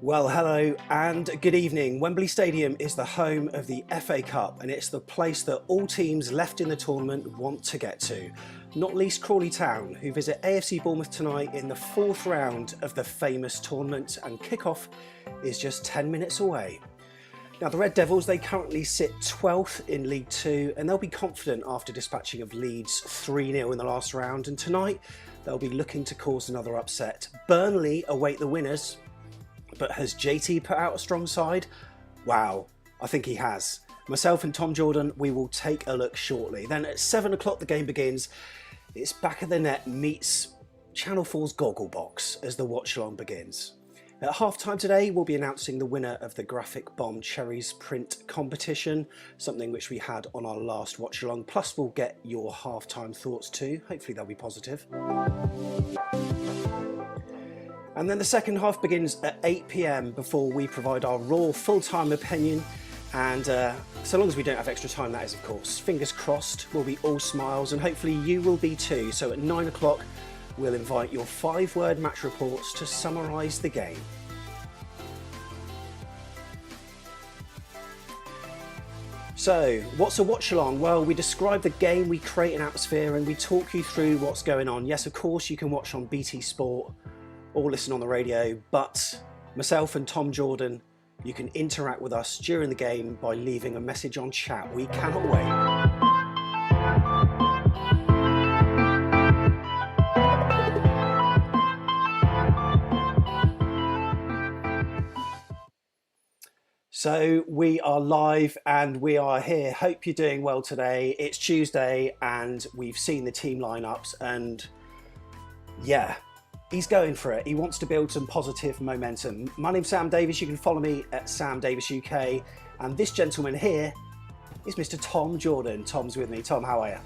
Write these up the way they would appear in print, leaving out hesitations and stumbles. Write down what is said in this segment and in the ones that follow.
Well, hello and good evening. Wembley Stadium is the home of the FA Cup and it's the place that all teams left in the tournament want to get to. Not least Crawley Town, who visit AFC Bournemouth tonight in the fourth round of the famous tournament, and kickoff is just 10 minutes away. Now the Red Devils, they currently sit 12th in League Two and they'll be confident after dispatching of Leeds 3-0 in the last round, and tonight they'll be looking to cause another upset. Burnley await the winners. But has JT put out a strong side? Wow, I think he has. Myself and Tom Jordan, we will take a look shortly. Then at 7 o'clock the game begins. It's Back of the Net meets Channel 4's Gogglebox as the Watchalong begins. At half-time today, we'll be announcing the winner of the graphic bomb Cherries print competition, something which we had on our last Watchalong. Plus we'll get your half-time thoughts too. Hopefully they'll be positive. And then the second half begins at 8 PM before we provide our raw full-time opinion. And so long as we don't have extra time, that is, of course. Fingers crossed, we'll be all smiles and hopefully you will be too. So at 9 o'clock, we'll invite your 5-word match reports to summarise the game. So, what's a watch-along? Well, we describe the game, we create an atmosphere and we talk you through what's going on. Yes, of course, you can watch on BT Sport or listen on the radio, but myself and Tom Jordan, you can interact with us during the game by leaving a message on chat. We cannot wait. So we are live and we are here. Hope you're doing well today. It's Tuesday and we've seen the team lineups, and yeah, he's going for it. He wants to build some positive momentum. My name's Sam Davis. You can follow me at Sam Davis UK. And this gentleman here is Mr. Tom Jordan. Tom's with me. Tom, how are you?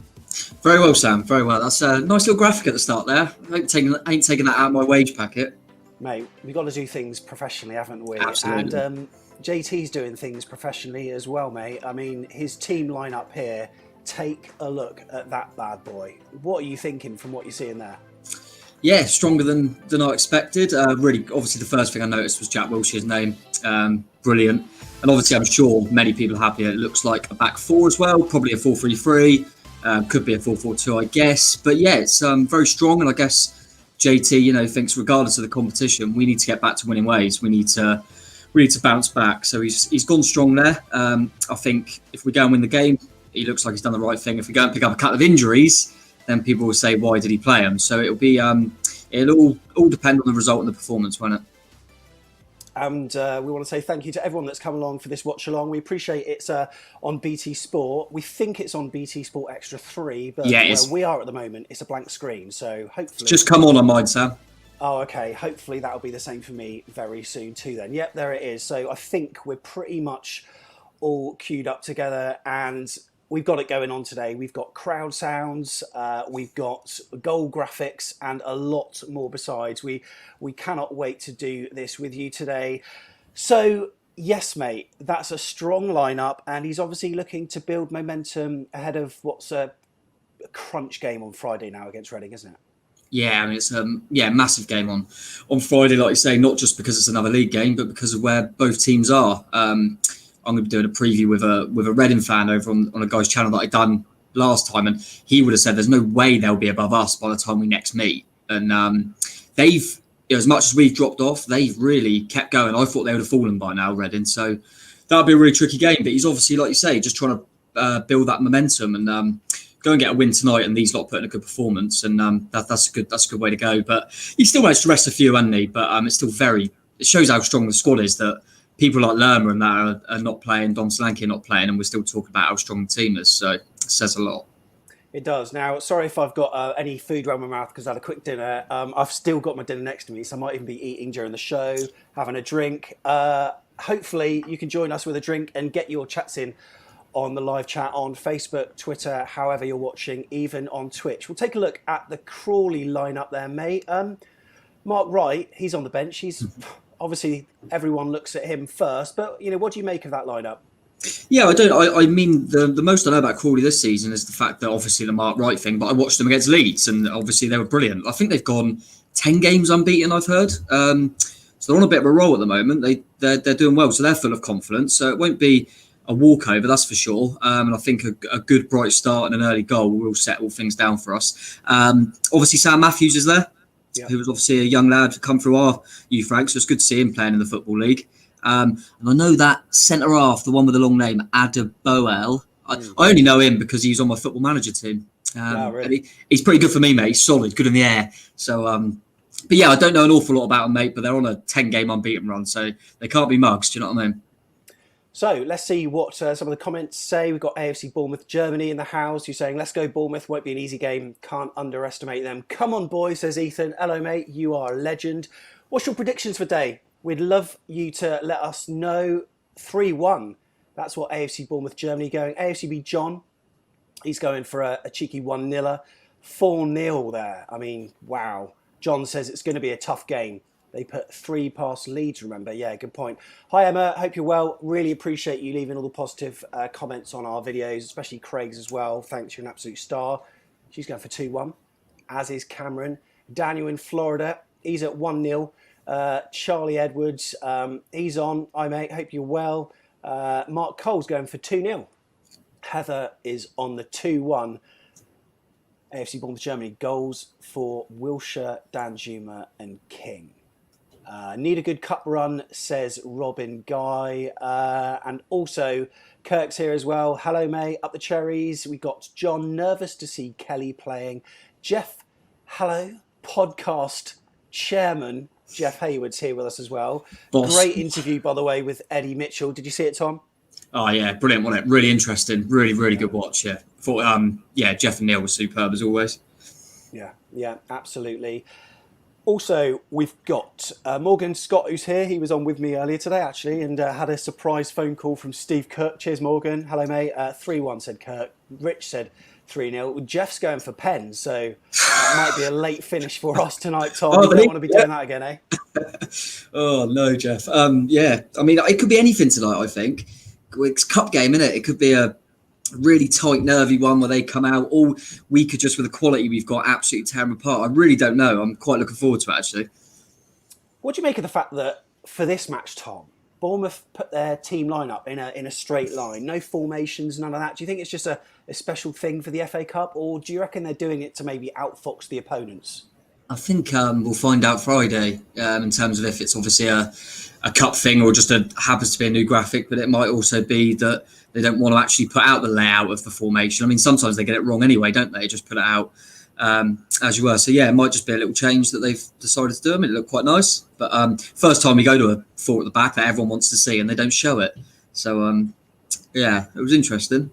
Very well, Sam. Very well. That's a nice little graphic at the start there. I ain't taking that out of my wage packet. Mate, we've got to do things professionally, haven't we? Absolutely. And JT's doing things professionally as well, mate. I mean, his team lineup here, take a look at that bad boy. What are you thinking from what you're seeing there? Yeah, stronger than I expected. Really, obviously, the first thing I noticed was Jack Wilshere's name. Brilliant. And obviously, I'm sure many people are happy. It looks like a back four as well, probably a 4-3-3. Could be a 4-4-2, I guess. But yeah, it's very strong. And I guess JT, thinks regardless of the competition, we need to get back to winning ways. We need to bounce back. So he's gone strong there. I think if we go and win the game, he looks like he's done the right thing. If we go and pick up a couple of injuries, then people will say, why did he play him? So it'll be, it'll all depend on the result and the performance, won't it? And we want to say thank you to everyone that's come along for this watch along. We appreciate it's on BT Sport. We think it's on BT Sport Extra 3, but yeah, where we are at the moment, it's a blank screen. So hopefully... It's just come on mine, Sam. Oh, okay. Hopefully that'll be the same for me very soon too then. Yep, there it is. So I think we're pretty much all queued up together and we've got it going on today. We've got crowd sounds, we've got goal graphics and a lot more besides. We cannot wait to do this with you today. So yes, mate, that's a strong lineup and he's obviously looking to build momentum ahead of what's a crunch game on Friday now against Reading, isn't it? Yeah, I mean, it's massive game on Friday, like you say, not just because it's another league game, but because of where both teams are. I'm going to be doing a preview with a Reading fan over on a guy's channel that I done last time, and he would have said there's no way they'll be above us by the time we next meet. And they've, as much as we've dropped off, they've really kept going. I thought they would have fallen by now, Reading. So that'll be a really tricky game. But he's obviously, like you say, just trying to build that momentum and go and get a win tonight, and these lot put in a good performance, and that's a good way to go. But he still managed to rest a few, hasn't he? But it's still it shows how strong the squad is that people like Lerma and that are not playing, Dom Solanke are not playing, and we're still talking about how strong the team is. So it says a lot. It does. Now, sorry if I've got any food around my mouth because I had a quick dinner. I've still got my dinner next to me, so I might even be eating during the show, having a drink. Hopefully you can join us with a drink and get your chats in on the live chat on Facebook, Twitter, however you're watching, even on Twitch. We'll take a look at the Crawley lineup there, mate. Mark Wright, he's on the bench. He's obviously everyone looks at him first, but what do you make of that lineup? Yeah, I mean, the most I know about Crawley this season is the fact that obviously the Mark Wright thing, but I watched them against Leeds and obviously they were brilliant. I think they've gone 10 games unbeaten, I've heard. So So they're on a bit of a roll at the moment. They're doing well, so they're full of confidence. So it won't be a walkover, that's for sure. And I think a good bright start and an early goal will settle things down for us. Obviously, Sam Matthews is there, who was obviously a young lad come through our youth ranks. So it's good to see him playing in the Football League. And I know that centre half, the one with the long name, Adebayo. I only know him because he's on my Football Manager team. Really? He's pretty good for me, mate. He's solid, good in the air. So, but yeah, I don't know an awful lot about them, mate. But they're on a 10-game unbeaten run, so they can't be mugs. Do you know what I mean? So let's see what some of the comments say. We've got AFC Bournemouth Germany in the house. Who's saying, "Let's go Bournemouth. Won't be an easy game. Can't underestimate them." Come on, boys, says Ethan. Hello, mate. You are a legend. What's your predictions for day? We'd love you to let us know. 3-1. That's what AFC Bournemouth Germany going. AFCB John, he's going for a cheeky 1-0. 4-0 there. I mean, wow. John says it's going to be a tough game. They put 3 past Leeds, remember? Yeah, good point. Hi, Emma. Hope you're well. Really appreciate you leaving all the positive comments on our videos, especially Craig's as well. Thanks. You're an absolute star. She's going for 2-1, as is Cameron. Daniel in Florida, he's at 1-0. Charlie Edwards, he's on. Hi, mate. Hope you're well. Mark Cole's going for 2-0. Heather is on the 2-1. AFC Bournemouth Germany goals for Wilshere, Danjuma and King. Need a good cup run, says Robin Guy. And also Kirk's here as well. Hello, mate. Up the Cherries. We got John, nervous to see Kelly playing. Jeff, hello. Podcast chairman Jeff Hayward's here with us as well. Boss. Great interview, by the way, with Eddie Mitchell. Did you see it, Tom? Oh, yeah. Brilliant, wasn't it? Really interesting. Really good watch, yeah. Thought, Jeff and Neil were superb as always. Yeah, absolutely. Also, we've got Morgan Scott, who's here. He was on with me earlier today, actually, and had a surprise phone call from Steve Kirk. Cheers, Morgan. Hello, mate. 3-1, said Kirk. Rich said 3-0. Jeff's going for pens, so that might be a late finish for us tonight, Tom. You don't want to be doing that again, eh? Oh, no, Jeff. I mean, it could be anything tonight, I think. It's a cup game, isn't it? It could be a really tight, nervy one where they come out, or we could just, with the quality we've got, absolutely tear them apart. I really don't know. I'm quite looking forward to it, actually. What do you make of the fact that for this match, Tom, Bournemouth put their team lineup in a straight line, no formations, none of that? Do you think it's just a special thing for the FA Cup, or do you reckon they're doing it to maybe outfox the opponents? I think we'll find out Friday in terms of if it's obviously a cup thing or just happens to be a new graphic, but it might also be that they don't want to actually put out the layout of the formation. I mean, sometimes they get it wrong anyway, don't they? Just put it out as you were. So, yeah, it might just be a little change that they've decided to do. I mean, it looked quite nice. But first time we go to a 4 at the back that everyone wants to see and they don't show it. So, it was interesting.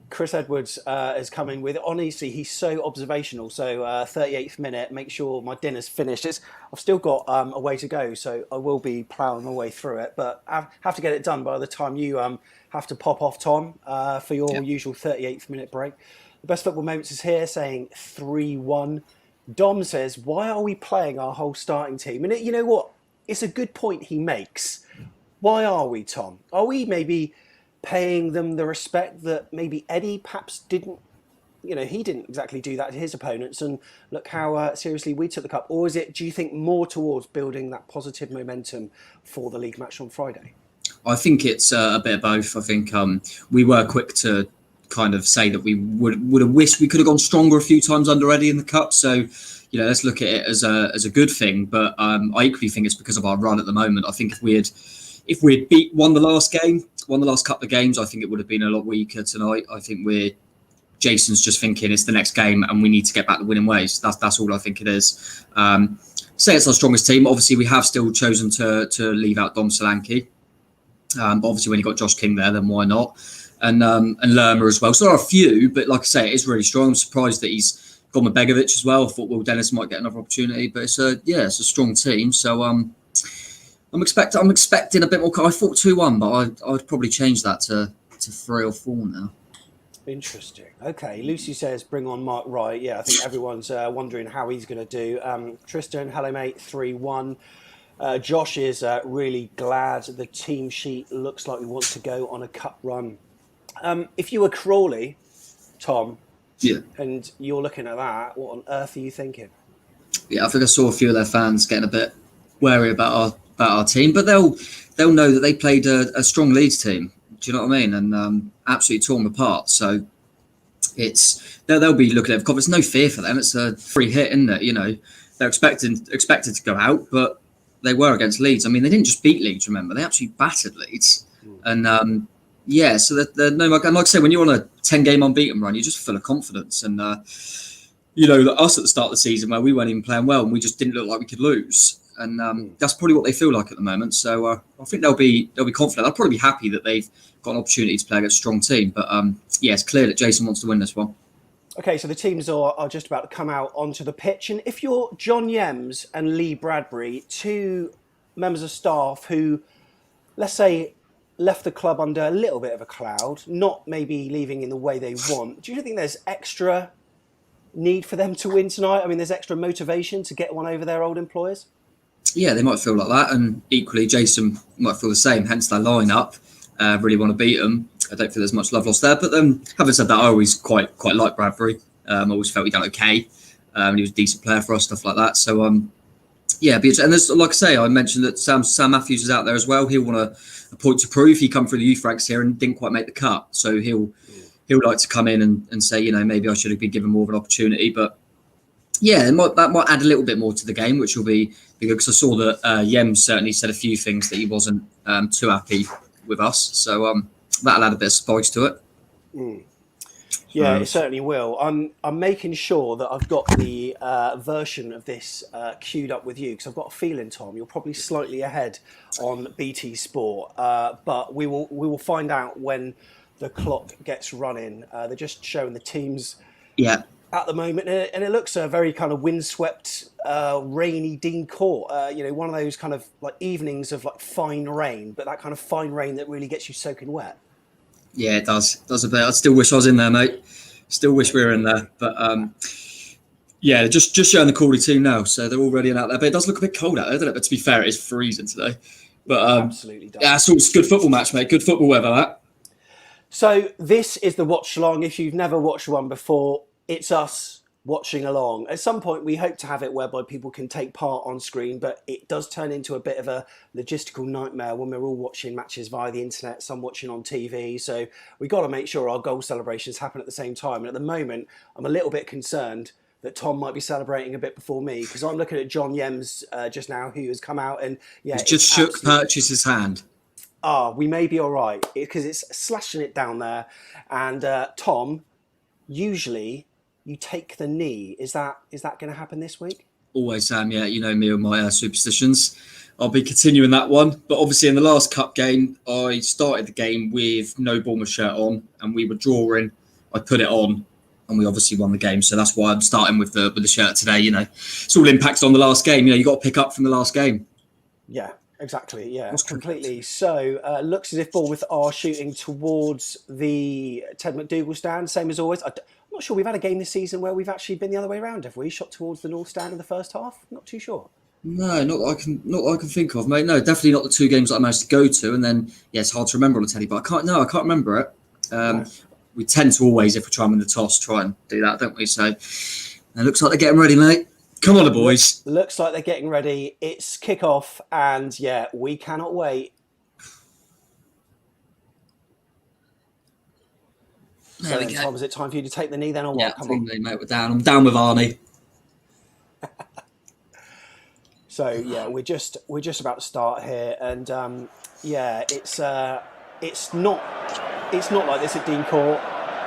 Chris Edwards is coming with, honestly, he's so observational. So 38th minute, make sure my dinner's finished. I've still got a way to go, so I will be ploughing my way through it. But I have to get it done by the time you have to pop off, Tom, for your usual 38th minute break. The Best Football Moments is here saying 3-1. Dom says, why are we playing our whole starting team? And you know what? It's a good point he makes. Why are we, Tom? Are we maybe paying them the respect that maybe Eddie perhaps didn't, he didn't exactly do that to his opponents, and look how seriously we took the cup? Or is it, do you think, more towards building that positive momentum for the league match on Friday? I think it's a bit of both. I think we were quick to kind of say that we would have wished we could have gone stronger a few times under Eddie in the cup. So, let's look at it as a good thing. But I equally think it's because of our run at the moment. I think if we had won the last couple of games, I think it would have been a lot weaker tonight. I think Jason's just thinking it's the next game and we need to get back the winning ways. That's all I think it is. Say it's our strongest team. Obviously, we have still chosen to leave out Dom Solanke. But obviously, when you got Josh King there, then why not? And Lerma as well. So there are a few, but like I say, it is really strong. I'm surprised that he's gone with Begovic as well. I thought Will Dennis might get another opportunity, but it's a strong team. So I'm expecting a bit more. I thought 2-1, but I'd probably change that to 3 or 4 now. Interesting. Okay, Lucy says, bring on Mark Wright. Yeah, I think everyone's wondering how he's going to do. Tristan, hello, mate, 3-1. Josh is really glad the team sheet looks like we want to go on a cup run. If you were Crawley, Tom, and you're looking at that, what on earth are you thinking? Yeah, I think I saw a few of their fans getting a bit wary about our team, but they'll know that they played a strong Leeds team. Do you know what I mean? And absolutely torn them apart. So they'll be looking at it. There's no fear for them. It's a free hit, isn't it? You know, they're expected to go out, but they were against Leeds. I mean, they didn't just beat Leeds. Remember, they actually battered Leeds. And so they're no, like I say, when you're on a 10-game unbeaten run, you're just full of confidence. And you know, us at the start of the season where we weren't even playing well and we just didn't look like we could lose. And that's probably what they feel like at the moment. So I think they'll be confident. They'll probably be happy that they've got an opportunity to play against a strong team. But it's clear that Jason wants to win this one. Okay, so the teams are just about to come out onto the pitch. And if you're John Yems and Lee Bradbury, two members of staff who, let's say, left the club under a little bit of a cloud, not maybe leaving in the way they want, do you think there's extra need for them to win tonight? I mean, there's extra motivation to get one over their old employers? Yeah, they might feel like that. And equally, Jason might feel the same, hence their line-up. Really want to beat them. I don't think there's much love lost there. But having said that, I always quite like Bradbury. I always felt he done okay. He was a decent player for us, stuff like that. So, and there's, like I say, I mentioned that Sam Matthews is out there as well. He'll want a point to prove. He come through the youth ranks here and didn't quite make the cut. So he'll like to come in and say, you know, maybe I should have been given more of an opportunity. But yeah, that might add a little bit more to the game, which will be good, because I saw that Yem certainly said a few things that he wasn't too happy with us. So that'll add a bit of spice to it. Yeah, it certainly will. I'm making sure that I've got the version of this queued up with you, because I've got a feeling, Tom, you're probably slightly ahead on BT Sport, but we will find out when the clock gets running. They're just showing the teams at the moment, and it looks a very kind of windswept, rainy Dean Court. One of those kind of like evenings of like fine rain, but that kind of fine rain that really gets you soaking wet. Yeah, it does. It does a bit. I still wish I was in there, mate. Still wish we were in there. But just showing the Crawley team now, so they're all ready and out there. But it does look a bit cold out there, doesn't it? But to be fair, it is freezing today. But absolutely does. Yeah, it's a good football match, mate. Good football weather, that. So this is the Watchalong. If you've never watched one before, it's us watching along. At some point, we hope to have it whereby people can take part on screen, but it does turn into a bit of a logistical nightmare when we're all watching matches via the internet, some watching on TV. So we got to make sure our goal celebrations happen at the same time. And at the moment, I'm a little bit concerned that Tom might be celebrating a bit before me, because I'm looking at John Yems just now, who has come out and he's just shook Purchase's hand. We may be all right, because it's slashing it down there. And Tom, usually you take the knee. Is that going to happen this week? Always, Sam. Yeah, you know me and my superstitions. I'll be continuing that one. But obviously, in the last cup game, I started the game with no Bournemouth shirt on, and we were drawing. I put it on, and we obviously won the game. So that's why I'm starting with the shirt today. You know, it's all impacted on the last game. You know, you got to pick up from the last game. Yeah. Exactly, yeah, completely. So, looks as if Bournemouth are shooting towards the Ted McDougall stand, same as always. I'm not sure we've had a game this season where we've actually been the other way around, have we? Shot towards the North stand in the first half? Not too sure. No, not that I can think of, mate. No, definitely not the two games that I managed to go to. And then, it's hard to remember on the telly, but I can't remember it. No. We tend to always, if we try and win the toss, try and do that, don't we? So, it looks like they're getting ready, mate. Come on, the boys. Looks like they're getting ready. It's kickoff, and we cannot wait. There we go. Tom, is it time for you to take the knee then, or what? Come on, mate. We're down. I'm down with Arnie. So we're just about to start here, and it's not like this at Dean Court.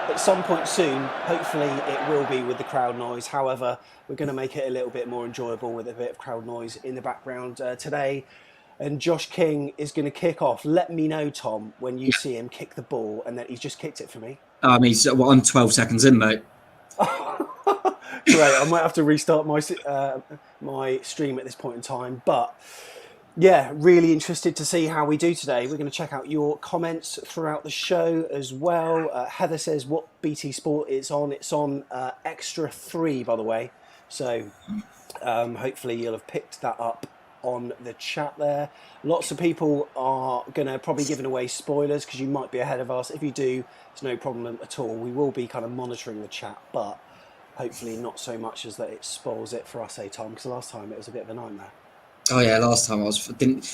At some point soon, hopefully it will be with the crowd noise. However, we're going to make it a little bit more enjoyable with a bit of crowd noise in the background today. And Josh King is going to kick off. Let me know, Tom, when you see him kick the ball, and that he's just kicked it for me. I'm 12 seconds in, mate. Great. I might have to restart my stream at this point in time, but. Yeah, really interested to see how we do today. We're going to check out your comments throughout the show as well. Heather says, what BT Sport is on? It's on Extra 3, by the way. So hopefully you'll have picked that up on the chat there. Lots of people are going to probably giving away spoilers because you might be ahead of us. If you do, it's no problem at all. We will be kind of monitoring the chat, but hopefully not so much as that it spoils it for us, Tom, because last time it was a bit of a nightmare. Oh yeah, last time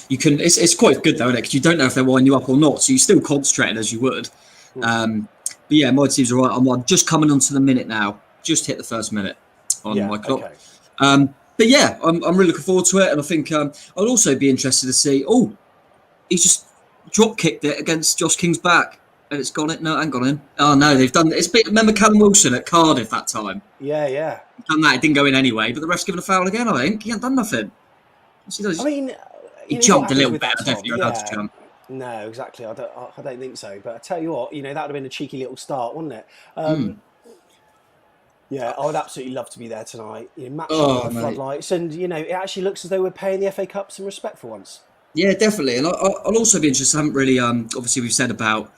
you couldn't. It's quite good though, isn't it? Because you don't know if they're winding you up or not, so you still concentrating as you would. But yeah, my team's all right. I'm just coming onto the minute now. Just hit the first minute on my clock. Okay. But yeah, I'm really looking forward to it, and I think I'll also be interested to see. Oh, he's just drop kicked it against Josh King's back, and it's gone in. No, it ain't gone in. Oh no, they've done. Remember Callum Wilson at Cardiff that time? Yeah. Done that. It didn't go in anyway, but the ref's given a foul again. I think he hasn't done nothing. I mean, he jumped a little bit. I don't think you're allowed to jump. No, exactly. I don't think so. But I tell you what, that would have been a cheeky little start, wouldn't it? Yeah, I would absolutely love to be there tonight. Matching the floodlights, and it actually looks as though we're paying the FA Cup some respect for once. Yeah, definitely. And I'll also be interested. I haven't really, obviously, we've said about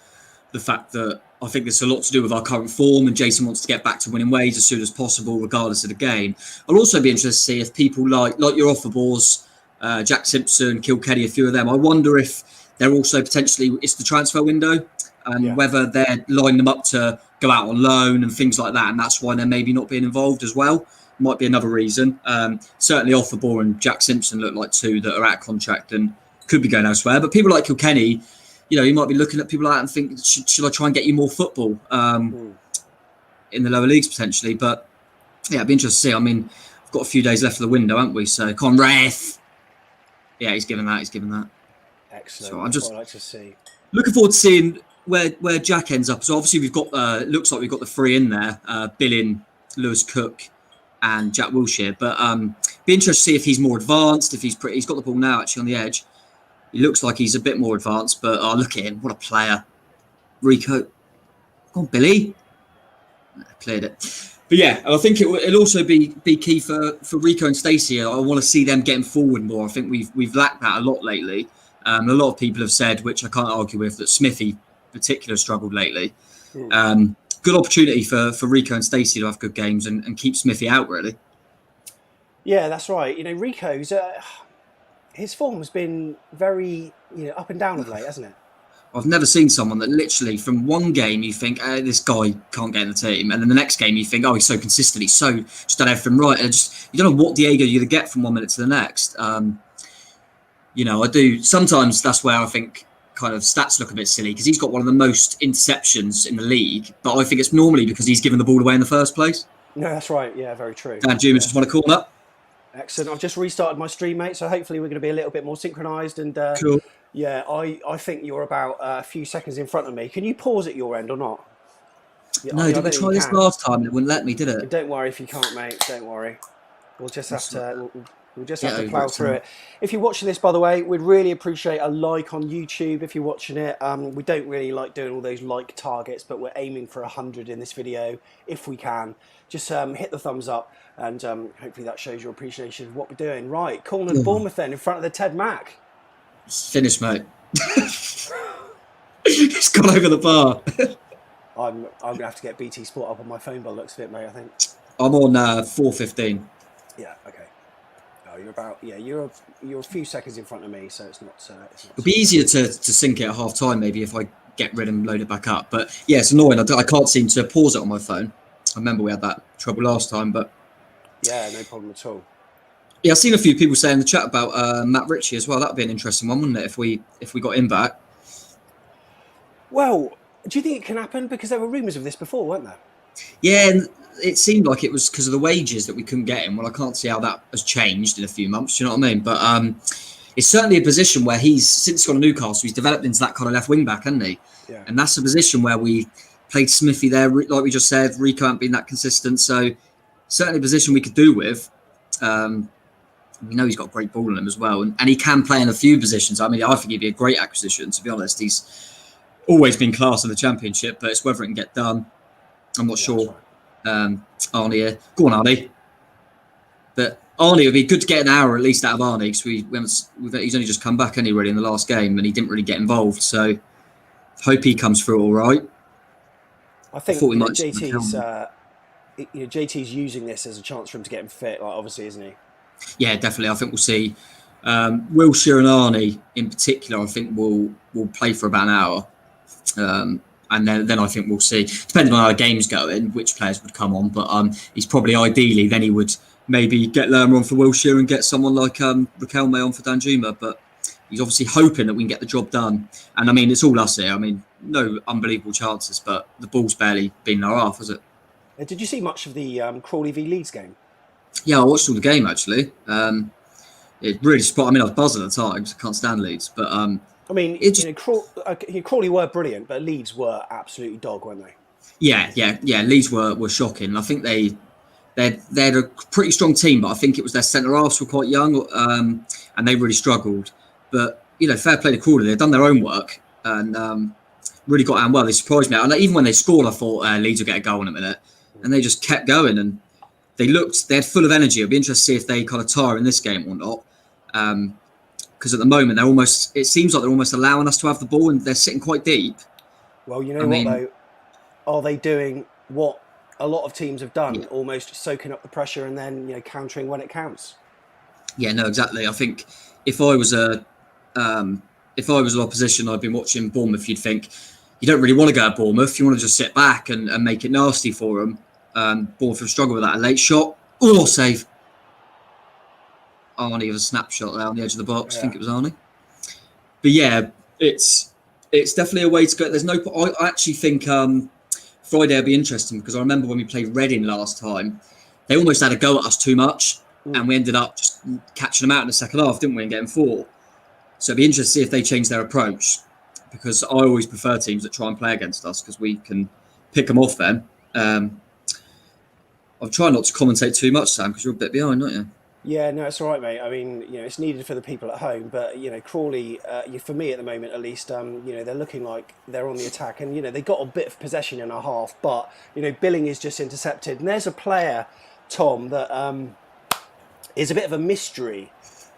the fact that I think there's a lot to do with our current form, and Jason wants to get back to winning ways as soon as possible, regardless of the game. I'll also be interested to see if people like your offer-bores, Jack Simpson, Kilkenny, a few of them. I wonder if they're also potentially, it's the transfer window, and whether they're lining them up to go out on loan and things like that, and that's why they're maybe not being involved as well. Might be another reason. Certainly Offerbore and Jack Simpson look like two that are out of contract and could be going elsewhere. But people like Kilkenny, you might be looking at people like that and think, should I try and get you more football in the lower leagues potentially? But yeah, it'd be interesting to see. I mean, we've got a few days left of the window, haven't we? So Conrath, yeah, he's given that. Excellent. So I'm just I'd like to see. Looking forward to seeing where Jack ends up. So obviously we've got looks like we've got the three in there: Billin, Lewis Cook, and Jack Wilshere. But be interested to see if he's more advanced. If he's got the ball now actually on the edge. He looks like he's a bit more advanced. But look at him! What a player, Rico. Come on, Billy. Cleared it. But yeah, and I think it'll also be key for Rico and Stacey. I want to see them getting forward more. I think we've lacked that a lot lately. A lot of people have said, which I can't argue with, that Smithy in particular struggled lately. Good opportunity for Rico and Stacey to have good games and keep Smithy out, really. Yeah, that's right. Rico's his form has been very up and down of late, hasn't it? I've never seen someone that literally from one game you think this guy can't get in the team, and then the next game you think, oh, he's so consistent, he's so just done everything right, and you don't know what Diego you're gonna get from 1 minute to the next. I do sometimes. That's where I think kind of stats look a bit silly because he's got one of the most interceptions in the league, but I think it's normally because he's given the ball away in the first place. No, that's right. Yeah, very true. Dan Juma just won a corner. Excellent. I've just restarted my stream, mate, so hopefully we're going to be a little bit more synchronised. And cool. Yeah, I think you're about a few seconds in front of me. Can you pause at your end or not? Yeah, no, did we try this last time? It wouldn't let me, did it? Don't worry if you can't, mate. Don't worry. We'll just have to. We'll just have to plough through it. If you're watching this, by the way, we'd really appreciate a like on YouTube if you're watching it. We don't really like doing all those like targets, but we're aiming for 100 in this video if we can. Just hit the thumbs up, and hopefully that shows your appreciation of what we're doing. Right, corner of Bournemouth then, in front of the Ted Mack. It's finished, mate. It's gone over the bar. I'm going to have to get BT Sport up on my phone by the looks of it, mate, I think. I'm on 4:15. Yeah, okay. You're about you're a few seconds in front of me, so it's not. It'll be easier to sync it at half time maybe if I get rid and load it back up. But yeah, it's annoying. I can't seem to pause it on my phone. I remember we had that trouble last time, but yeah, no problem at all. Yeah, I've seen a few people say in the chat about Matt Ritchie as well. That'd be an interesting one, wouldn't it? If we got him back. Well, do you think it can happen? Because there were rumours of this before, weren't there? Yeah, and it seemed like it was because of the wages that we couldn't get him. Well, I can't see how that has changed in a few months. Do you know what I mean? But it's certainly a position where since he's gone to Newcastle, he's developed into that kind of left wing back, hasn't he? Yeah. And that's a position where we played Smithy there, like we just said. Rico hasn't been that consistent, so certainly a position we could do with. We know he's got great ball in him as well, and he can play in a few positions. I mean, I think he'd be a great acquisition. To be honest, he's always been class in the Championship, but it's whether it can get done. I'm not sure. Right. Arnie here. Go on, Arnie. But Arnie, would be good to get an hour at least out of Arnie because he's only just come back anyway in the last game and he didn't really get involved. So hope he comes through all right. I think JT's using this as a chance for him to get him fit, obviously, isn't he? Yeah, definitely. I think we'll see Wilshere and Arnie in particular. I think will play for about an hour. And then I think we'll see, depending on how the game's going, which players would come on. But he's probably ideally then he would maybe get Lerma on for Wilshere and get someone like Riquelme on for Danjuma. But he's obviously hoping that we can get the job done. And I mean, it's all us here. I mean, no unbelievable chances, but the ball's barely been in our half, has it? Did you see much of the Crawley v Leeds game? Yeah, I watched all the game actually. It really surprised. I mean, I was buzzing at the time because I can't stand Leeds, but I mean, Crawley were brilliant, but Leeds were absolutely dog, weren't they? Yeah. Leeds were shocking. I think they're a pretty strong team, but I think it was their centre halves were quite young, and they really struggled. But fair play to Crawley. They've done their own work and really got on well. They surprised me. And even when they scored, I thought Leeds would get a goal in a minute, and they just kept going. And they're full of energy. It'll be interesting to see if they kind of tire in this game or not. Because at the moment it seems like they're almost allowing us to have the ball, and they're sitting quite deep. Well, though, are they doing what a lot of teams have done, almost soaking up the pressure and then countering when it counts? Yeah, no, exactly. I think if I was an opposition, I'd been watching Bournemouth, you'd think you don't really want to go at Bournemouth. You want to just sit back and make it nasty for them. Bournemouth have struggled with that. A late shot, save. Arnie with a snapshot there on the edge of the box. Yeah. I think it was Arnie. But yeah, it's definitely a way to go. There's no. I actually think Friday will be interesting because I remember when we played Reading last time, they almost had a go at us too much, and we ended up just catching them out in the second half, didn't we, and getting 4. So it'd be interesting to see if they change their approach, because I always prefer teams that try and play against us because we can pick them off then. I'm trying not to commentate too much, Sam, because you're a bit behind, aren't you? Yeah, no, it's all right, mate. I mean, it's needed for the people at home, but Crawley, for me at the moment at least, they're looking like they're on the attack, and they got a bit of possession in our half, but Billing is just intercepted, and there's a player, Tom, that is a bit of a mystery,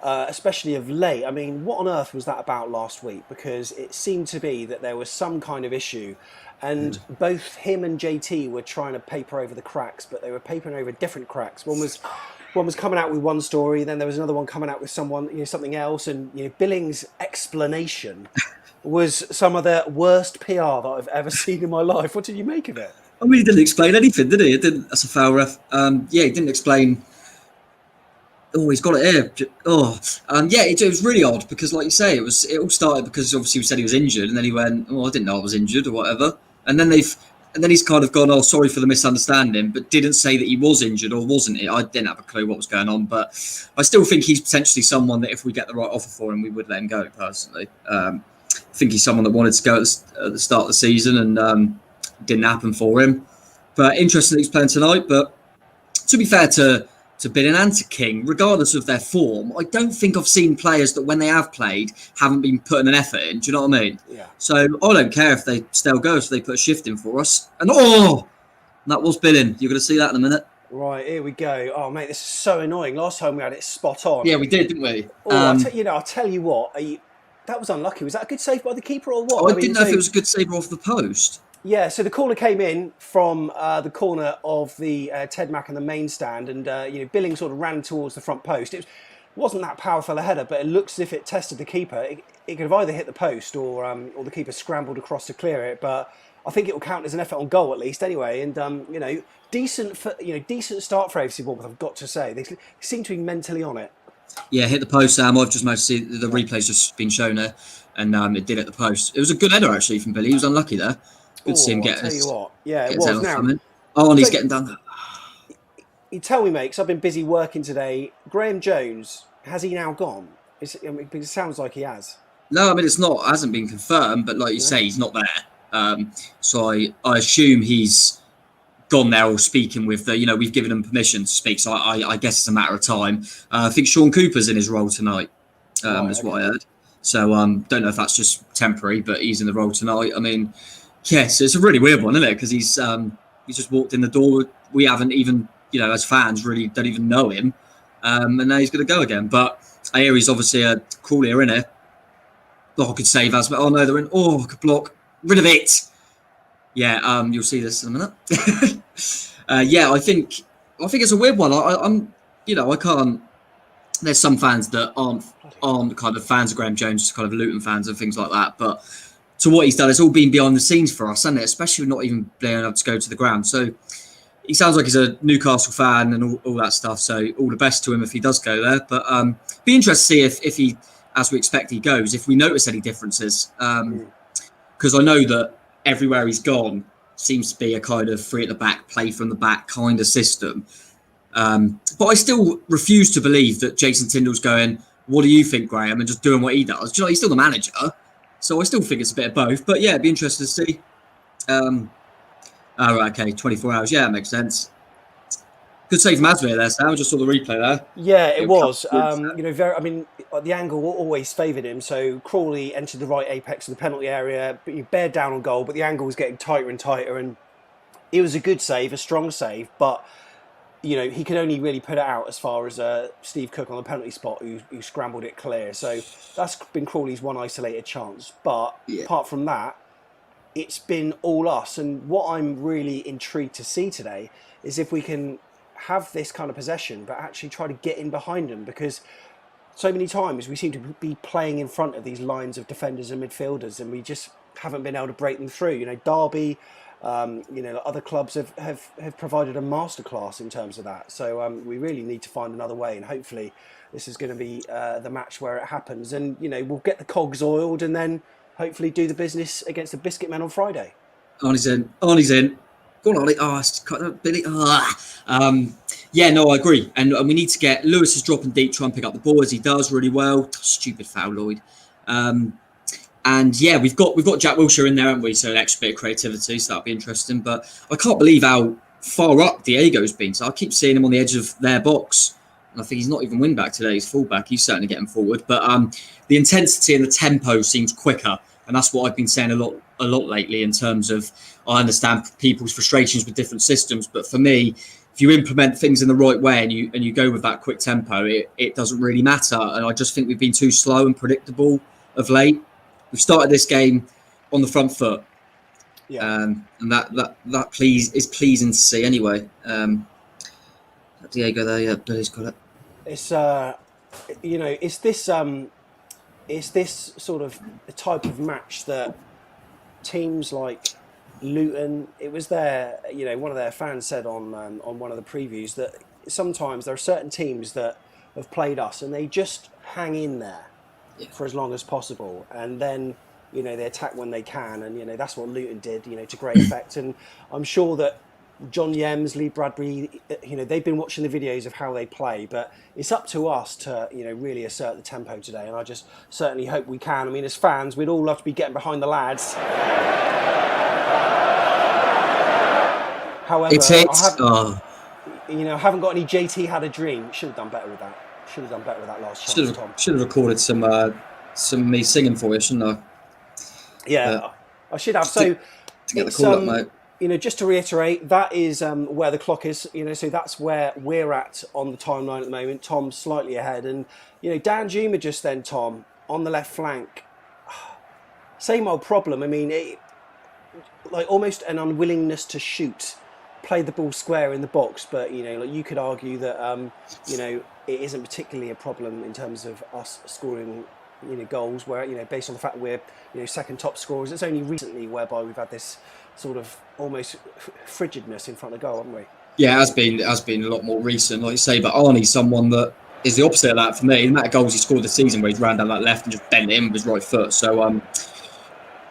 especially of late. I mean, what on earth was that about last week? Because it seemed to be that there was some kind of issue, and both him and JT were trying to paper over the cracks, but they were papering over different cracks. One was coming out with one story, then there was another one coming out with something else, and Billing's explanation was some of the worst PR that I've ever seen in my life. What did you make of it? I mean, he didn't explain anything, did he? That's a foul, ref. He didn't explain. Oh, he's got it here. It was really odd because, like you say, it all started because obviously we said he was injured, and then he went, "Oh, I didn't know I was injured" or whatever, and then he's kind of gone, "Oh, sorry for the misunderstanding," but didn't say that he was injured or wasn't. I didn't have a clue what was going on, but I still think he's potentially someone that if we get the right offer for him, we would let him go. Personally, I think he's someone that wanted to go at the start of the season, and didn't happen for him. But interesting that he's playing tonight. But to be fair to Billing and to King, regardless of their form, I don't think I've seen players that when they have played haven't been putting an effort in. Do you know what I mean? Yeah. So I don't care if they still go, so they put a shift in for us. And that was Billing. You're going to see that in a minute. Right, here we go. Oh, mate, this is so annoying. Last time we had it spot on. Yeah, we did, didn't we? I'll tell you what. That was unlucky. Was that a good save by the keeper or what? I didn't know if it was a good save off the post. Yeah, so the corner came in from the corner of the Ted Mack and the main stand, and Billing sort of ran towards the front post. It wasn't that powerful a header, but it looks as if it tested the keeper. It could have either hit the post or the keeper scrambled across to clear it. But I think it will count as an effort on goal at least, anyway. And decent start for AFC Bournemouth, I've got to say. They seem to be mentally on it. Yeah, hit the post, Sam. I've just managed to see the replay's just been shown there, and it did hit the post. It was a good header actually from Billy. He was unlucky there. Good to see him get I'll tell you what. Yeah, it was now. And he's getting done. You tell me, mate, because I've been busy working today. Graham Jones, has he now gone? Because it sounds like he has. No, I mean, hasn't been confirmed, but like you say, he's not there. So I assume he's gone there or speaking with we've given him permission to speak. So I guess it's a matter of time. I think Sean Cooper's in his role tonight, what I heard. So don't know if that's just temporary, but he's in the role tonight. I mean, yes, it's a really weird one, isn't it? Because he's just walked in the door. We haven't even, as fans, really don't even know him. And now he's going to go again. But I hear he's obviously a Crawley in it. Oh, good save as well. Oh, no, they're in. Oh, good block. Rid of it. Yeah, you'll see this in a minute. I think it's a weird one. I can't. There's some fans that aren't kind of fans of Graham Jones, just kind of Luton fans and things like that. But to what he's done, it's all been behind the scenes for us, hasn't it? Especially not even being able to go to the ground. So he sounds like he's a Newcastle fan and all that stuff. So all the best to him if he does go there. But be interested to see if he, as we expect, he goes. If we notice any differences, because I know that everywhere he's gone seems to be a kind of three at the back, play from the back kind of system. But I still refuse to believe that Jason Tyndall's going, what do you think, Graham? And just doing what he does. Do you know, he's still the manager. So I still think it's a bit of both. But yeah, it'd be interesting to see. Right, okay, 24 hours. Yeah, that makes sense. Good save from Asmir there, Sam. I just saw the replay there. Yeah, it was. The angle always favoured him. So Crawley entered the right apex of the penalty area, but he bared down on goal, but the angle was getting tighter and tighter. And it was a good save, a strong save, but he could only really put it out as far as Steve Cook on the penalty spot, who scrambled it clear. So that's been Crawley's one isolated chance. But apart from that, it's been all us. And what I'm really intrigued to see today is if we can have this kind of possession, but actually try to get in behind them, because so many times we seem to be playing in front of these lines of defenders and midfielders, and we just haven't been able to break them through. Derby, other clubs have provided a masterclass in terms of that. So we really need to find another way, and hopefully this is going to be the match where it happens. And we'll get the cogs oiled, and then hopefully do the business against the Biscuit Men on Friday. Arnie's in. Go on, Ollie. Oh, it's Billy. Yeah, no, I agree. And we need to get Lewis is dropping deep, try and pick up the ball as he does really well. Stupid foul, Lloyd. And yeah, we've got Jack Wilshere in there, haven't we? So an extra bit of creativity, so that'll be interesting. But I can't believe how far up Diego's been. So I keep seeing him on the edge of their box. And I think he's not even wing back today, he's full back. He's certainly getting forward. But the intensity and the tempo seems quicker. And that's what I've been saying a lot lately in terms of, I understand people's frustrations with different systems, but for me, if you implement things in the right way and you go with that quick tempo, it doesn't really matter. And I just think we've been too slow and predictable of late. We've started this game on the front foot, and that is pleasing to see. Anyway, Diego there, yeah, Billy's got it. It's this sort of type of match that teams like Luton, it was there, one of their fans said on one of the previews that sometimes there are certain teams that have played us and they just hang in there for as long as possible, and then they attack when they can, and that's what Luton did, to great effect. And I'm sure that John Yems, Lee Bradbury, they've been watching the videos of how they play, but it's up to us to really assert the tempo today, and I just certainly hope we can. I mean, as fans, we'd all love to be getting behind the lads. However, I haven't got any JT had a dream. Should have done better with that. Should have done better with that last chance, Tom. Should have recorded some me singing for you, shouldn't I? Yeah, I should have. So to get the call up, mate. Just to reiterate, that is where the clock is. So that's where we're at on the timeline at the moment. Tom's slightly ahead, and Dan Juma just then, Tom, on the left flank. Same old problem. I mean, like almost an unwillingness to shoot. Played the ball square in the box, but you could argue that it isn't particularly a problem in terms of us scoring goals. Where based on the fact that we're second top scorers, it's only recently whereby we've had this sort of almost frigidness in front of goal, haven't we? Yeah, it has been a lot more recent, like you say. But Arnie's someone that is the opposite of that for me. The amount of goals he scored this season where he's ran down that left and just bent it in with his right foot. So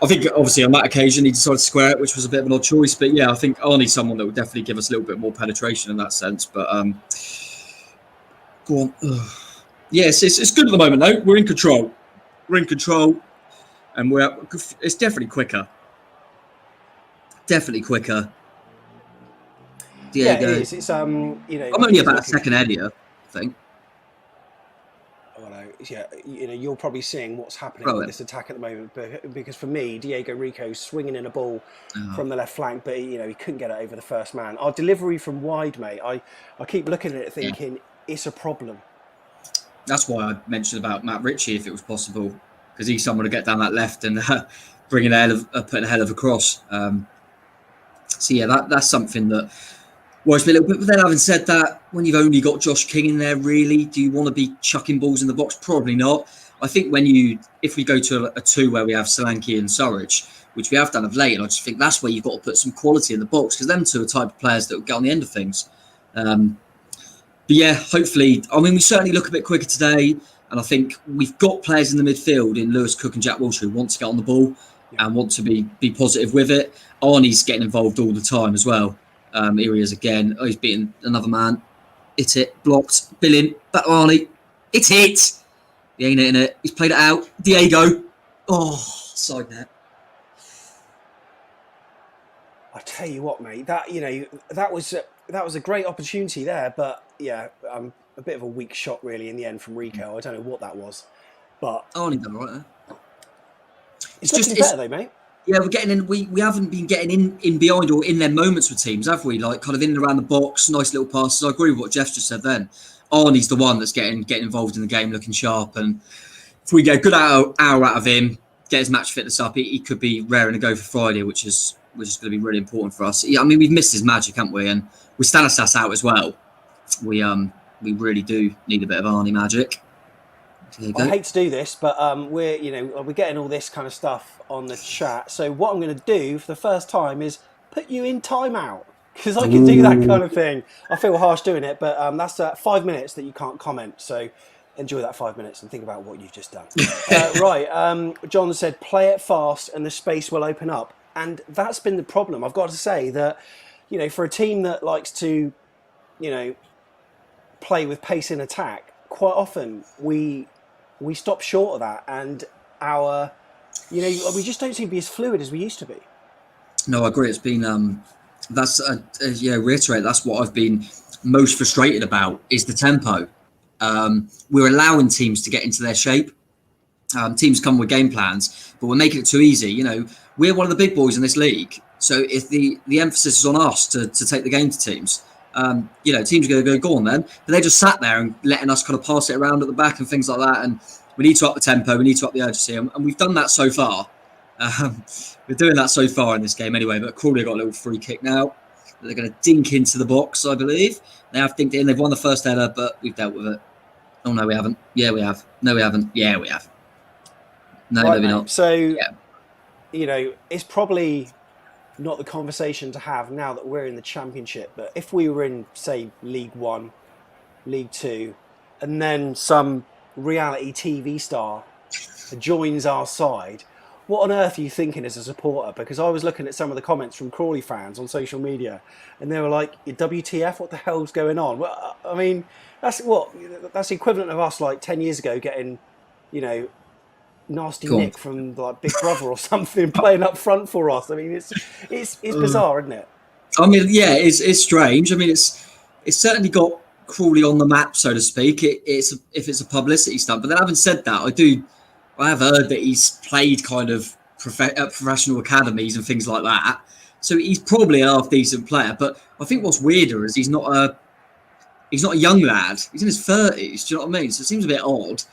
I think obviously on that occasion he decided to square it, which was a bit of an odd choice. But yeah, I think Arnie's someone that would definitely give us a little bit more penetration in that sense. But go on. Yes, it's good at the moment though. We're in control. And it's definitely quicker. Definitely quicker. Diego. Yeah, it is. It's I'm only about a second ahead here, I think. Yeah, you're probably seeing what's happening with this attack at the moment, because for me, Diego Rico's swinging in a ball from the left flank, but he couldn't get it over the first man. Our delivery from wide, mate, I keep looking at it thinking it's a problem. That's why I mentioned about Matt Ritchie, if it was possible, because he's someone to get down that left and putting a hell of a cross. So yeah, that's something that worries me a little bit. But then, having said that, when you've only got Josh King in there, really, do you want to be chucking balls in the box? Probably not. I think if we go to a 2 where we have Solanke and Surridge, which we have done of late. And I just think that's where you've got to put some quality in the box, because them two are the type of players that will get on the end of things. But yeah, hopefully, I mean, we certainly look a bit quicker today. And I think we've got players in the midfield in Lewis Cook and Jack Wilshere who want to get on the ball and want to be positive with it. Arnie's getting involved all the time as well. Here he is again. Oh, he's beating another man. It's it. Blocked. Billing. Back to Arnie. It's it. He ain't hitting it. He's played it out. Diego. Oh, side net. I tell you what, mate. That was a great opportunity there, but yeah, a bit of a weak shot really in the end from Rico. I don't know what that was, but Arnie done all right there. It's looking better though, mate. Yeah, we're getting in. We haven't been getting in behind or in their moments with teams, have we? Like kind of in and around the box, nice little passes. I agree with what Jeff just said then. Arnie's the one that's getting involved in the game, looking sharp. And if we get a good hour out of him, get his match fitness up, he could be raring to go for Friday, which is going to be really important for us. Yeah, I mean, we've missed his magic, haven't we? And with Stanislas out as well, we really do need a bit of Arnie magic. I hate to do this, but we're getting all this kind of stuff on the chat. So what I'm going to do for the first time is put you in timeout, because I can do that kind of thing. I feel harsh doing it, but that's 5 minutes that you can't comment. So enjoy that 5 minutes and think about what you've just done. Right. John said, play it fast and the space will open up. And that's been the problem. I've got to say that, for a team that likes to, play with pace in attack, quite often we stop short of that. And we just don't seem to be as fluid as we used to be. No, I agree. It's been, reiterate, that's what I've been most frustrated about is the tempo. We're allowing teams to get into their shape. Teams come with game plans, but we're making it too easy. We're one of the big boys in this league. So if the emphasis is on us to take the game to teams, teams are going to go on then. But they just sat there and letting us kind of pass it around at the back and things like that. And we need to up the tempo. We need to up the urgency. And we've done that so far. We're doing that so far in this game anyway. But Crawley got a little free kick now. They're going to dink into the box, I believe. They have dinked it in. They've won the first header, but we've dealt with it. Oh, no, we haven't. Yeah, we have. No, we haven't. Yeah, we have. No, right, maybe not. So, it's probably not the conversation to have now that we're in the Championship. But if we were in, say, League One, League Two, and then some reality TV star joins our side, what on earth are you thinking as a supporter? Because I was looking at some of the comments from Crawley fans on social media, and they were like, WTF, what the hell's going on? Well, I mean, that's the equivalent of us like 10 years ago getting, nasty Nick from like Big Brother or something playing up front for us. I mean, it's bizarre, isn't it? I mean, yeah, it's strange. I mean, it's certainly got Crawley on the map, so to speak. If it's a publicity stunt. But then, having said that, I have heard that he's played kind of at professional academies and things like that. So he's probably a half-decent player. But I think what's weirder is he's not a young lad. He's in his 30s. Do you know what I mean? So it seems a bit odd.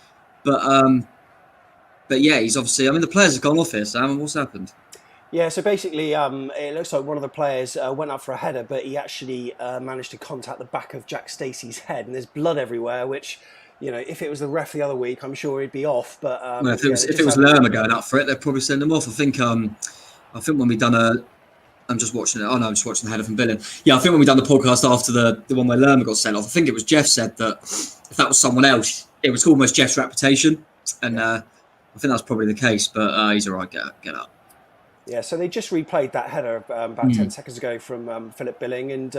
But yeah, he's obviously... I mean, the players have gone off here, Sam. What's happened? Yeah, so basically, it looks like one of the players went up for a header, but he actually managed to contact the back of Jack Stacey's head, and there's blood everywhere, which... if it was the ref the other week, I'm sure he'd be off. But if it was Lerma going up for it, they'd probably send him off. I think when we done I'm just watching it. Oh no, I'm just watching the header from Billing. Yeah, I think when we done the podcast after the one where Lerma got sent off, I think it was Jeff said that if that was someone else, it was almost Jeff's reputation, and I think that's probably the case. But he's all right. Get up. Yeah, so they just replayed that header about 10 seconds ago from Philip Billing, and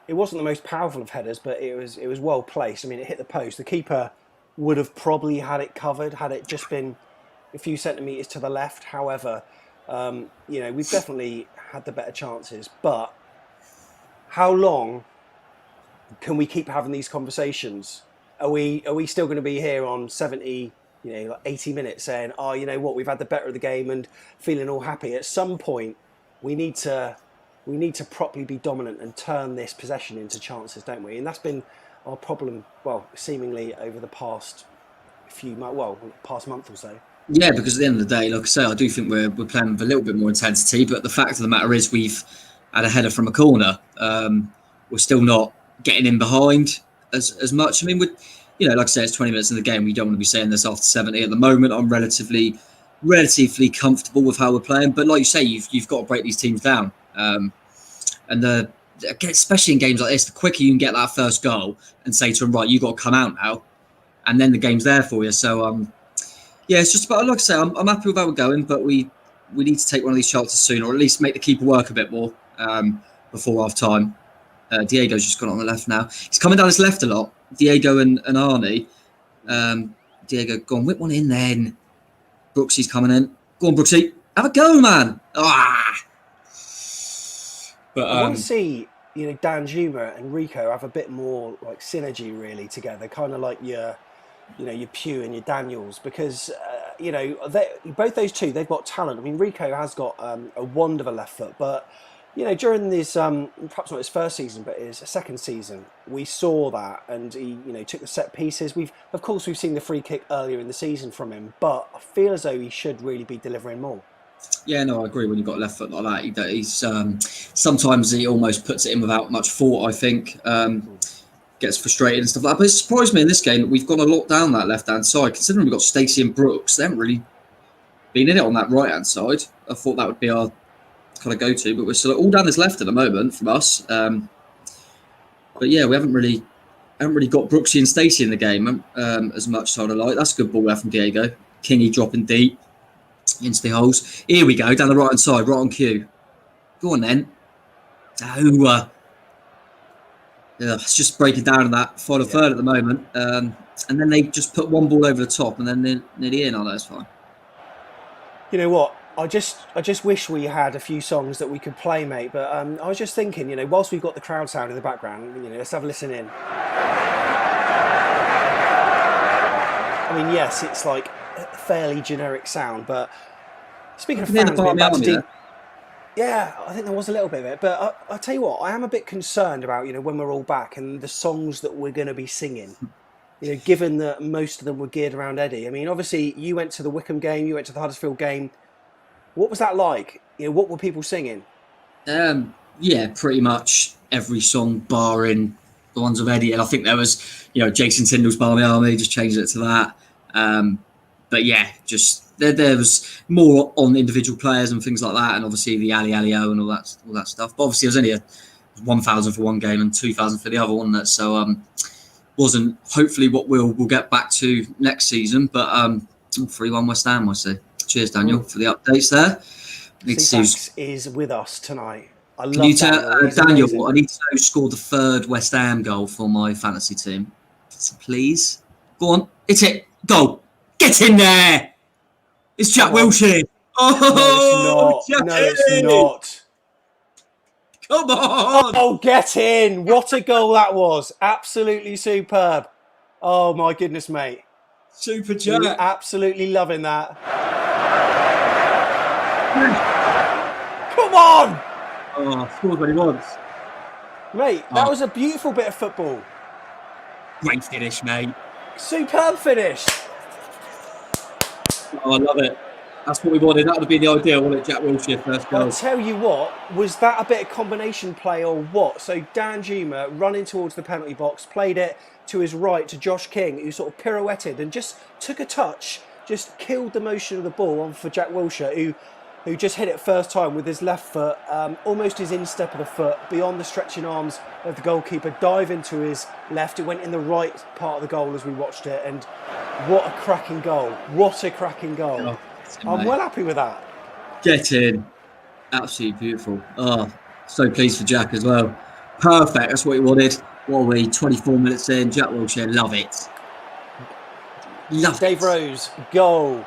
it wasn't the most powerful of headers, but it was well placed. I mean, it hit the post. The keeper would have probably had it covered had it just been a few centimetres to the left. However, we've definitely had the better chances. But how long can we keep having these conversations? Are we still going to be here on 70, 80 minutes saying, oh, you know what, we've had the better of the game and feeling all happy? At some point, we need to properly be dominant and turn this possession into chances, don't we? And that's been our problem, seemingly over the past past month or so. Yeah, because at the end of the day, like I say, I do think we're playing with a little bit more intensity, but the fact of the matter is we've had a header from a corner. We're still not getting in behind as much. I mean, like I say, it's 20 minutes in the game. We don't want to be saying this after 70. At the moment, I'm relatively relatively comfortable with how we're playing. But like you say, you've got to break these teams down. And especially in games like this, the quicker you can get that first goal and say to them, right, you got to come out now, and then the game's there for you. So yeah, it's just about, like I say, I'm happy with how we're going, but we need to take one of these chances soon, or at least make the keeper work a bit more before half time. Diego's just gone on the left now. He's coming down his left a lot. Diego and Arnie. Diego, go on, whip one in then. Brooksy's coming in. Go on, Brooksy. Have a go, man. But I want to see, Dan Juma and Rico have a bit more like synergy really together, kind of like your Pugh and your Daniels, because both those two, they've got talent. I mean, Rico has got a wand of a left foot, but during this perhaps not his first season, but his second season, we saw that, and he took the set pieces. Of course we've seen the free kick earlier in the season from him, but I feel as though he should really be delivering more. Yeah, no, I agree. When you've got a left foot like that, he's sometimes he almost puts it in without much thought, I think. Gets frustrated and stuff like that. But it surprised me in this game that we've gone a lot down that left-hand side. Considering we've got Stacey and Brooks, they haven't really been in it on that right-hand side. I thought that would be our kind of go-to, but we're still all down this left at the moment from us. But yeah, we haven't really got Brooksy and Stacey in the game as much as I'd like. That's a good ball there from Diego. Kingy dropping deep into the holes. Here we go, down the right-hand side, right on cue. Go on then. It's just breaking down in that final third at the moment. And then they just put one ball over the top and then they're nearly in. That's fine. You know what? I just wish we had a few songs that we could play, mate. But I was just thinking, whilst we've got the crowd sound in the background, let's have a listen in. I mean, yes, it's like a fairly generic sound, but speaking of fans being back to deep, yeah, I think there was a little bit of it. But I'll tell you what, I am a bit concerned about, when we're all back and the songs that we're going to be singing. Given that most of them were geared around Eddie. I mean, obviously, you went to the Wycombe game, you went to the Huddersfield game. What was that like? What were people singing? Yeah, pretty much every song barring the ones of Eddie. And I think there was, Jason Tindall's Barmy Army, just changed it to that. But yeah, just there was more on individual players and things like that. And obviously the Ali Ali-O and all that stuff. But obviously it was only 1,000 for one game and 2,000 for the other, wasn't it? So wasn't hopefully what we'll get back to next season. But 3-1 West Ham, I see. Cheers, Daniel, for the updates there. Cefax is with us tonight. I love Daniel, I need to know who scored the third West Ham goal for my fantasy team. So please. Go on. It's it. Go. Get in there. It's Jack Wilshere. Oh, no, it's not. Come on. Oh, get in. What a goal that was. Absolutely superb. Oh, my goodness, mate. Super Jack. You're absolutely loving that. Come on. Oh, scored what he wants. Mate, that was a beautiful bit of football. Great finish, mate. Superb finish. Oh, I love it. That's what we wanted. That would have been the ideal, wouldn't it? Jack Wilshere first goal. I'll tell you what, was that a bit of combination play or what? So Dan Juma running towards the penalty box, played it to his right to Josh King, who sort of pirouetted and just took a touch, just killed the motion of the ball on for Jack Wilshere, who just hit it first time with his left foot, almost his instep of the foot, beyond the stretching arms of the goalkeeper, dive into his left. It went in the right part of the goal as we watched it, and what a cracking goal. What a cracking goal. Oh, I'm well happy with that. Get in. Absolutely beautiful. Oh, so pleased for Jack as well. Perfect. That's what he wanted. What are we, 24 minutes in? Jack Wilshere, love it. Dave Rose, goal.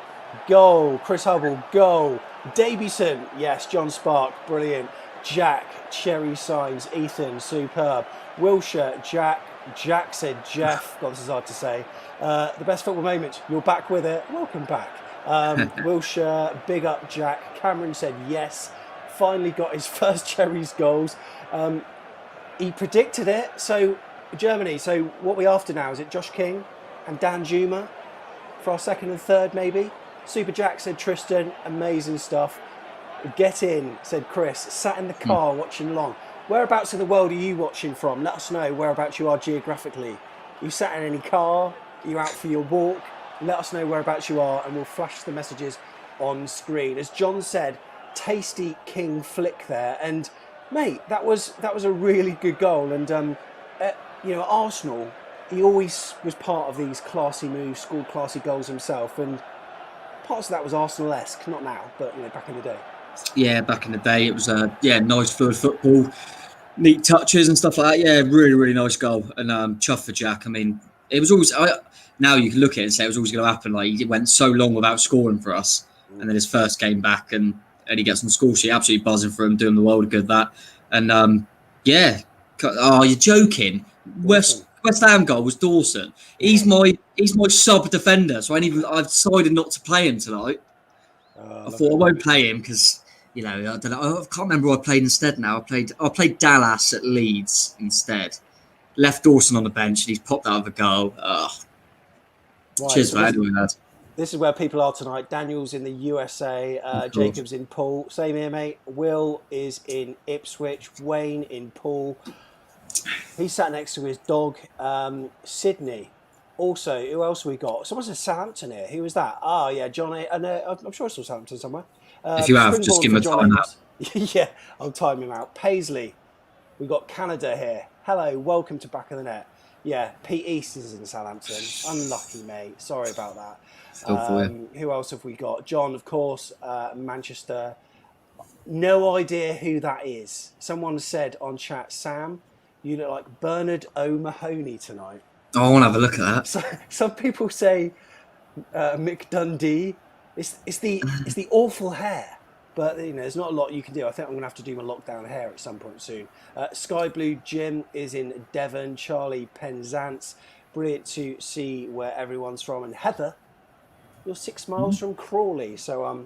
Goal. Chris Hubble, goal. Davison, yes. John Spark, brilliant. Jack, Cherry signs. Ethan, superb. Wilshere, Jack said Jeff. God, this is hard to say. The best football moment. You're back with it. Welcome back. Wilshere, big up Jack. Cameron said yes. Finally got his first Cherries goals. He predicted it. So Germany. So what we after now, is it Josh King and Dan Juma for our second and third maybe? Super Jack said Tristan. Amazing stuff. Get in, said Chris. Sat in the car watching Long. Whereabouts in the world are you watching from? Let us know whereabouts you are geographically. You sat in any car? Are you out for your walk? Let us know whereabouts you are and we'll flash the messages on screen. As John said, tasty king flick there, and mate, that was a really good goal. And you know, at Arsenal, he always was part of these classy moves, scored classy goals himself, and parts of that was Arsenal-esque. Not now, but you know, back in the day. Yeah, back in the day, it was nice fluid football, neat touches and stuff like that. Yeah, really, really nice goal. And chuff for Jack. I mean, it was always. Now you can look at it and say it was always going to happen. Like, he went so long without scoring for us, and then his first game back, and he gets on the score sheet, absolutely buzzing for him, doing the world of good that. And yeah, oh, you're joking. West Ham goal was Dawson. He's my sub defender, so I've decided not to play him tonight. I thought I won't play him because, you know, I don't know. I can't remember who I played instead now. I played Dallas at Leeds instead. Left Dawson on the bench, and he's popped out of a goal. Right, cheers, so anyway, lads. This is where people are tonight. Daniel's in the USA, Jacob's in Poole. Same here, mate. Will is in Ipswich. Wayne in Poole. He's sat next to his dog. Sydney. Also, who else we got? Someone said Southampton here. Who was that? Oh, yeah, John. And I'm sure I saw Southampton somewhere. If you have, just give him a time out. Yeah, I'll time him out. Paisley. We got Canada here. Hello, welcome to Back of the Net. Yeah, Pete East is in Southampton. Unlucky, mate. Sorry about that. Who else have we got? John, of course, Manchester. No idea who that is. Someone said on chat, Sam, you look like Bernard O'Mahony tonight. Oh, I want to have a look at that. So, some people say Mick Dundee. It's the awful hair. But, you know, there's not a lot you can do. I think I'm going to have to do my lockdown hair at some point soon. Sky Blue Jim is in Devon. Charlie Penzance. Brilliant to see where everyone's from. And Heather, you're 6 miles from Crawley. So,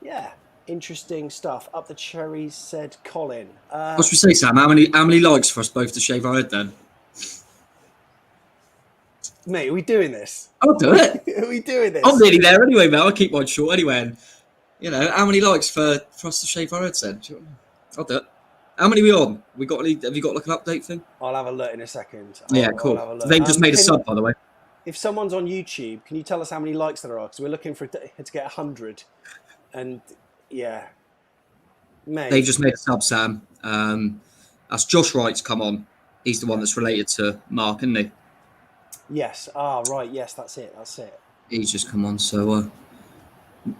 yeah, interesting stuff. Up the Cherries, said Colin. What should we say, Sam? How many likes for us both to shave our head then? Mate, are we doing this? I'll do it. Are we doing this? I'm nearly there anyway, mate. I'll keep mine short anyway. And, you know, how many likes for us to shave our heads then? I'll do it. How many are we on? Have you got like an update thing? I'll have a look in a second. Yeah, cool. They've just made a sub, by the way. If someone's on YouTube, can you tell us how many likes there are? Because we're looking to get 100. And, yeah. Mate. They've just made a sub, Sam. That's Josh Wright's come on. He's the one that's related to Mark, isn't he? Yes. Ah, right. Yes, that's it. He's just come on, so...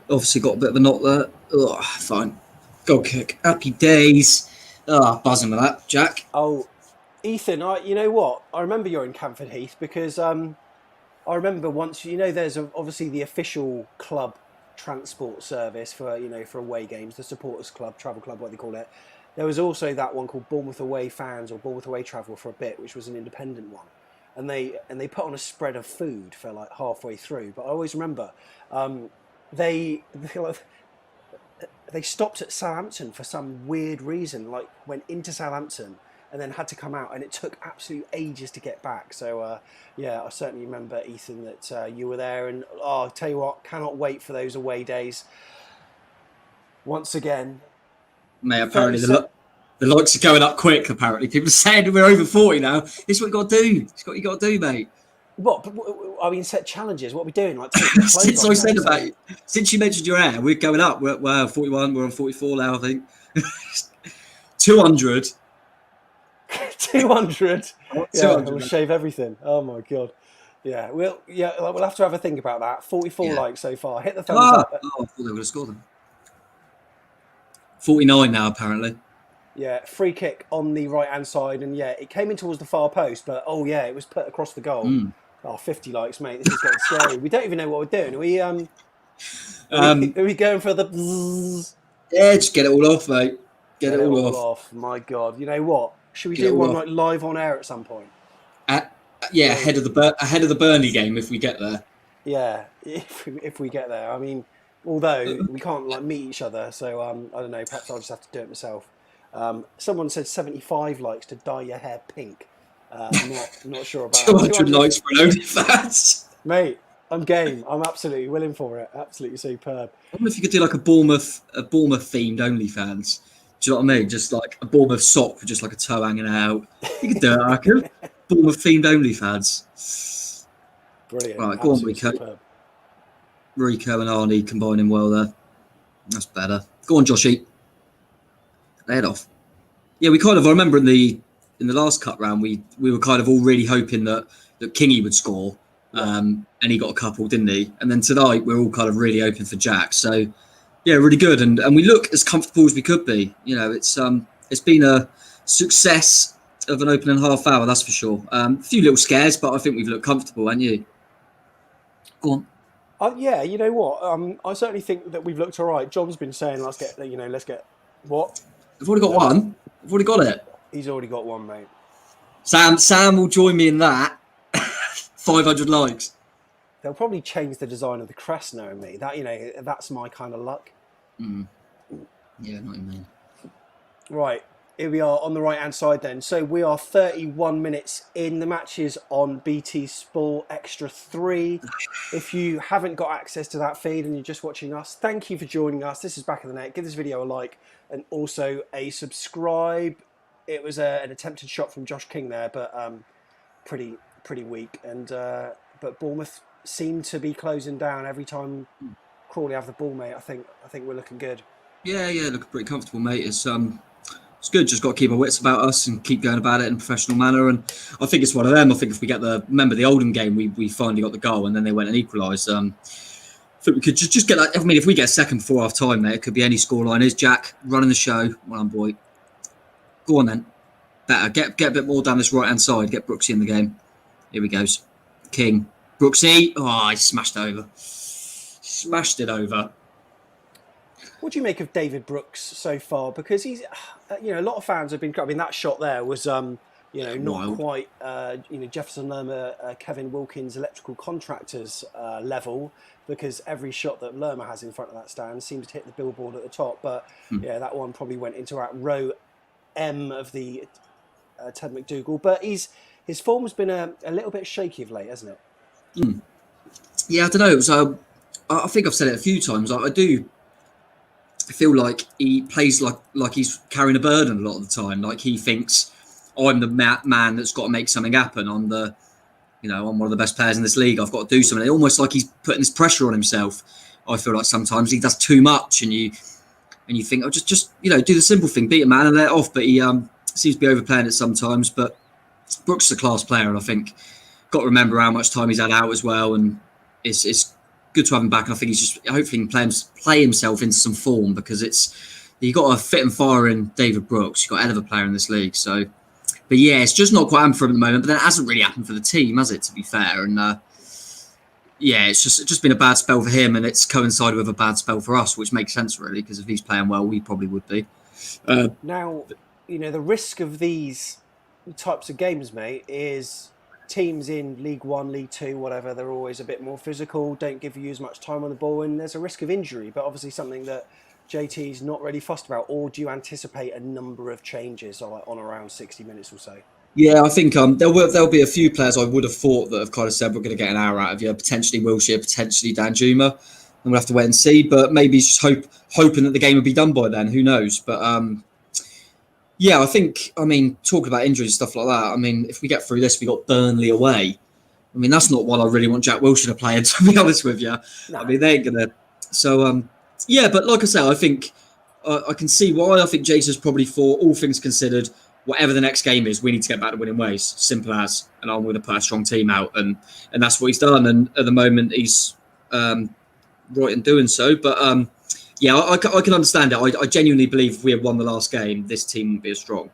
obviously got a bit of a knot there. Oh, fine. Goal kick. Happy days. Buzzing with that, Jack. Oh, Ethan, you know what? I remember you're in Camford Heath because I remember once, you know, there's obviously the official club transport service for, you know, for away games, the supporters club, travel club, what they call it. There was also that one called Bournemouth Away Fans or Bournemouth Away Travel for a bit, which was an independent one. And they put on a spread of food for like halfway through. But I always remember... They stopped at Southampton for some weird reason, like went into Southampton and then had to come out, and it took absolute ages to get back. So, yeah, I certainly remember, Ethan, that you were there, and I'll tell you what, cannot wait for those away days. Once again. Mate, apparently the likes are going up quick, apparently. People are saying we're over 40 now. This is what you got to do. It's what you got to do, mate. What? I mean, set challenges. What are we doing? Like, since I said about it, since you mentioned your hair, we're going up. We're 41. We're on 44 now, I think. 200. 200. Yeah, we'll shave everything. Oh my god. Yeah, we'll have to have a think about that. 44 likes so far. Hit the thumbs up. Oh, I thought they would have scored them. 49 now, apparently. Yeah, free kick on the right hand side, and yeah, it came in towards the far post, but it was put across the goal. 50 likes, mate. This is getting scary. We don't even know what we're doing. Are we going for the? Yeah, just get it all off, mate. Get it all off. My God, you know what? Should we do one like live on air at some point? Ahead of the Burnley game if we get there. Yeah, if we get there. I mean, although we can't like meet each other, so I don't know. Perhaps I'll just have to do it myself. Someone said 75 likes to dye your hair pink. Not sure about 200 likes for an OnlyFans. Mate, I'm game. I'm absolutely willing for it. Absolutely superb. I wonder if you could do like a Bournemouth themed OnlyFans. Do you know what I mean? Just like a Bournemouth sock with just like a toe hanging out. You could do it, I reckon. Bournemouth themed OnlyFans. Brilliant. Right, go on, Rico. Rico and Arnie combining well there. That's better. Go on, Joshy. Lay it off. Yeah, I remember in the last cut round, we were kind of all really hoping that Kingy would score, and he got a couple, didn't he? And then tonight we're all kind of really hoping for Jack. So yeah, really good, and we look as comfortable as we could be. You know, it's been a success of an opening half hour, that's for sure. A few little scares, but I think we've looked comfortable, haven't you? Go on. Yeah, you know what? I certainly think that we've looked all right. John's been saying, let's get what? We've already got one. We've already got it. He's already got one, mate. Sam will join me in that. 500 likes. They'll probably change the design of the crest knowing me. That's my kind of luck. Mm. Yeah, not even. Right, here we are on the right-hand side then. So we are 31 minutes in. The match is on BT Sport Extra 3. If you haven't got access to that feed and you're just watching us, thank you for joining us. This is Back of the Net. Give this video a like and also a subscribe. It was an attempted shot from Josh King there, but pretty weak. And but Bournemouth seem to be closing down every time Crawley have the ball, mate. I think we're looking good. Yeah, looking pretty comfortable, mate. It's good. Just got to keep our wits about us and keep going about it in a professional manner. And I think it's one of them. I think if we get remember the Oldham game, we finally got the goal and then they went and equalised. I think we could just get that. I mean, if we get a second before half time, mate, it could be any scoreline. Is Jack running the show? Well done, boy. Go on then. Better get a bit more down this right hand side. Get Brooksy in the game. Here he goes. King. Brooksy. Oh, he smashed over. Smashed it over. What do you make of David Brooks so far? Because he's, a lot of fans have been. I mean, that shot there was, not wild. Quite, Jefferson Lerma, Kevin Wilkins, electrical contractors level. Because every shot that Lerma has in front of that stand seems to hit the billboard at the top. But yeah, that one probably went into that row M of the Ted McDougall. But his form has been a little bit shaky of late, hasn't it? Yeah, I don't know. So I think I've said it a few times. I do feel like he plays like he's carrying a burden a lot of the time. Like he thinks I'm the man that's got to make something happen. I'm I'm one of the best players in this league. I've got to do something. Almost like he's putting this pressure on himself. I feel like sometimes he does too much, and you think, just do the simple thing, beat a man and let it off. But he seems to be overplaying it sometimes. But Brooks is a class player, and I think got to remember how much time he's had out as well, and it's good to have him back. And I think he's just hopefully can play himself into some form, because you got a fit and fire in David Brooks. You've got a hell of a player in this league. So, but yeah, it's just not quite happened for him at the moment. But then it hasn't really happened for the team, has it? To be fair, and it's just been a bad spell for him, and it's coincided with a bad spell for us, which makes sense really, because if he's playing well, we probably would be. Now, the risk of these types of games, mate, is teams in League One, League Two, whatever, they're always a bit more physical, don't give you as much time on the ball, and there's a risk of injury, but obviously something that JT's not really fussed about. Or do you anticipate a number of changes on around 60 minutes or so? Yeah, I think there'll be a few players I would have thought that have kind of said we're going to get an hour out of you, potentially Wilshere, potentially Danjuma, and we'll have to wait and see, but maybe just hoping that the game will be done by then, who knows. But yeah, I think, talking about injuries and stuff like that, if we get through this, we got Burnley away. That's not one I really want Jack Wilshere to play in, to be honest with you. No. They ain't going to. So, yeah, but like I say, I think I can see why. I think Jason's probably, for all things considered, whatever the next game is, we need to get back to winning ways. Simple as. And I'm going to put a strong team out. And that's what he's done. And at the moment, he's right in doing so. But, yeah, I can understand it. I genuinely believe if we had won the last game, this team wouldn't be as strong.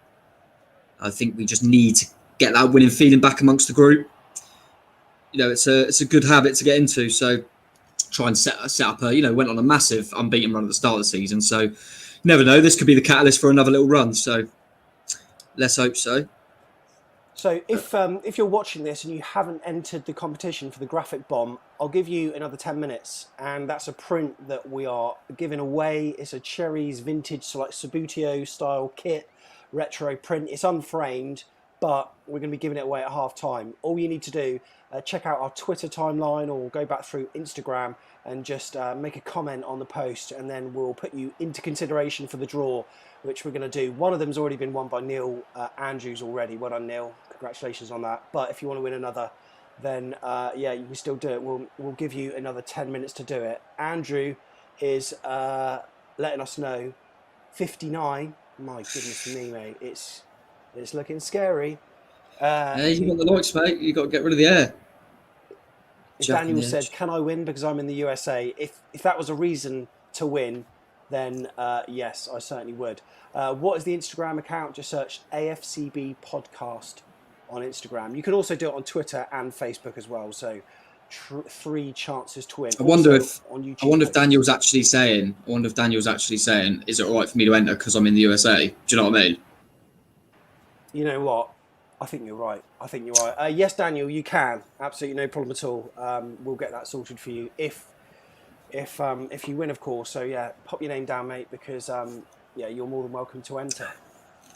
I think we just need to get that winning feeling back amongst the group. It's a good habit to get into. So try and set up went on a massive unbeaten run at the start of the season. So you never know. This could be the catalyst for another little run. So let's hope so. So if you're watching this and you haven't entered the competition for the graphic bomb, I'll give you another 10 minutes. And that's a print that we are giving away. It's a Cherries vintage, so like Subutio style kit, retro print. It's unframed, but we're going to be giving it away at half time. All you need to do, check out our Twitter timeline or go back through Instagram and just make a comment on the post, and then we'll put you into consideration for the draw, which we're going to do. One of them's already been won by Neil Andrews already. Well done, Neil. Congratulations on that. But if you want to win another, then yeah, you can still do it. We'll give you another 10 minutes to do it. Andrew is letting us know. 59. My goodness me, mate. It's looking scary. You got the lights, mate. You got to get rid of the air. Daniel said, "Can I win because I'm in the USA?" If that was a reason to win, then yes, I certainly would. What is the Instagram account? Just search AFCB podcast on Instagram. You can also do it on Twitter and Facebook as well. So 3 chances to win. I wonder on YouTube. I wonder if Daniel's actually saying. Is it all right for me to enter because I'm in the USA? Do you know what I mean? You know what? I think you're right. Yes, Daniel, you can. Absolutely no problem at all. We'll get that sorted for you if you win, of course. So yeah, pop your name down, mate, because you're more than welcome to enter.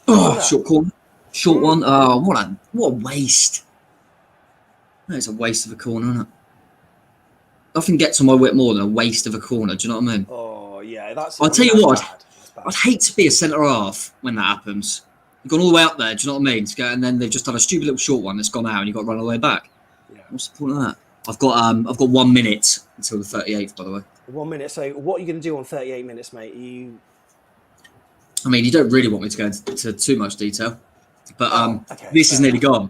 Oh, short corner, short one. Oh, what a waste! It's a waste of a corner, isn't it? Nothing gets on my wit more than a waste of a corner. Do you know what I mean? Oh yeah, that's. I'll tell you what. I'd hate to be a centre half when that happens. You've gone all the way up there, do you know what I mean? To go, and then they've just done a stupid little short one that's gone out, and you've got to run all the way back. Yeah. What's the point of that? I've got 1 minute until the 38th, by the way. 1 minute. So what are you going to do on 38 minutes, mate? You don't really want me to go into too much detail, but okay, this is nearly gone.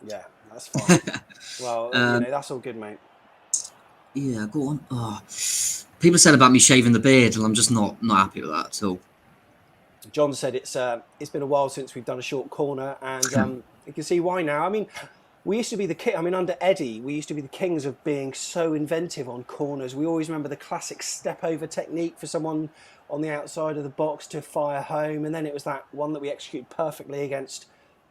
Yeah, that's fine. Well, that's all good, mate. Yeah, go on. Oh, people said about me shaving the beard, and I'm just not happy with that at all. John said it's been a while since we've done a short corner, and you can see why now. I mean, we used to be the king. I mean, under Eddie, we used to be the kings of being so inventive on corners. We always remember the classic step over technique for someone on the outside of the box to fire home, and then it was that one that we executed perfectly against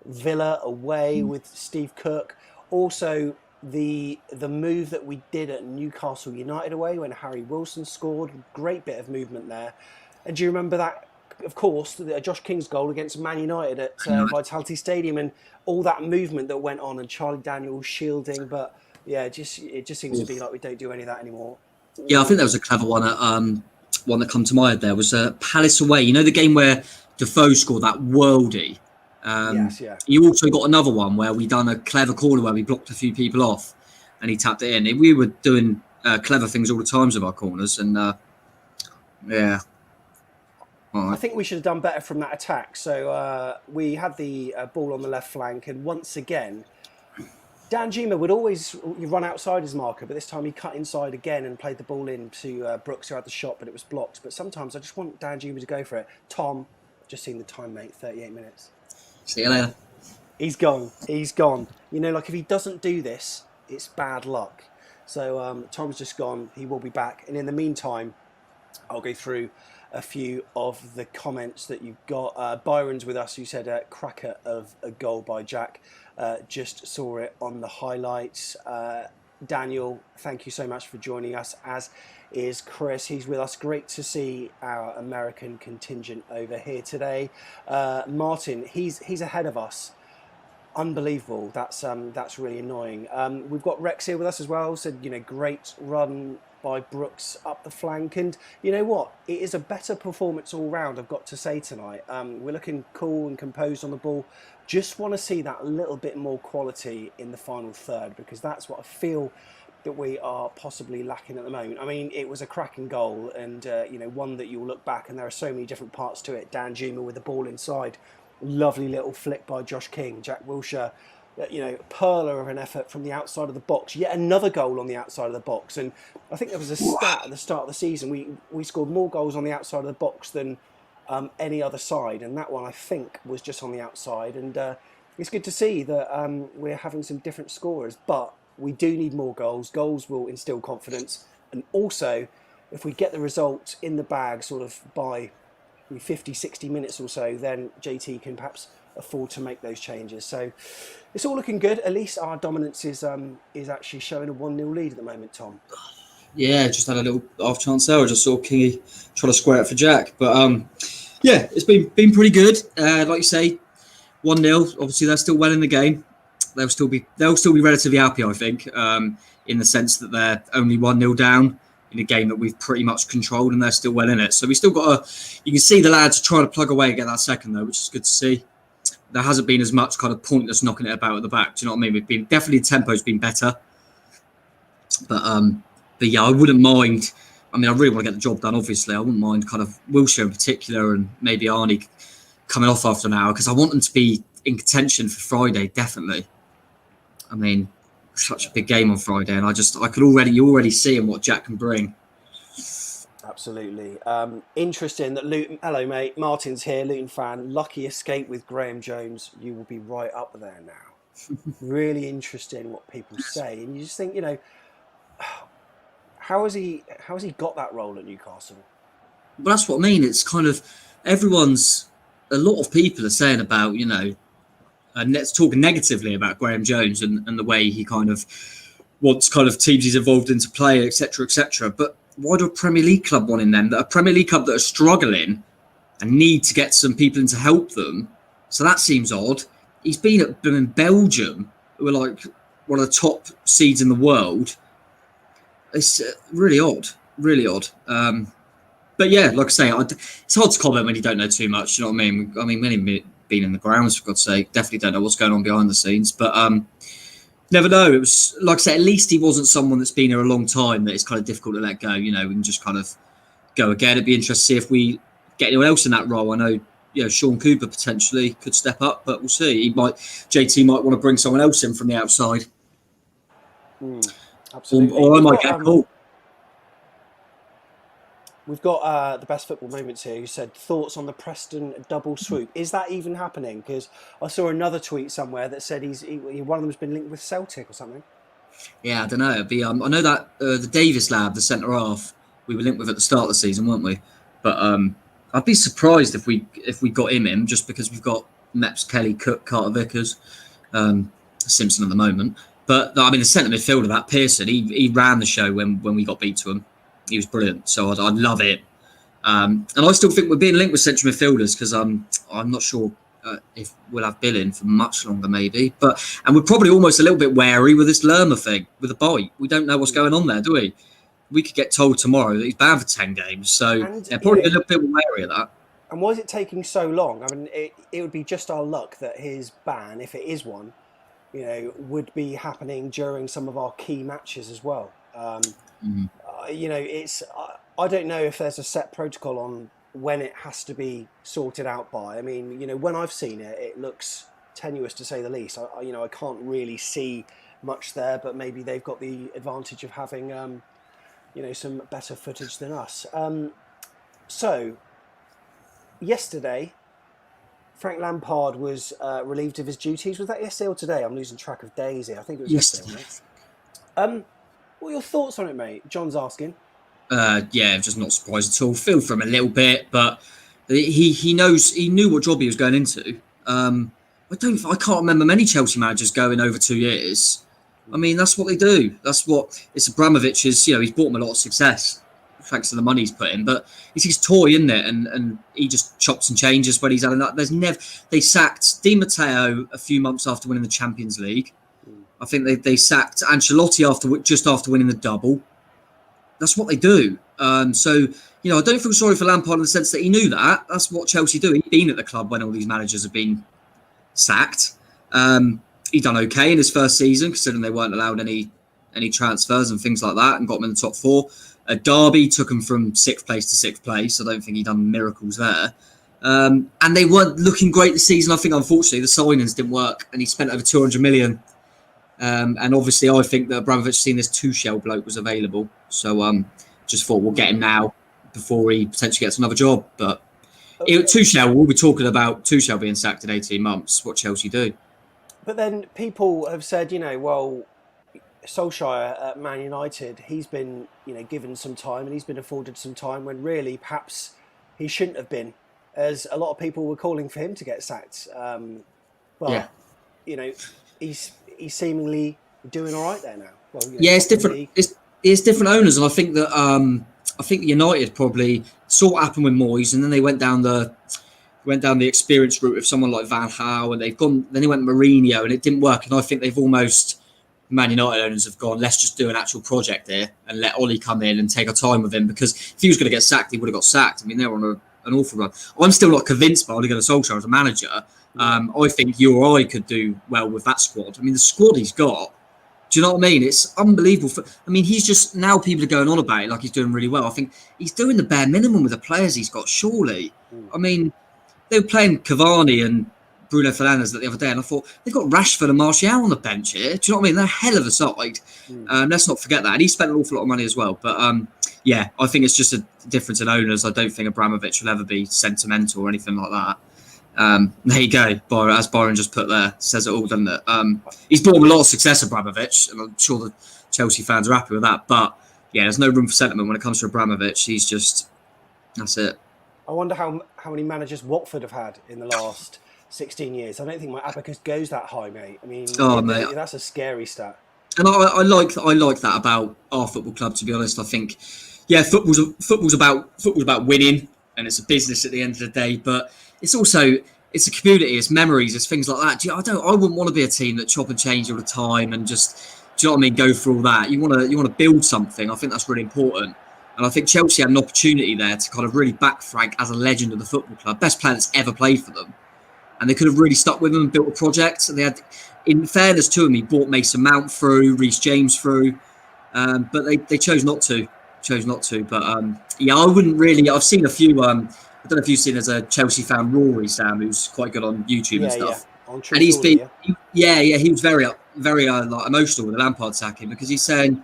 Villa away with Steve Cook. Also, the move that we did at Newcastle United away when Harry Wilson scored, great bit of movement there. And do you remember that? Of course, Josh King's goal against Man United at Vitality Stadium, and all that movement that went on, and Charlie Daniels shielding. But yeah, it just seems to be like we don't do any of that anymore. Yeah, I think there was a clever one. One that come to mind there was Palace away. You know the game where Defoe scored that worldie. Yes, yeah. You also got another one where we done a clever corner where we blocked a few people off, and he tapped it in. We were doing clever things all the times with our corners, and yeah. I think we should have done better from that attack. So we had the ball on the left flank, and once again, Dan Juma would always run outside his marker, but this time he cut inside again and played the ball in to Brooks, who had the shot, but it was blocked. But sometimes I just want Dan Juma to go for it. Tom, just seen the time, mate, 38 minutes. See you later. He's gone. You know, like if he doesn't do this, it's bad luck. So Tom's just gone. He will be back. And in the meantime, I'll go through a few of the comments that you've got. Byron's with us, who said cracker of a goal by Jack. Just saw it on the highlights. Daniel, thank you so much for joining us, as is Chris. He's with us. Great to see our American contingent over here today. Martin, he's ahead of us. Unbelievable. That's really annoying. We've got Rex here with us as well. Said, great run by Brooks up the flank, and you know what, it is a better performance all round, I've got to say, tonight. We're looking cool and composed on the ball. Just want to see that little bit more quality in the final third, because that's what I feel that we are possibly lacking at the moment. I mean, it was a cracking goal, and one that you'll look back and there are so many different parts to it. Dan Juma with the ball inside, lovely little flick by Josh King. Jack Wilshere, perler of an effort from the outside of the box. Yet another goal on the outside of the box. And I think there was a stat at the start of the season. We scored more goals on the outside of the box than any other side. And that one, I think, was just on the outside. And it's good to see that we're having some different scorers. But we do need more goals. Goals will instill confidence. And also, if we get the result in the bag sort of by 50, 60 minutes or so, then JT can perhaps afford to make those changes. So it's all looking good. At least our dominance is actually showing a 1-0 lead at the moment, Tom. Yeah, just had a little half chance there. I just saw Kingy try to square it for Jack. But yeah, it's been pretty good. Like you say, 1-0. Obviously, they're still well in the game. They'll still be relatively happy, I think, in the sense that they're only 1-0 down in a game that we've pretty much controlled, and they're still well in it. So we still got you can see the lads trying to plug away and get that second, though, which is good to see. There hasn't been as much kind of pointless knocking it about at the back. Do you know what I mean? Definitely the tempo's been better. But yeah, I wouldn't mind I mean, I really want to get the job done. Obviously, I wouldn't mind kind of Wilshere in particular, and maybe Arnie coming off after an hour, because I want them to be in contention for Friday, definitely. I mean, such a big game on Friday, and you already see what Jack can bring. Absolutely. Interesting that Luton, hello mate, Martin's here, Luton fan, lucky escape with Graham Jones, you will be right up there now. Really interesting what people say, and you just think, how has he got that role at Newcastle? But that's what I mean. It's kind of a lot of people are saying about, and let's talk negatively about Graham Jones and the way he kind of wants kind of teams he's involved into play, etc., etc. But why do a Premier League club want in them? That a Premier League club that are struggling and need to get some people in to help them. So that seems odd. He's been in Belgium, who are like one of the top seeds in the world. It's really odd, really odd. But yeah, like I say, it's hard to comment when you don't know too much. You know what I mean? I mean, when he's been in the grounds, for God's sake, definitely don't know what's going on behind the scenes. But never know. It was, like I say, at least he wasn't someone that's been here a long time that it's kind of difficult to let go. We can just kind of go again. It'd be interesting to see if we get anyone else in that role. I know, Sean Cooper potentially could step up, but we'll see. JT might want to bring someone else in from the outside. Absolutely. Or I might get a call. We've got the best football moments here, who said thoughts on the Preston double swoop. Is that even happening? Because I saw another tweet somewhere that said one of them's been linked with Celtic or something. Yeah, I don't know. It'd be I know that the Davis lad, the centre half, we were linked with at the start of the season, weren't we? But I'd be surprised if we got him in, just because we've got Meps, Kelly, Cook, Carter Vickers, Simpson at the moment. But I mean, the centre midfielder, that Pearson, he ran the show when we got beat to him. He was brilliant, so I'd love it. And I still think we're being linked with central midfielders, because I'm not sure if we'll have Bill in for much longer, maybe. And we're probably almost a little bit wary with this Lerma thing, with the bite. We don't know what's going on there, do we? We could get told tomorrow that he's banned for 10 games, so probably a little bit wary of that. And why is it taking so long? I mean, it would be just our luck that his ban, if it is one, would be happening during some of our key matches as well. It's I don't know if there's a set protocol on when it has to be sorted out by. I mean, when I've seen it, it looks tenuous to say the least. I can't really see much there, but maybe they've got the advantage of having some better footage than us. So yesterday, Frank Lampard was relieved of his duties. Was that yesterday or today? I'm losing track of days here. I think it was yesterday. What are your thoughts on it, mate? John's asking. Just not surprised at all. Feel for him a little bit, but he knew what job he was going into. I can't remember many Chelsea managers going over 2 years. I mean, that's what they do. It's Abramovich's. He's brought him a lot of success thanks to the money he's put in, but it's his toy, isn't it? And he just chops and changes when he's had enough. They sacked Di Matteo a few months after winning the Champions League. I think they sacked Ancelotti just after winning the double. That's what they do. I don't feel sorry for Lampard in the sense that he knew that. That's what Chelsea do. He'd been at the club when all these managers have been sacked. He done okay in his first season, considering they weren't allowed any transfers and things like that, and got him in the top four. Derby took him from 6th place to 6th place. I don't think he done miracles there. And they weren't looking great this season. I think, unfortunately, the signings didn't work, and he spent over 200 million. And obviously, I think that Abramovich seen this Tuchel bloke was available. So just thought we'll get him now before he potentially gets another job. But Tuchel, we'll be talking about Tuchel being sacked in 18 months. What Chelsea do. But then people have said, Solskjaer at Man United, he's been, given some time and he's been afforded some time when really perhaps he shouldn't have been, as a lot of people were calling for him to get sacked. He's seemingly doing all right there now. Well, it's different. It's different owners, and I think that United probably saw what happened with Moyes, and then they went down the experience route with someone like Van Gaal, and then they went Mourinho, and it didn't work. And I think Man United owners have gone, let's just do an actual project here and let Ollie come in and take our time with him, because if he was going to get sacked, he would have got sacked. I mean, they were on an awful run. I'm still not convinced by Ole Gunnar Solskjaer as a manager. I think you or I could do well with that squad. I mean, the squad he's got, Do you know what I mean? It's unbelievable. I mean, he's just now people are going on about it like he's doing really well. I think he's doing the bare minimum with the players he's got. Surely, I mean, they were playing Cavani and Bruno Fernandes the other day, and I thought they've got Rashford and Martial on the bench here. Do you know what I mean? They're a hell of a side. Let's not forget that. And he spent an awful lot of money as well. But yeah, I think it's just a difference in owners. I don't think Abramovich will ever be sentimental or anything like that. There you go, Byron, as Byron just put there, says it all, doesn't it? He's brought him a lot of success, Abramovich, and I'm sure the Chelsea fans are happy with that. But yeah, there's no room for sentiment when it comes to Abramovich. He's just, that's it. I wonder how many managers Watford have had in the last 16 years. I don't think my abacus goes that high, mate. I mean, mate, that's a scary stat. And I like that about our football club. To be honest, I think, yeah, football's about winning, and it's a business at the end of the day. But it's also a community, it's memories, it's things like that. I wouldn't want to be a team that chop and change all the time and just, do you know what I mean, go for all that. You want to build something. I think that's really important. And I think Chelsea had an opportunity there to kind of really back Frank as a legend of the football club, best player that's ever played for them. And they could have really stuck with him and built a project. And they had, in fairness to him, he brought Mason Mount through, Reece James through, but they chose not to. But yeah, I wouldn't really. I've seen a few. I don't know if you've seen as a Chelsea fan, Rory Sam, who's quite good on YouTube and stuff. Yeah. And he's been, he was very like emotional with the Lampard sacking because he's saying,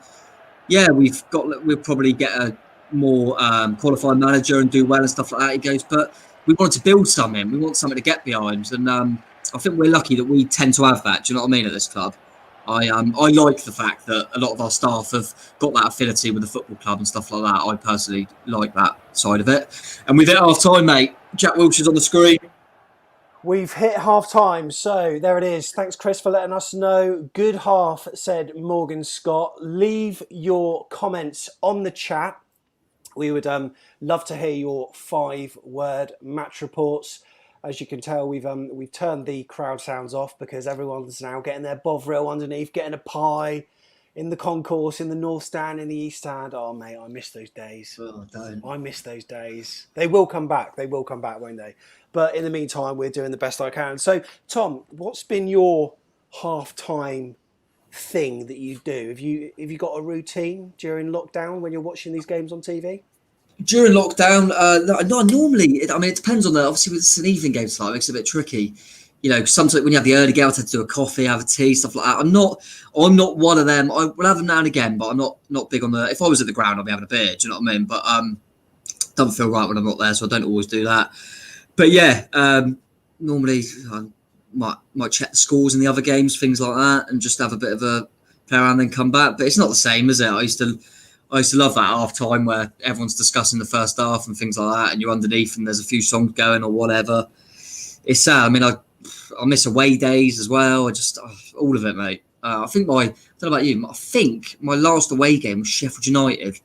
yeah, we'll probably get a more qualified manager and do well and stuff like that. He goes, but we wanted to build something. We want something to get behind, and I think we're lucky that we tend to have that. Do you know what I mean? At this club, I like the fact that a lot of our staff have got that affinity with the football club and stuff like that. I personally like that side of it. And we've hit half time, mate. Jack Wilshere's on the screen. We've hit half time, so there it is. Thanks, Chris, for letting us know. Good half, said Morgan Scott. Leave your comments on the chat. We would love to hear your 5-word match reports. As you can tell, we've turned the crowd sounds off because everyone's now getting their bovril underneath, getting a pie in the concourse, in the north stand, in the east stand. Oh, mate, I miss those days. Oh, don't. I miss those days. They will come back. They will come back, won't they? But in the meantime, we're doing the best I can. So, Tom, what's been your half-time thing that you do? Have you got a routine during lockdown when you're watching these games on TV? During lockdown, no, normally, it depends on obviously it's an evening game tonight, it makes it a bit tricky. You know, sometimes when you have the early game, I tend to do a coffee, have a tea, stuff like that. I'm not one of them. I will have them now and again, but I'm not big on the. If I was at the ground, I'd be having a beer. Do you know what I mean? But doesn't feel right when I'm not there, so I don't always do that. But yeah, normally I might check the scores in the other games, things like that, and just have a bit of a play around, then come back. But it's not the same, is it? I used to love that half time where everyone's discussing the first half and things like that, and you're underneath and there's a few songs going or whatever. It's sad. I mean, I miss away days as well. All of it, mate. I don't know about you, I think my last away game was Sheffield United,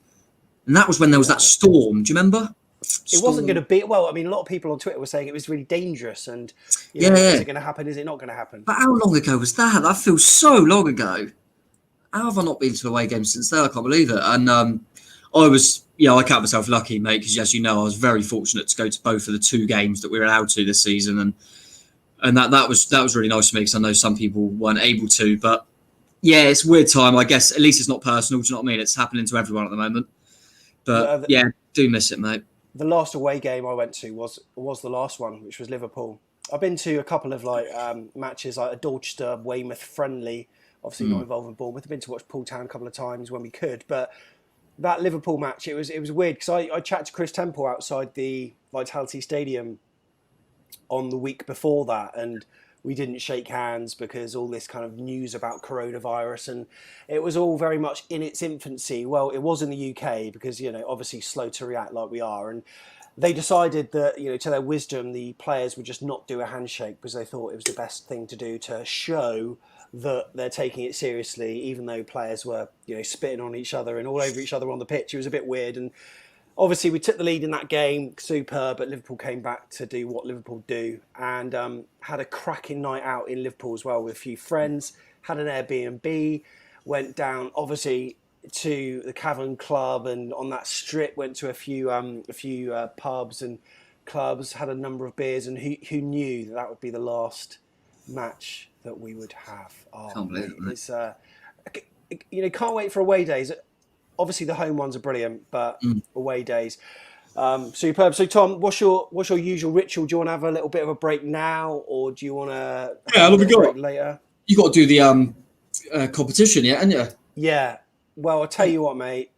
and that was when there was that storm. Do you remember? It wasn't going to be. Well, I mean, a lot of people on Twitter were saying it was really dangerous, and is it going to happen? Is it not going to happen? But how long ago was that? That feels so long ago. How have I not been to an away game since then? I can't believe it. And I count myself lucky, mate, because as you know, I was very fortunate to go to both of the 2 games that we were allowed to this season, and that was really nice for me because I know some people weren't able to. But yeah, it's a weird time. I guess at least it's not personal. Do you know what I mean? It's happening to everyone at the moment. But yeah, do miss it, mate. The last away game I went to was the last one, which was Liverpool. I've been to a couple of matches, like a Dorchester Weymouth friendly. Obviously not involved in Bournemouth. I've been to watch Poole Town a couple of times when we could, but that Liverpool match, it was weird because I chatted to Chris Temple outside the Vitality Stadium on the week before that, and we didn't shake hands because all this kind of news about coronavirus, and it was all very much in its infancy. Well, it was in the UK because, obviously slow to react like we are, and they decided that, to their wisdom, the players would just not do a handshake because they thought it was the best thing to do to show that they're taking it seriously, even though players were, spitting on each other and all over each other on the pitch. It was a bit weird. And obviously we took the lead in that game, superb, but Liverpool came back to do what Liverpool do and had a cracking night out in Liverpool as well with a few friends, had an Airbnb, went down, obviously, to the Cavern Club, and on that strip went to a few pubs and clubs, had a number of beers, and who knew that would be the last match that we would have. Can't believe it, mate. can't wait for away days. Obviously, the home ones are brilliant, but away days, superb. So, Tom, what's your usual ritual? Do you want to have a little bit of a break now, or do you want to have a break later? You got to do the competition, yeah, haven't you? Yeah. Well, I'll tell you what, mate.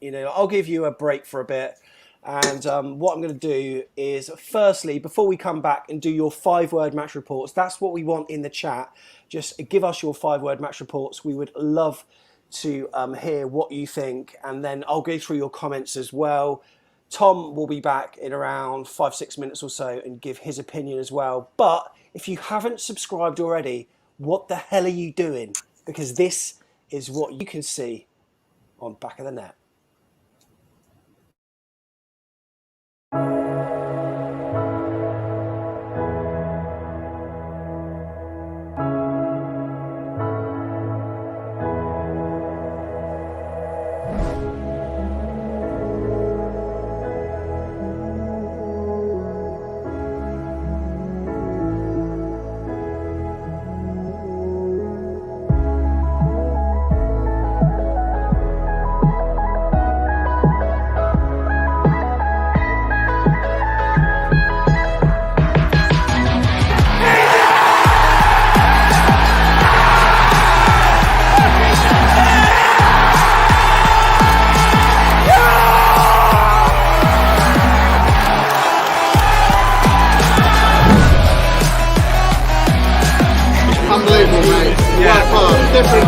I'll give you a break for a bit. And what I'm going to do is, firstly, before we come back and do your 5-word match reports, that's what we want in the chat. Just give us your 5-word match reports. We would love to hear what you think. And then I'll go through your comments as well. Tom will be back in around 5-6 minutes or so and give his opinion as well. But if you haven't subscribed already, what the hell are you doing? Because this is what you can see on Back of the Net.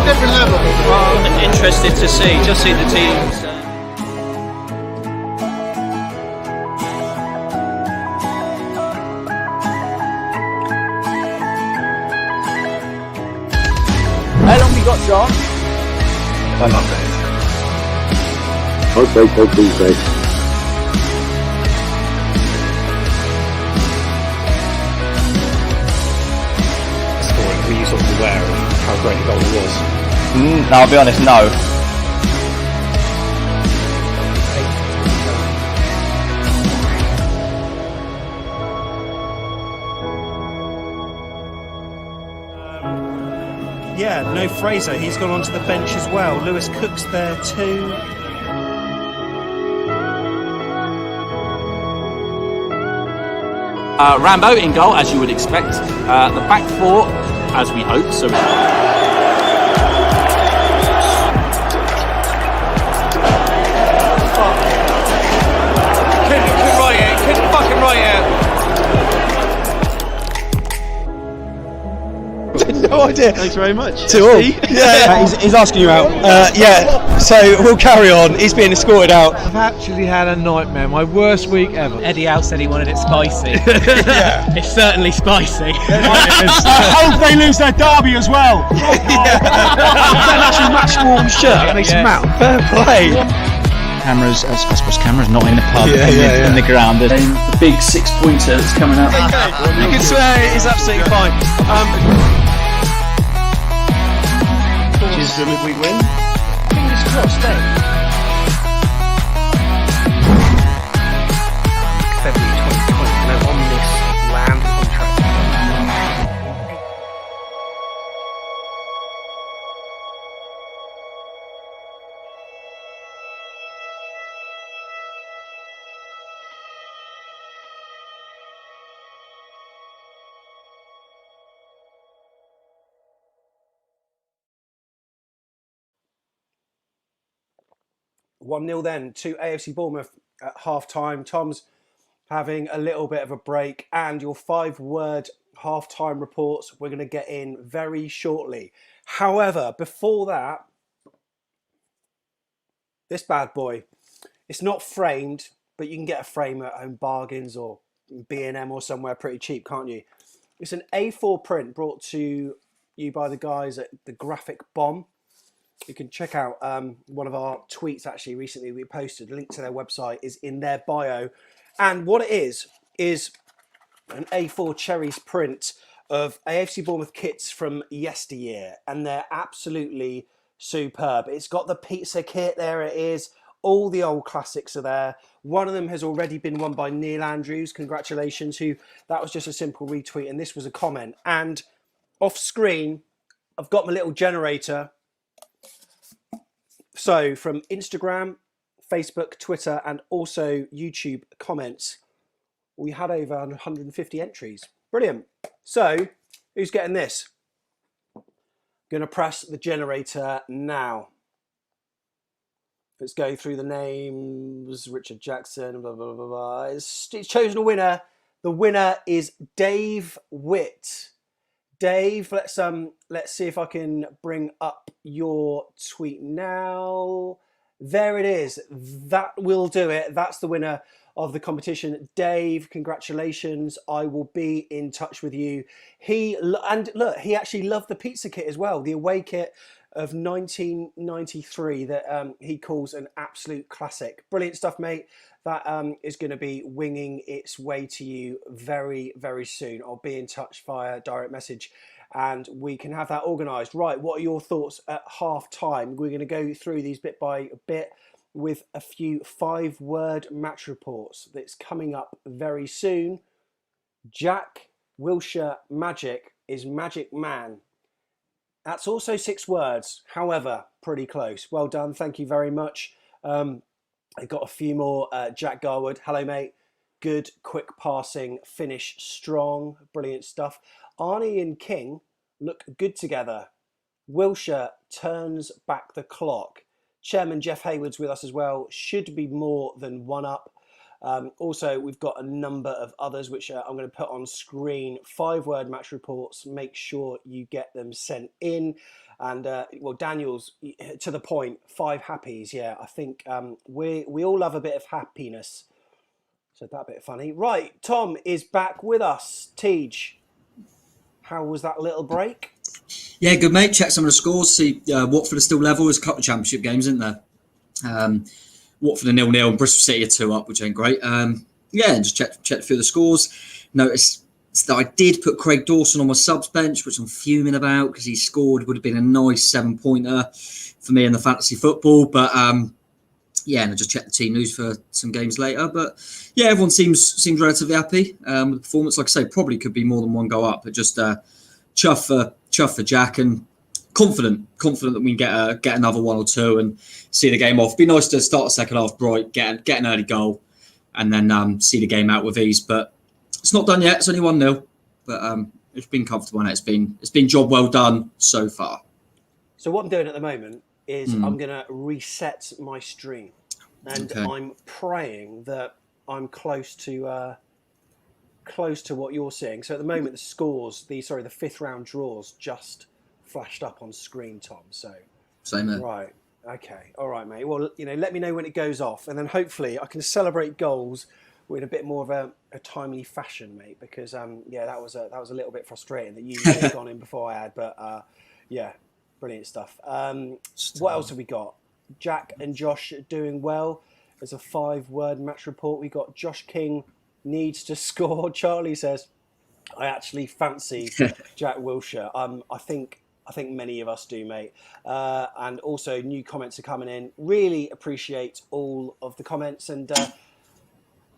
Different level. Well, interested to see, just see the teams. How long we got, John? Okay, Tuesday. Were you sort of aware of how great the goal was? No, I'll be honest, no. Yeah, no Fraser. He's gone onto the bench as well. Lewis Cook's there too. Rambo in goal, as you would expect. The back four, as we hope. So. Couldn't fucking write it. No idea. Thanks very much. To all. Yeah. He's asking you out. Yeah, so we'll carry on. He's being escorted out. I've actually had a nightmare. My worst week ever. Eddie Howe said he wanted it spicy. Yeah. It's certainly spicy. I hope they lose their derby as well. That actually match warm shirt makes him out. Fair play. Cameras, I suppose cameras not in the pub, in the ground. The big 6-pointer that's coming out. You can swear it is absolutely fine. If we win. Fingers crossed, eh? February 2020, no, on this land contract. One 0 then to AFC Bournemouth at half-time. Tom's having a little bit of a break, and your 5-word half-time reports we're going to get in very shortly. However, before that, this bad boy, it's not framed, but you can get a frame at Home Bargains or B&M or somewhere pretty cheap, can't you? It's an A4 print brought to you by the guys at the Graphic Bomb. You can check out one of our tweets actually recently we posted. The link to their website is in their bio. And what it is an A4 Cherries print of AFC Bournemouth kits from yesteryear. And they're absolutely superb. It's got the pizza kit, there it is. All the old classics are there. One of them has already been won by Neil Andrews. Congratulations. That was just a simple retweet and this was a comment. And off screen, I've got my little generator. So from Instagram, Facebook, Twitter, and also YouTube comments, we had over 150 entries. Brilliant. So who's getting this? Going to press the generator now. Let's go through the names. Richard Jackson, blah, blah, blah, blah. It's chosen a winner. The winner is Dave Witt. Dave, let's see if I can bring up your tweet now. There it is. That will do it. That's the winner of the competition. Dave, congratulations. I will be in touch with you. He actually loved the pizza kit as well, the away kit of 1993 that he calls an absolute classic. Brilliant stuff, mate. That is going to be winging its way to you very, very soon. I'll be in touch via direct message and we can have that organised. Right, what are your thoughts at half time? We're going to go through these bit by bit with a few 5-word match reports that's coming up very soon. Jack Wilshere Magic is Magic Man. That's also 6 words, however, pretty close. Well done, thank you very much. I got a few more. Jack Garwood, hello mate. Good, quick passing, finish strong, brilliant stuff. Arnie and King look good together. Wilshere turns back the clock. Chairman Jeff Hayward's with us as well. Should be more than 1 up. Also, we've got a number of others which I'm going to put on screen. 5-word match reports. Make sure you get them sent in. And well, Daniel's to the point. 5 happies. Yeah, I think we all love a bit of happiness. So that bit funny. Right, Tom is back with us. Tej, how was that little break? Yeah, good mate. Check some of the scores. See, Watford are still level. There's a couple of championship games, isn't there? Watford are 0-0 and Bristol City are 2 up, which ain't great. Yeah, just check a few of the scores. Noticed that I did put Craig Dawson on my subs bench, which I'm fuming about because he scored. Would have been a nice 7-pointer for me in the fantasy football. But yeah, and I just checked the team news for some games later. But yeah, everyone seems relatively happy with the performance. Like I say, probably could be more than 1 go up, but just chuff for Jack and confident that we can get another 1 or 2 and see the game off. Be nice to start the second half bright, get an early goal, and then see the game out with ease. But it's not done yet. It's only 1-0, but it's been comfortable and it's been job well done so far. So what I'm doing at the moment is I'm going to reset my stream, and I'm praying that I'm close to what you're seeing. So at the moment, the scores, the 5th round draws just flashed up on screen, Tom. So same there. Right. Okay. All right, mate. Well, let me know when it goes off, and then hopefully I can celebrate goals in a bit more of a timely fashion, mate. Because yeah, that was a little bit frustrating that you had gone in before I had, but yeah, brilliant stuff. What else have we got? Jack and Josh doing well. There's a 5-word match report. We got Josh King needs to score. Charlie says, I actually fancy Jack Wilshere. I think many of us do, mate. And also new comments are coming in. Really appreciate all of the comments. And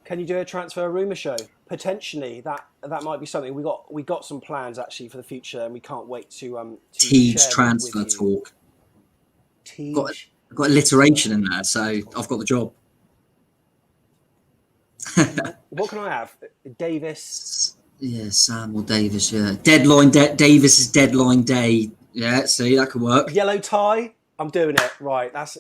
can you do a transfer rumour show? Potentially, that might be something. We got some plans actually for the future, and we can't wait to Teach transfer talk. I've got alliteration in there, so I've got the job. What can I have? Davis. Yeah, Sam or Davis. Yeah, deadline. Davis's deadline day. Yeah, see, that could work. Yellow tie. I'm doing it. Right. That's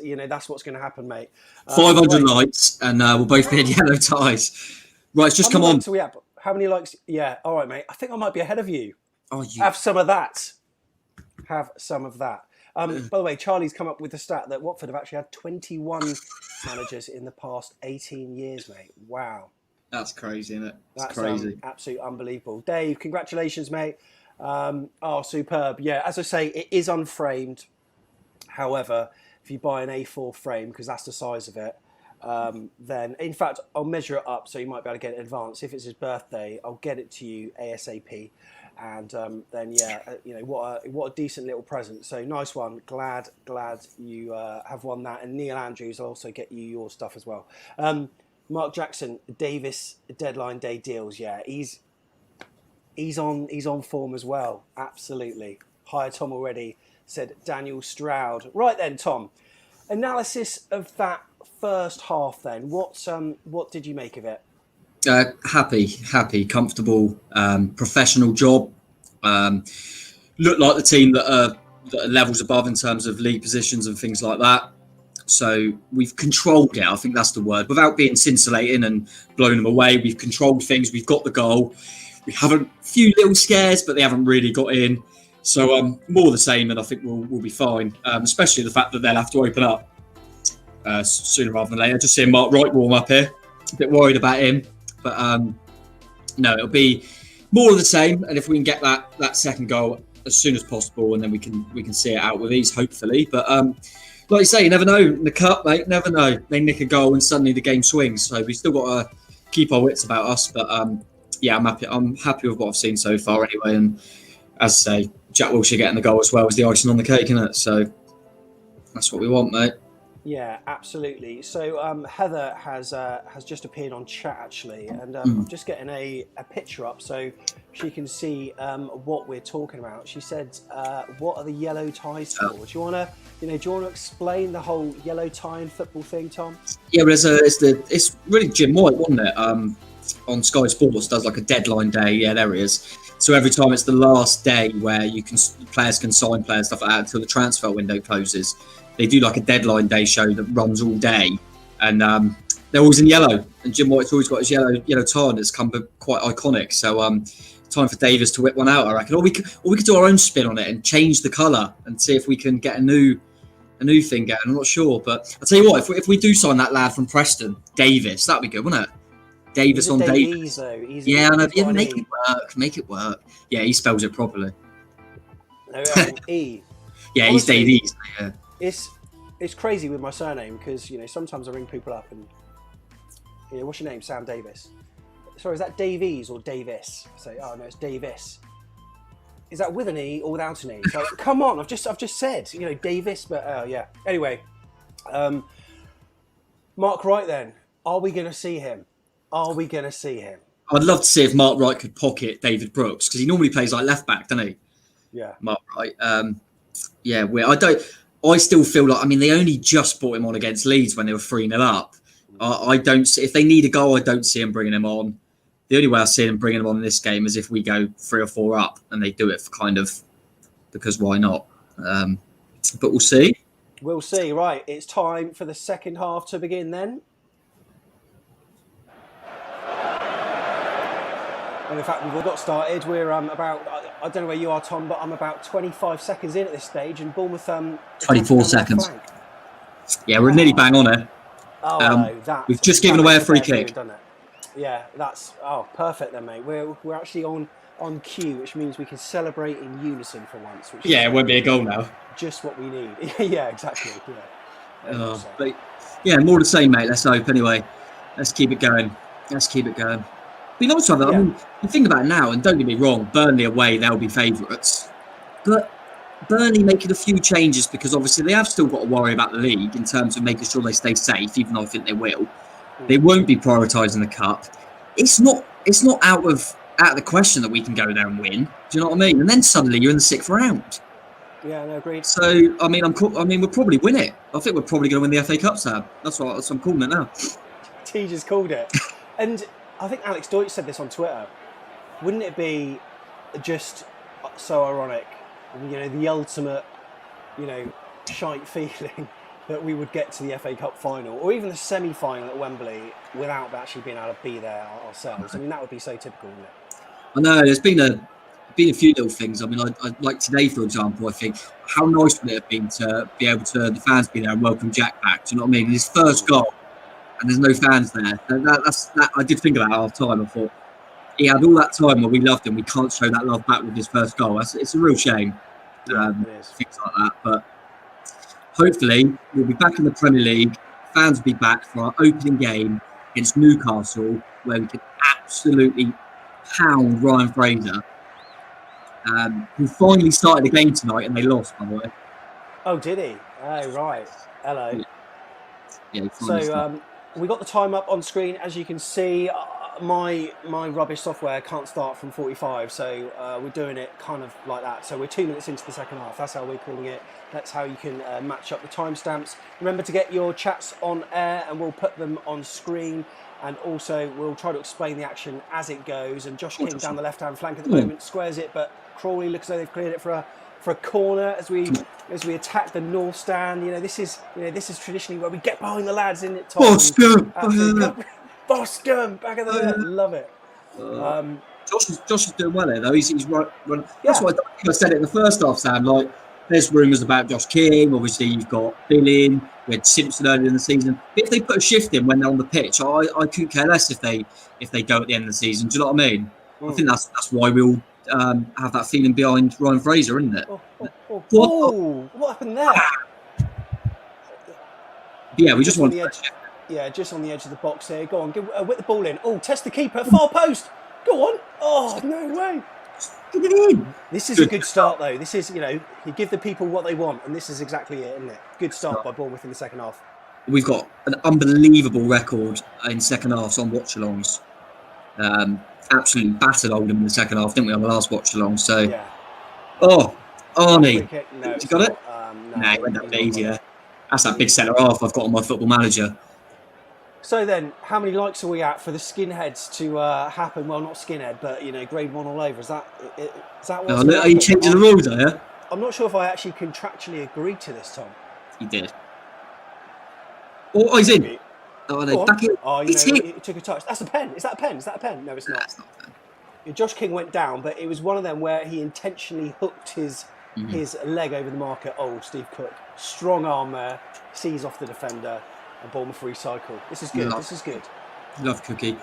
what's going to happen, mate. 500 likes, and we'll both be in yellow ties. Right, it's just come on. So we have how many likes? Yeah. All right, mate. I think I might be ahead of you. Oh, Have some of that. Have some of that. By the way, Charlie's come up with the stat that Watford have actually had 21 managers in the past 18 years, mate. Wow. That's crazy, isn't it? That's crazy. Absolutely unbelievable. Dave, congratulations, mate. Oh, superb. Yeah, as I say, it is unframed. However, if you buy an A4 frame, because that's the size of it, then, in fact, I'll measure it up so you might be able to get it in advance. If it's his birthday, I'll get it to you ASAP. And then, yeah, what a decent little present. So nice one. Glad you have won that. And Neil Andrews, I'll also get you your stuff as well. Mark Jackson, Davis deadline day deals. Yeah, he's on form as well. Absolutely. Hi, Tom already, said Daniel Stroud. Right then, Tom. Analysis of that first half then. What did you make of it? Happy, comfortable, professional job. Looked like the team that are levels above in terms of league positions and things like that. So we've controlled it. I think that's the word. Without being scintillating and blowing them away, we've controlled things. We've got the goal. We have a few little scares, but they haven't really got in. So more the same, and I think we'll be fine. Especially the fact that they'll have to open up sooner rather than later. Just seeing Mark Wright warm up here. A bit worried about him, but no, it'll be more of the same. And if we can get that second goal as soon as possible, and then we can see it out with ease, hopefully. But like you say, you never know in the cup, mate. Never know. They nick a goal and suddenly the game swings. So we still got to keep our wits about us. But yeah, I'm happy with what I've seen so far anyway. And as I say, Jack Wilshere getting the goal as well as the icing on the cake, isn't it? So that's what we want, mate. Yeah, absolutely. So Heather has just appeared on chat actually, and I'm just getting a picture up so she can see what we're talking about. She said, "What are the yellow ties for?" Do you want to explain the whole yellow tie and football thing, Tom? Yeah, but it's really Jim White, wasn't it? On Sky Sports does like a deadline day. Yeah, there he is. So every time it's the last day where players can sign players, stuff like that, until the transfer window closes. They do like a deadline day show that runs all day, and they're always in yellow. And Jim White's always got his yellow tie, and it's come quite iconic. So time for Davis to whip one out, I reckon. Or we could do our own spin on it and change the colour and see if we can get a new thing going. I'm not sure, but I'll tell you what, if we do sign that lad from Preston, Davis, that'd be good, wouldn't it? Davis on Davis. Yeah, I know. Yeah, make it work. Yeah, he spells it properly. No, E. Yeah, honestly, he's Davies. Yeah. It's crazy with my surname because sometimes I ring people up and what's your name? Sam Davis. Sorry, is that Davies or Davis? I say, oh no, it's Davis. Is that with an E or without an E? So come on, I've just said Davis, but yeah. Anyway, Mark Wright then. Are we going to see him? I'd love to see if Mark Wright could pocket David Brooks because he normally plays like left back, doesn't he? Yeah. Mark Wright. Yeah, I still feel like, they only just brought him on against Leeds when they were 3-0 up. I don't see, if they need a goal, I don't see him bringing him on. The only way I see him bringing him on in this game is if we go 3 or 4 up and they do it for because why not? But we'll see. We'll see. Right, it's time for the second half to begin then. And in fact, we've all got started. We're about, I don't know where you are, Tom, but I'm about 25 seconds in at this stage, and Bournemouth... 24 seconds. Yeah, we're nearly bang on it. We've just given away a free kick. Yeah, that's perfect then, mate. We're actually on cue, which means we can celebrate in unison for once. Which it won't be a goal now. Just what we need. Yeah, exactly. Yeah. But yeah, more the same, mate. Let's hope anyway. Let's keep it going. Be nice to have that. Yeah. You think about it now, and don't get me wrong, Burnley away, they'll be favourites. But Burnley making a few changes because obviously they have still got to worry about the league in terms of making sure they stay safe, even though I think they will. They won't be prioritising the cup. It's not out of the question that we can go there and win. Do you know what I mean? And then suddenly you're in the 6th round. Yeah, no, agreed. So we'll probably win it. I think we're probably going to win the FA Cup, Sam. That's what I'm calling it now. T just called it. And I think Alex Deutsch said this on Twitter. Wouldn't it be just so ironic, the ultimate, shite feeling that we would get to the FA Cup final or even the semi-final at Wembley without actually being able to be there ourselves? That would be so typical, wouldn't it? I know, there's been a few little things. I like today, for example, I think how nice would it have been to be able to, the fans be there and welcome Jack back? Do you know what I mean? His first goal. And there's no fans there. That I did think about half time. I thought he had all that time where we loved him. We can't show that love back with his first goal. It's a real shame. Things like that. But hopefully we'll be back in the Premier League. Fans will be back for our opening game against Newcastle, where we can absolutely pound Ryan Fraser, who finally started the game tonight, and they lost, by the way. Oh, did he? Oh, right. Hello. Yeah, so we got the time up on screen, as you can see. my rubbish software can't start from 45, so we're doing it kind of like that. So we're 2 minutes into the second half. That's how we're calling it. That's how you can match up the timestamps. Remember to get your chats on air, and we'll put them on screen. And also, we'll try to explain the action as it goes. And Josh King down the left-hand flank at the moment squares it, but Crawley looks as though they've cleared it for a corner as we attack the north stand. This is traditionally where we get behind the lads in it. Boscombe, Boscombe, back of the net. Love it. Josh is doing well here though. He's run. That's why I think I said it in the first half, Sam. Like, there's rumours about Josh King. Obviously, you've got Billing. We had Simpson earlier in the season. But if they put a shift in when they're on the pitch, I couldn't care less if they go at the end of the season. Do you know what I mean? I think that's why we all have that feeling behind Ryan Fraser, isn't it? What happened there? Yeah, we just want the edge. Yeah, just on the edge of the box here. Go on, whip the ball in. Oh, test the keeper, far post. Go on. Oh, no way. Get it in. This is a good start, though. This is, you give the people what they want, and this is exactly it, isn't it? Good start by Bournemouth in the second half. We've got an unbelievable record in second halves on Watchalongs. Absolutely battered Oldham in the second half, didn't we, on the last Watchalong? So, yeah. Oh, Arnie, No, you got it? No, he went that bit easier. That's that big centre half I've got on my Football Manager. So then, how many likes are we at for the skinheads to happen? Well, not skinhead, but grade 1 all over. Is that what's are you changing the rules, are you? I'm not sure if I actually contractually agreed to this, Tom. You did. Oh, he's in. Oh, no, back in. Oh, he took a touch. That's a pen. Is that a pen? Is that a pen? No, it's not. That's not a pen. Josh King went down, but it was one of them where he intentionally hooked his leg over the marker. Oh, Steve Cook, strong arm there, sees off the defender, and Bournemouth recycle. This is good. This is good. Love Cookie.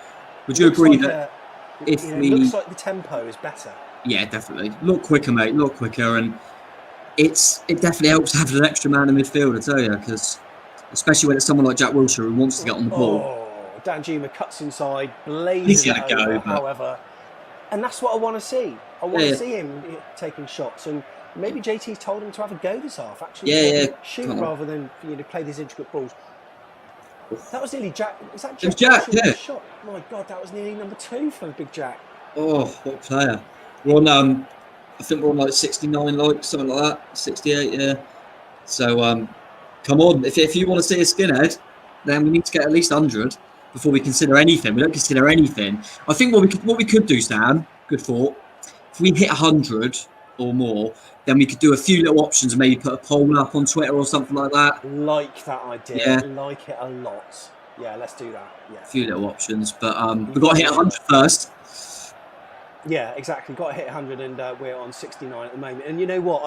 Would you agree that if we looks like the tempo is better? Yeah, definitely. Look quicker, mate. Look quicker, and it definitely helps to have an extra man in midfield. I tell you, because especially when it's someone like Jack Wilshere who wants to get on the ball. Oh, Dan Juma cuts inside, blazes it over, however. And that's what I want to see. I want to see him taking shots, and maybe JT's told him to have a go this half. Actually, shoot rather than play these intricate balls. That was nearly Jack. Is that Jack? It was Jack, yeah. Shot? My God, that was nearly number 2 for Big Jack. Oh, what a player! We're on. I think we're on like 69 likes, something like that. 68, yeah. So, come on. If you want to see a skinhead, then we need to get at least 100. Before we consider anything. We don't consider anything. I think what we could do, Stan, good thought. If we hit 100 or more, then we could do a few little options and maybe put a poll up on Twitter or something like that. Like that idea. Yeah. Like it a lot. Yeah, let's do that. Yeah. A few little options, but we've got to hit 100 first. Yeah, exactly. Got to hit 100, and we're on 69 at the moment. And you know what?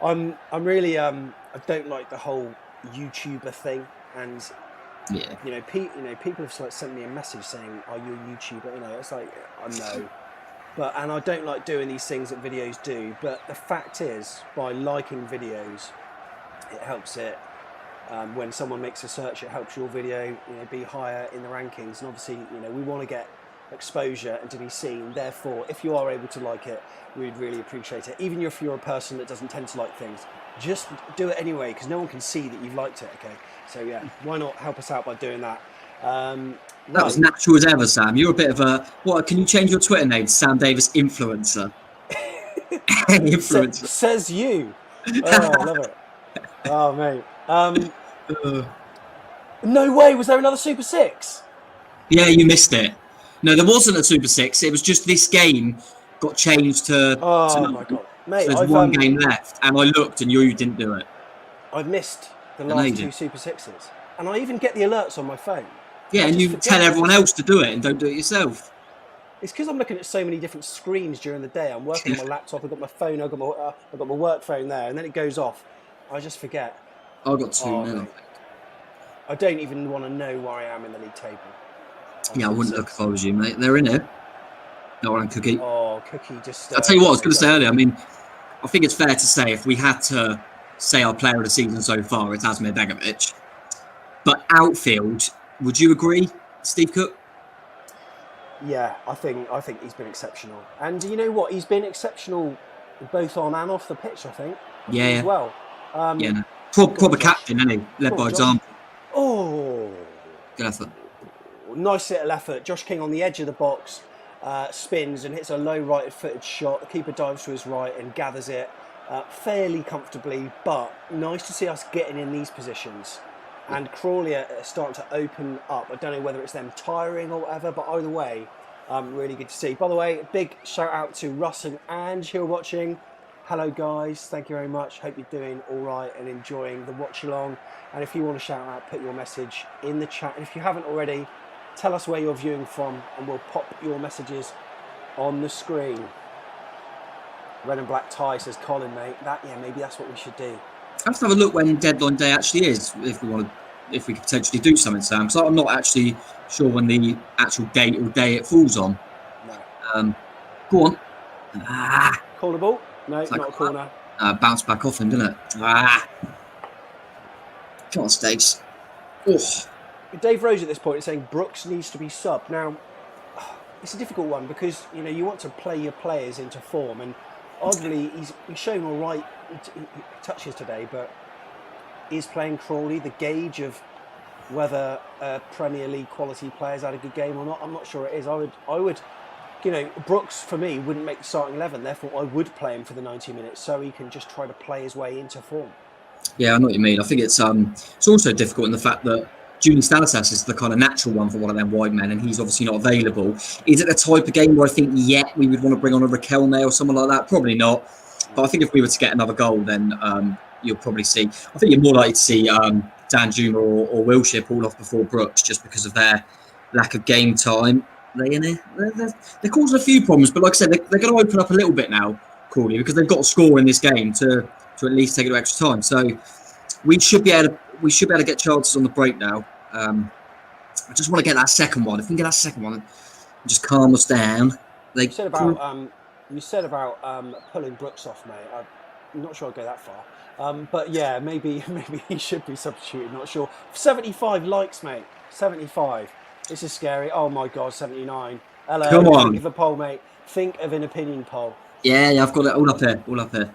I'm really I don't like the whole YouTuber thing, and. Yeah. People have sent me a message saying, "Are you a YouTuber?" It's like, I know, and I don't like doing these things that videos do. But the fact is, by liking videos, it helps it. When someone makes a search, it helps your video, be higher in the rankings. And obviously, we want to get exposure and to be seen. Therefore, if you are able to like it, we'd really appreciate it. Even if you're a person that doesn't tend to like things, just do it anyway, because no one can see that you've liked it. Okay. So yeah, why not help us out by doing that? That was natural as ever, Sam. You're a bit of a what? Can you change your Twitter name to Sam Davis Influencer? Influencer says you. Oh, I love it. Oh mate. No way. Was there another Super 6? Yeah, you missed it. No, there wasn't a Super 6. It was just this game got changed to. Oh my God, mate! So there's one game left, and I looked, and you didn't do it. I've missed the last 2 Super 6s, and I even get the alerts on my phone. Yeah, and you tell everyone else to do it and don't do it yourself. It's because I'm looking at so many different screens during the day. I'm working on my laptop. I've got my phone. I've got my work phone there, and then it goes off. I just forget. I got 2 now. I don't even want to know where I am in the league table. Yeah, I wouldn't look if I was you, mate. They're in it. Not on Cookie. Oh, Cookie just. I'll tell you what I was going to say earlier. I mean, I think it's fair to say if we had to say our player of the season so far, it's Asmir Begovic. But outfield, would you agree, Steve Cook? Yeah, I think he's been exceptional, and you know what? He's been exceptional both on and off the pitch. I think. Yeah. As well. Proper captain, isn't he? Led by example. Oh. Good effort. nice little effort. Josh King on the edge of the box, spins and hits a low right-footed shot. The keeper dives to his right and gathers it fairly comfortably, but nice to see us getting in these positions. And Crawley are starting to open up. I don't know whether it's them tiring or whatever, but either way, really good to see. By the way, big shout out to Russ and Ange who are watching. Hello guys, thank you very much. Hope you're doing all right and enjoying the watch along. And if you want to shout out, put your message in the chat. And if you haven't already, tell us where you're viewing from and we'll pop your messages on the screen. Red and black tie, says Colin, mate. Maybe that's what we should do. I have to have a look when deadline day actually is, if we could potentially do something, Sam. So I'm not actually sure when the actual date or day it falls on. No. Go on. Corner ball? No, It's not like a corner. Bounce back off him, didn't it? Come on, Stace. Oh. Dave Rose at this point is saying Brooks needs to be subbed. Now, it's a difficult one because you want to play your players into form, and arguably he's shown all right touches today, but is playing Crawley the gauge of whether Premier League quality players had a good game or not? I'm not sure it is. I would, Brooks for me wouldn't make the starting 11. Therefore, I would play him for the 90 minutes so he can just try to play his way into form. Yeah, I know what you mean. I think it's also difficult in the fact that Junior Stanislas is the kind of natural one for one of them wide men, and he's obviously not available. Is it the type of game where I think, we would want to bring on a Raquelme or someone like that? Probably not. But I think if we were to get another goal, then you'll probably see. I think you're more likely to see Dan Juma or Wilshere pull off before Brooks just because of their lack of game time. They're causing a few problems, but like I said, they're going to open up a little bit now, Crawley, because they've got to score in this game to at least take it to extra time. So we should be able to get chances on the break now. I just want to get that second one. If we can get that second one, just calm us down. You said about pulling Brooks off, mate. I'm not sure I'd go that far. But yeah, maybe he should be substituted. Not sure. 75 likes, mate. 75. This is scary. Oh my God, 79. Hello. Come on. Think of a poll, mate. Think of an opinion poll. Yeah, I've got it all up here.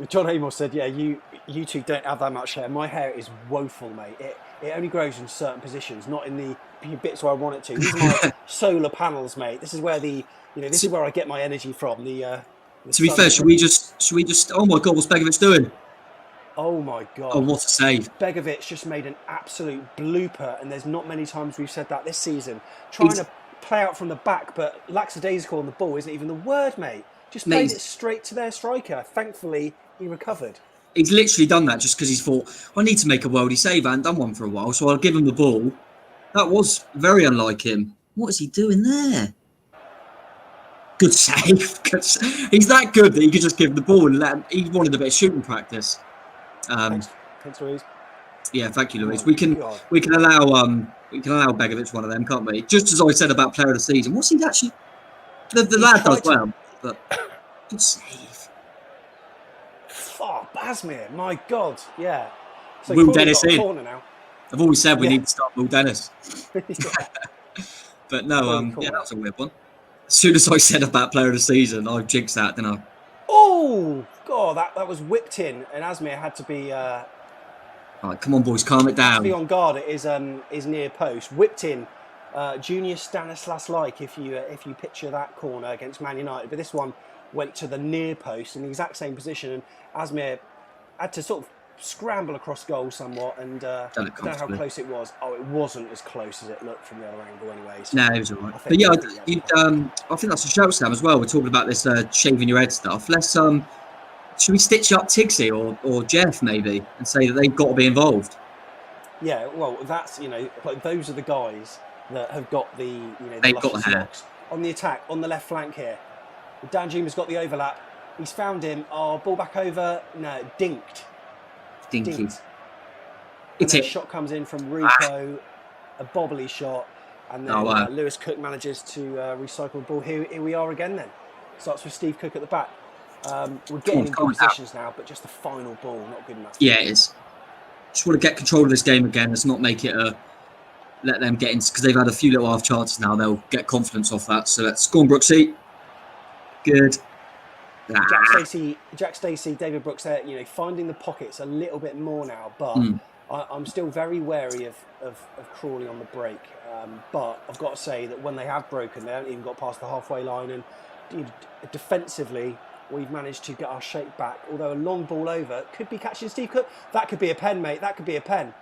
John Amos said, yeah, you two don't have that much hair. My hair is woeful, mate. It only grows in certain positions, not in the bits where I want it to. These are my solar panels, mate. This is where this is where I get my energy from. To be fair, should we just? Oh my God, what's Begovic doing? Oh my God! Oh, what a save! Begovic just made an absolute blooper, and there's not many times we've said that this season. Trying to play out from the back, but lackadaisical on the ball isn't even the word, mate. Just played it straight to their striker. Thankfully, he recovered. He's literally done that just because he's thought, I need to make a worldie save. I haven't done one for a while, so I'll give him the ball. That was very unlike him. What is he doing there? Good save. He's that good that he could just give him the ball and let him. He wanted a bit of shooting practice. Thanks, Louise. Yeah, thank you, Louise. We can allow Begovic one of them, can't we? Just as I said about player of the season. What's he actually? The lad does well, but good save. Oh, Basmir, my God, yeah. So Will Dennis in. Corner now. I've always said we need to start Will Dennis. But no, cool. that was a weird one. As soon as I said about player of the season, I jinxed that, didn't I? Oh, God, that was whipped in, and Asmir had to be... Right, come on, boys, calm it down. Had to be on guard at his near post. Whipped in, Junior Stanislas-like, if you picture that corner against Man United. But this one went to the near post in the exact same position, and Asmir had to sort of scramble across goal somewhat, and I don't know how close it was. Oh, it wasn't as close as it looked from the other angle anyway. So no, it was all right. But yeah, I think that's a shout, Sam, as well. We're talking about this shaving your head stuff. Let's should we stitch up Tigsy or Jeff maybe and say that they've got to be involved? Yeah, well, that's like those are the guys that have got the they've got the hair on the attack on the left flank here. Dan Juma's got the overlap. He's found him. Oh, ball back over. No, dinked. Dinky. And a shot comes in from Rico, a bobbly shot, and then Lewis Cook manages to recycle the ball. Here we are again then. Starts with Steve Cook at the back. We're getting in good positions now, but just the final ball, not good enough. Yeah, it is. Just want to get control of this game again. Let's not make it let them get in, because they've had a few little half chances now. They'll get confidence off that. So let's go on, Brooksy. Good. Jack Stacey, David Brooks there, finding the pockets a little bit more now, but I'm still very wary of Crawley on the break. But I've got to say that when they have broken, they haven't even got past the halfway line. And defensively, we've managed to get our shape back. Although a long ball over could be catching Steve Cook. That could be a pen, mate. That could be a pen.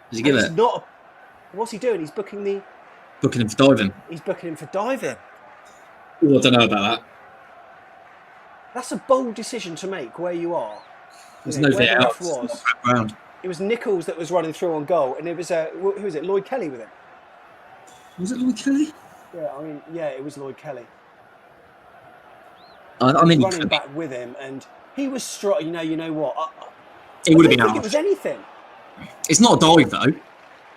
Does he give it? What's he doing? He's booking him for diving. He's booking him for diving. Oh, I don't know about that. That's a bold decision to make where you are. There's no VAR. It was Nichols that was running through on goal, and it was who was it? Lloyd Kelly with him. Was it Lloyd Kelly? Yeah, it was Lloyd Kelly. I mean, running back with him, and he was strong. You know what? It would have been. I don't think it was anything. It's not a dive though.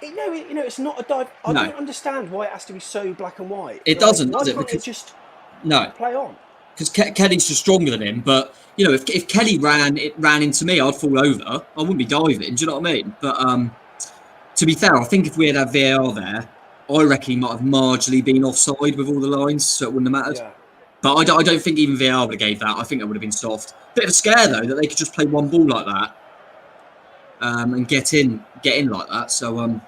It's not a dive. I don't understand why it has to be so black and white. It doesn't, does it? Why can't Because it just play on. Because Kelly's just stronger than him. But if Kelly ran into me, I'd fall over. I wouldn't be diving. Do you know what I mean? But to be fair, I think if we had VAR there, I reckon he might have marginally been offside with all the lines, so it wouldn't have mattered. Yeah. But I don't think even VAR would have gave that. I think it would have been soft. Bit of a scare though that they could just play one ball like that and get in like that. So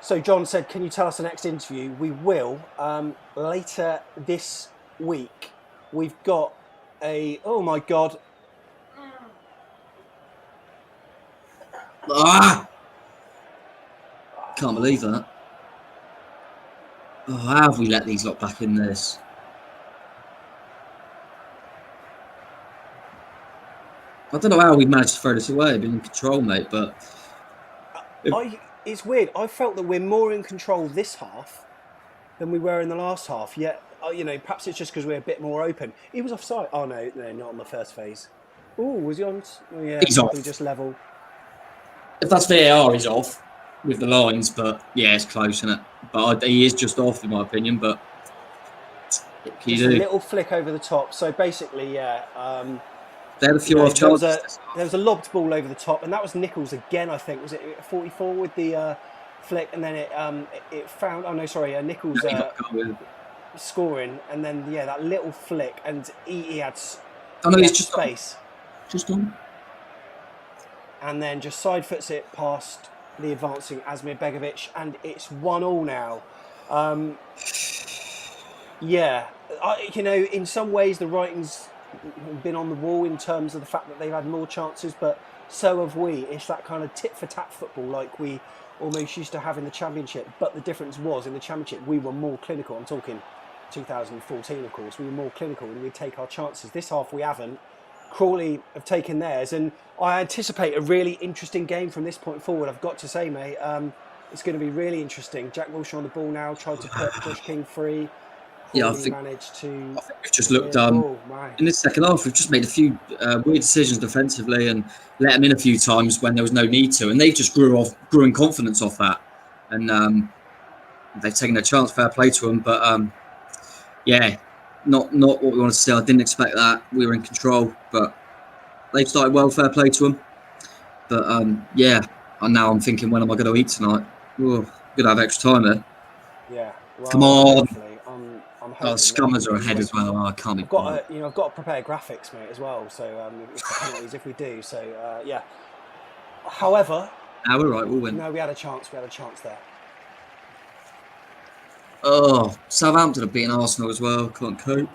So John said, "Can you tell us the next interview?" We will later this week. We've got oh my god. Can't believe that. Oh, how have we let these lot back in this? I don't know how we managed to throw this away. Been in control, mate, but it's weird. I felt that we're more in control this half than we were in the last half. Yet, perhaps it's just because we're a bit more open. He was offside. Oh no, not on the first phase. Oh, was he on? Oh, yeah, he's off. Just level. If that's VAR, he's off with the lines. But yeah, it's close, isn't it? But he is just off, in my opinion. But just a little flick over the top. So basically, yeah. They had a few off chances. There was a lobbed ball over the top, and that was Nichols again. I think was it 44 with the flick, and then it found. Oh no, sorry, Nichols scoring, and then that little flick, and he had. Oh no, he's just space. Just on. And then just side foots it past the advancing Asmir Begovic, and it's 1-1 now. In some ways the writing's been on the wall in terms of the fact that they've had more chances, but so have we. It's that kind of tit for tat football like we almost used to have in the Championship, but the difference was in the Championship we were more clinical. I'm talking 2014, of course. We were more clinical and we'd take our chances. This half we haven't. Crawley have taken theirs, and I anticipate a really interesting game from this point forward. I've got to say, mate, it's going to be really interesting. Jack Wilshere on the ball now, tried to put Josh King free. Yeah, I think we've just looked in this second half. We've just made a few weird decisions defensively and let them in a few times when there was no need to, and they just grew in confidence off that, and they've taken a chance. Fair play to them, but not what we wanted to see. I didn't expect that. We were in control, but they've started well. Fair play to them, but and now I'm thinking, when am I going to eat tonight? Oh, gonna have extra time there. Yeah, well, come on. I'm Scummers are ahead as well. I can't be. I've got to prepare graphics, mate, as well. So it's the penalties if we do. So However, we're right. We'll win. No, we had a chance. We had a chance there. Oh, Southampton have beaten Arsenal as well. Can't cope.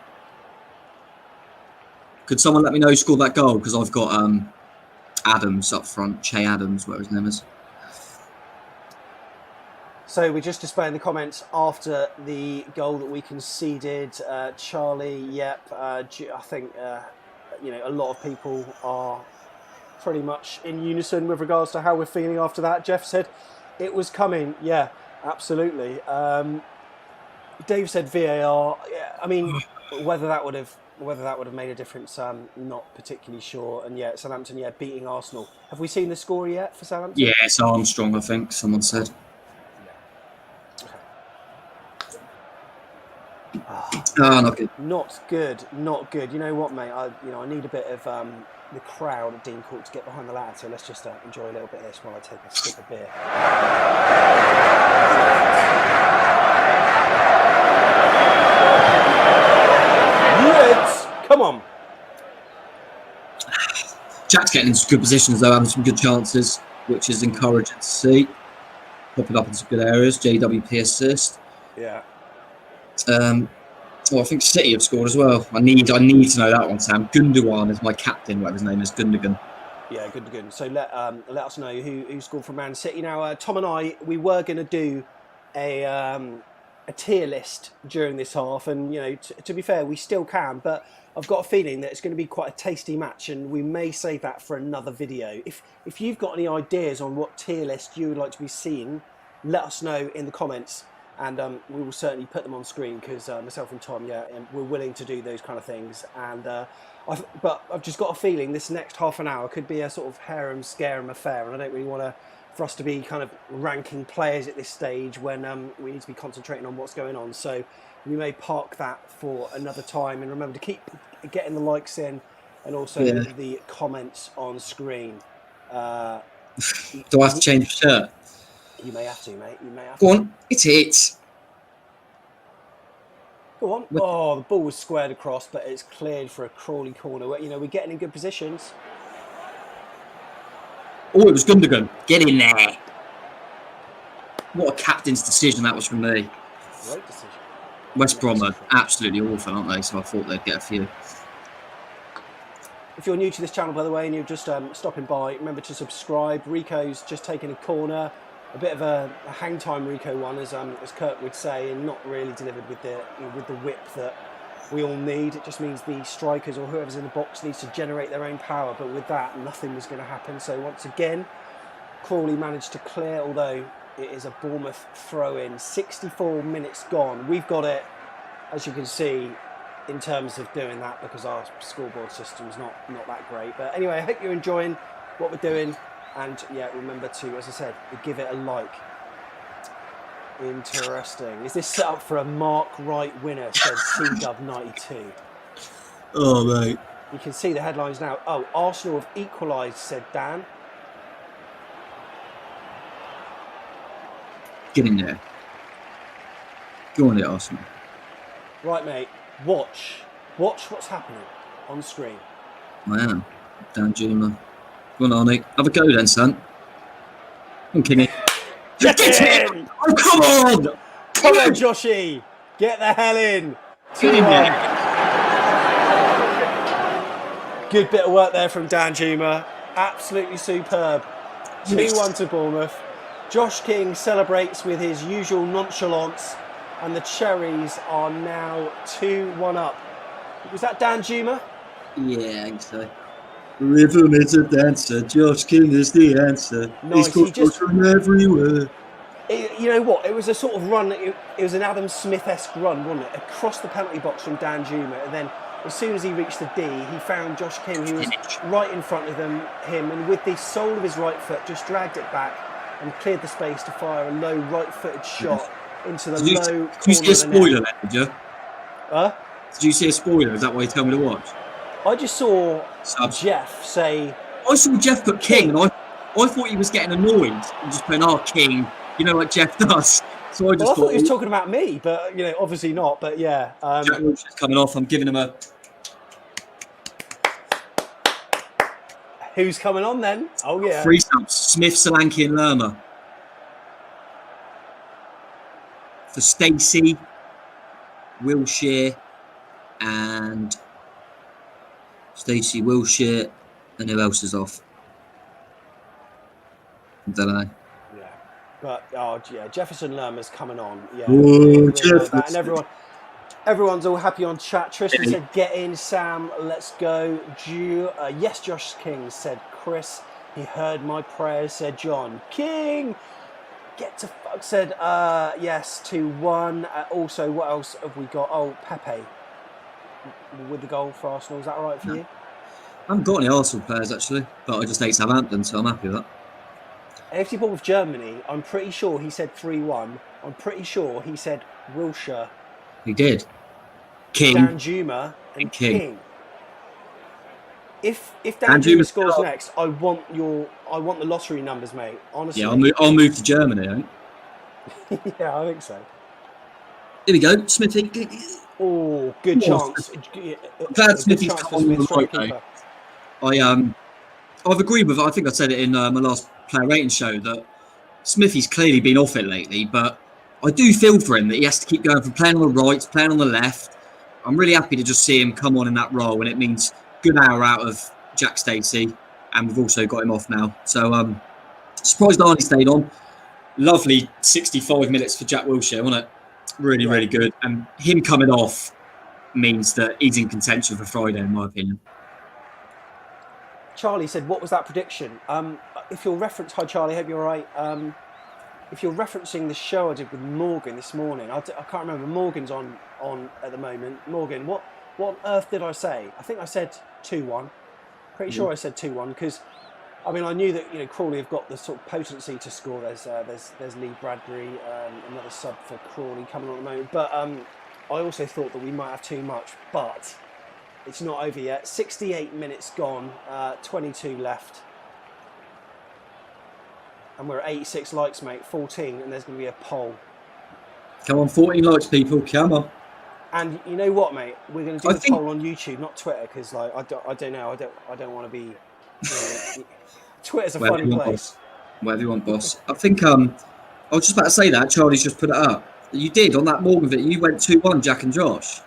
Could someone let me know who scored that goal? Because I've got Adams up front. Che Adams, whatever his name is. So we're just displaying the comments after the goal that we conceded. Charlie, I think a lot of people are pretty much in unison with regards to how we're feeling after that. Jeff said it was coming. Yeah, absolutely. Dave said VAR. Yeah, I mean, whether that would have made a difference, I'm not particularly sure. And Southampton, beating Arsenal. Have we seen the score yet for Southampton? Yeah, it's Armstrong, I think someone said. Not good. Not good. You know what, mate? I need a bit of the crowd at Dean Court to get behind the lad. So let's just enjoy a little bit of this while I take a sip of beer. Reds, come on. Jack's getting into good positions though, having some good chances, which is encouraging to see. Popping up in some good areas. JWP assist. Yeah. I think City have scored as well. I need to know that one, Sam. Gundogan is my captain, whatever his name is, Gundogan. Yeah, good. So let us know who scored for Man City. Now, Tom and I, we were going to do a tier list during this half, and to be fair, we still can. But I've got a feeling that it's going to be quite a tasty match, and we may save that for another video. If you've got any ideas on what tier list you would like to be seeing, let us know in the comments. And we will certainly put them on screen because myself and Tom, we're willing to do those kind of things. And but I've just got a feeling this next half an hour could be a sort of harem-scarum affair, and I don't really want for us to be kind of ranking players at this stage when we need to be concentrating on what's going on. So we may park that for another time. And remember to keep getting the likes in and also the comments on screen. Do I have to change the shirt? You may have to, mate. You may have Go to. on, it's it. Go on. Oh, the ball was squared across, but it's cleared for a Crawley corner. We're getting in good positions. Oh, it was Gundogan. Get in there. What a captain's decision that was from me. Great decision. West Brom are absolutely awful, aren't they? So I thought they'd get a few. If you're new to this channel, by the way, and you're just stopping by, remember to subscribe. Rico's just taken a corner. A bit of a hang time Rico one, as Kurt would say, and not really delivered with the whip that we all need. It just means the strikers or whoever's in the box needs to generate their own power. But with that, nothing was going to happen. So once again, Crawley managed to clear, although it is a Bournemouth throw-in. 64 minutes gone. We've got it, as you can see, in terms of doing that because our scoreboard system's not that great. But anyway, I hope you're enjoying what we're doing. And remember to, as I said, give it a like. Interesting. Is this set up for a Mark Wright winner? Said CW92. Oh, mate. You can see the headlines now. Oh, Arsenal have equalised, said Dan. Get in there. Go on there, Arsenal. Right, mate. Watch what's happening on screen. I am. Dan Juma. Go on, Arnie. Have a go then, son. Come on, Kingy. Get in! Oh, come on! Come on, Joshy! Get the hell in! Get in there. Good bit of work there from Dan Juma. Absolutely superb. 2-1 to Bournemouth. Josh King celebrates with his usual nonchalance, and the Cherries are now 2-1 up. Was that Dan Juma? Yeah, I think so. Rhythm is a dancer, Josh King is the answer. Nice. He's got from everywhere. You know what? It was a sort of run. It was an Adam Smith-esque run, wasn't it? Across the penalty box from Dan Juma, and then as soon as he reached the D, he found Josh King, who was right in front of him, and with the sole of his right foot, just dragged it back and cleared the space to fire a low right-footed shot into the low corner. Did you see a spoiler then, did you? Huh? Did you see a spoiler? Is that why you tell me to watch? I just saw Jeff say... I saw Jeff put King, and I thought he was getting annoyed and just putting, King, you know what Jeff does. So I just thought he was talking about me, but, obviously not, but yeah. Jack Wilshere's coming off, I'm giving him a... Who's coming on then? Oh, yeah. 3 subs, Smith, Solanke and Lerma. For Stacey, Wilshere, and... Stacey, Wilshere, and who else is off? I don't know. Yeah. But, Jefferson Lerma's coming on. Yeah. Oh, Jefferson. And everyone's all happy on chat. Tristan said, get in, Sam, let's go. Yes, Josh King, said Chris. He heard my prayers, said John. King! Get to fuck, said, yes, 2-1. Also, what else have we got? Oh, Pepe with the goal for Arsenal. Is that all right for you? I haven't got any Arsenal players, actually, but I just hate Southampton, so I'm happy with that. AFC Bournemouth Germany, I'm pretty sure he said 3-1. I'm pretty sure he said Wilshere. He did. King. Dan Juma and King. If Dan Juma scores next, I want the lottery numbers, mate. Honestly. Yeah, I'll move to Germany, I think. Yeah, I think so. Here we go, Smithy. Oh, good chance. I'm glad Smithy's come on the right though. I've agreed with. I think I said it in my last player rating show that Smithy's clearly been off it lately, but I do feel for him that he has to keep going from playing on the right to playing on the left. I'm really happy to just see him come on in that role, and it means good hour out of Jack Stacey, and we've also got him off now. So surprised Arnie stayed on. Lovely 65 minutes for Jack Wilshere, wasn't it? Really, really good. And him coming off means that he's in contention for Friday, in my opinion. Charlie said, what was that prediction? If you'll reference, hi Charlie, hope you're all right. If you're referencing the show I did with Morgan this morning, I can't remember, Morgan's on at the moment. Morgan, what on earth did I say? I think I said 2-1. Pretty sure I said 2-1 because, I mean, I knew that, you know, Crawley have got the sort of potency to score. There's Lee Bradbury, another sub for Crawley coming on at the moment. But I also thought that we might have too much, but it's not over yet. 68 minutes gone, 22 left. And we're at 86 likes, mate, 14, and there's going to be a poll. Come on, 14 likes, people, come on. And you know what, mate? We're going to do the poll on YouTube, not Twitter, because like I don't know, I don't want to be. You know, Twitter's a funny place. Whatever you want, boss. I think I was just about to say that Charlie's just put it up. You did on that Morgan bit. You went 2-1, Jack and Josh.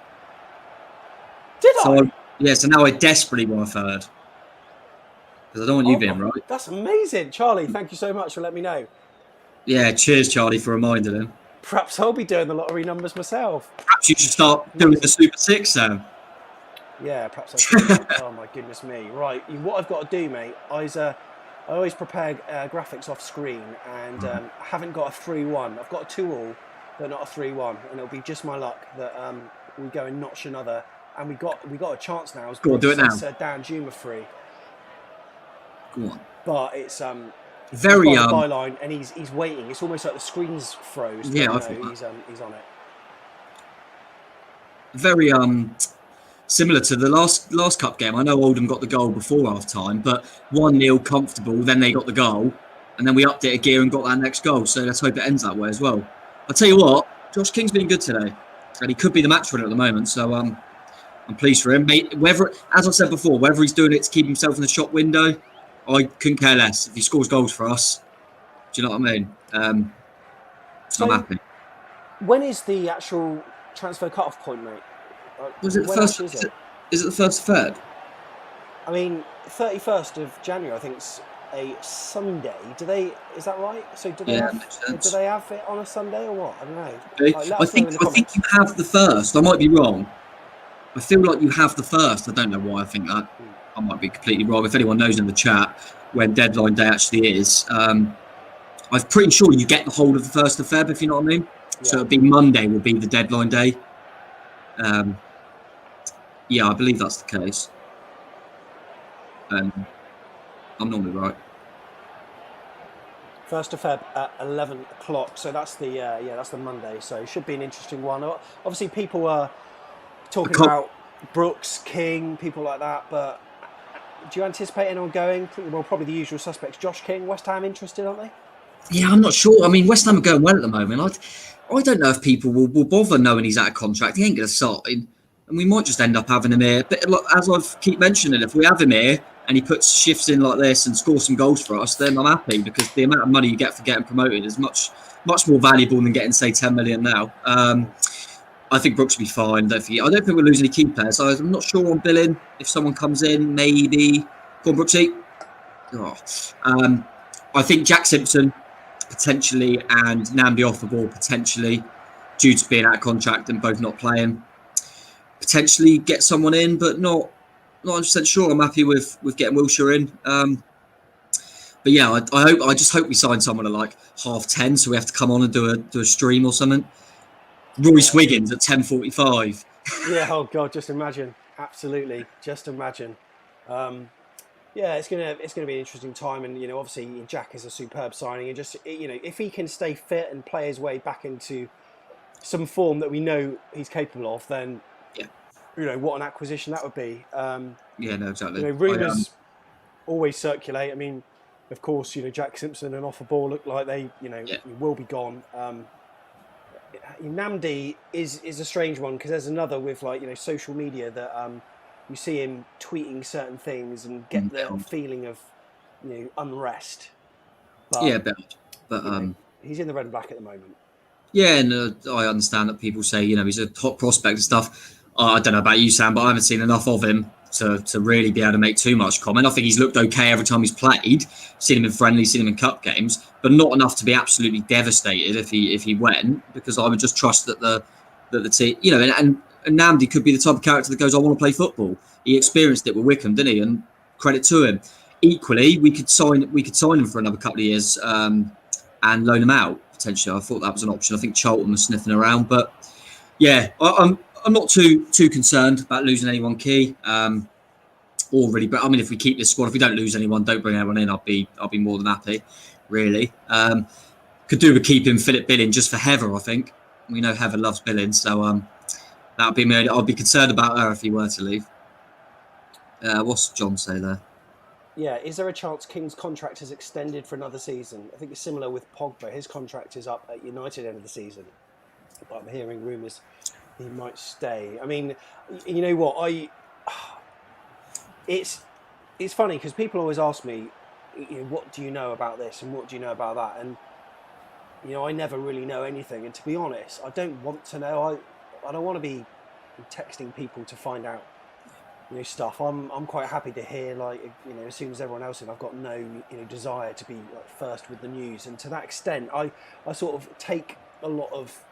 Did I? Yeah. So now I desperately want a third because I don't want you being right. That's amazing, Charlie. Thank you so much for letting me know. Yeah, cheers, Charlie, for reminding him. Perhaps I'll be doing the lottery numbers myself. Perhaps you should start doing the Super Six, Sam. Yeah, perhaps I should. Oh my goodness me! Right, what I've got to do, mate. I always prepare graphics off screen, and I haven't got a 3-1. I've got a 2-all, but not a 3-1, and it'll be just my luck that we go and notch another. And we got a chance now. Go on, do it now. Dan Juma free. Go on. But it's very byline, and he's waiting. It's almost like the screen's froze. Yeah, I think he's on it. Very similar to the last cup game. I know Oldham got the goal before half time, but 1-0 comfortable. Then they got the goal, and then we upped it a gear and got that next goal. So let's hope it ends that way as well. I'll tell you what, Josh King's been good today, and he could be the match winner at the moment. So I'm pleased for him. Whether, as I said before, whether he's doing it to keep himself in the shop window, I couldn't care less. If he scores goals for us, do you know what I mean? So I'm happy. When is the actual transfer cut-off point, mate? Was it the first? Is it the first third? I mean, 31st of January, I think it's a Sunday. Is that right? So do they have it on a Sunday or what? I don't know. I think you have the first. I might be wrong. I feel like you have the first. I don't know why I think that. I might be completely wrong. If anyone knows in the chat when deadline day actually is, I'm pretty sure you get the whole of the 1st of Feb, if you know what I mean. Yeah. So it'll be Monday will be the deadline day. Yeah, I believe that's the case. I'm normally right. 1st of Feb at 11 o'clock. So that's the Monday. So it should be an interesting one. Obviously, people are talking about Brooks, King, people like that, but do you anticipate anyone going? Well, probably the usual suspects. Josh King, West Ham interested, aren't they? Yeah, I'm not sure. I mean, West Ham are going well at the moment. I don't know if people will bother knowing he's out of contract. He ain't going to start, and we might just end up having him here. But as I keep mentioning, if we have him here and he puts shifts in like this and scores some goals for us, then I'm happy because the amount of money you get for getting promoted is much more valuable than getting, say, 10 million now. I think Brooks will be fine. I don't think we'll lose any key players. So I'm not sure on billing. If someone comes in, maybe. Go on, Brooksy. I think Jack Simpson potentially and Namdi Offaball potentially, due to being out of contract and both not playing, potentially get someone in, but not 100% sure. I'm happy with getting Wilshere in. But yeah, I just hope we sign someone at like 10:30, so we have to come on and do a stream or something. Royce Wiggins at 10:45. Yeah, oh God, just imagine. Absolutely, just imagine. Yeah, it's gonna be an interesting time, and obviously Jack is a superb signing, and just if he can stay fit and play his way back into some form that we know he's capable of, then what an acquisition that would be. Yeah, no, exactly. Rumours always circulate. I mean, of course, Jack Simpson and Offaball look like they will be gone. Namdi is a strange one because there's another with social media that you see him tweeting certain things and get the feeling of unrest. But, Yeah, but he's in the red and black at the moment. Yeah, and I understand that people say, he's a top prospect and stuff. I don't know about you, Sam, but I haven't seen enough of him to really be able to make too much comment. I think he's looked okay every time he's played. Seen him in friendly, seen him in cup games, but not enough to be absolutely devastated if he went, because I would just trust that the team, and Nnamdi could be the type of character that goes, I want to play football. He experienced it with Wickham, didn't he? And credit to him. Equally, we could sign him for another couple of years and loan him out potentially. I thought that was an option. I think Charlton was sniffing around, but yeah, I'm not too concerned about losing anyone key already. But I mean, if we keep this squad, if we don't lose anyone, don't bring anyone in, I'll be more than happy. Really, could do with keeping Philip Billing just for Heather. I think we know Heather loves Billing, so that would be me. I'd be concerned about her if he were to leave. What's John say there? Yeah, is there a chance King's contract is extended for another season? I think it's similar with Pogba. His contract is up at United end of the season. But I'm hearing rumours he might stay. I mean, you know what? It's funny because people always ask me, what do you know about this and what do you know about that? And I never really know anything. And to be honest, I don't want to know. I don't want to be texting people to find out stuff. I'm quite happy to hear, as soon as everyone else is. I've got no desire to be first with the news, and to that extent I sort of take a lot of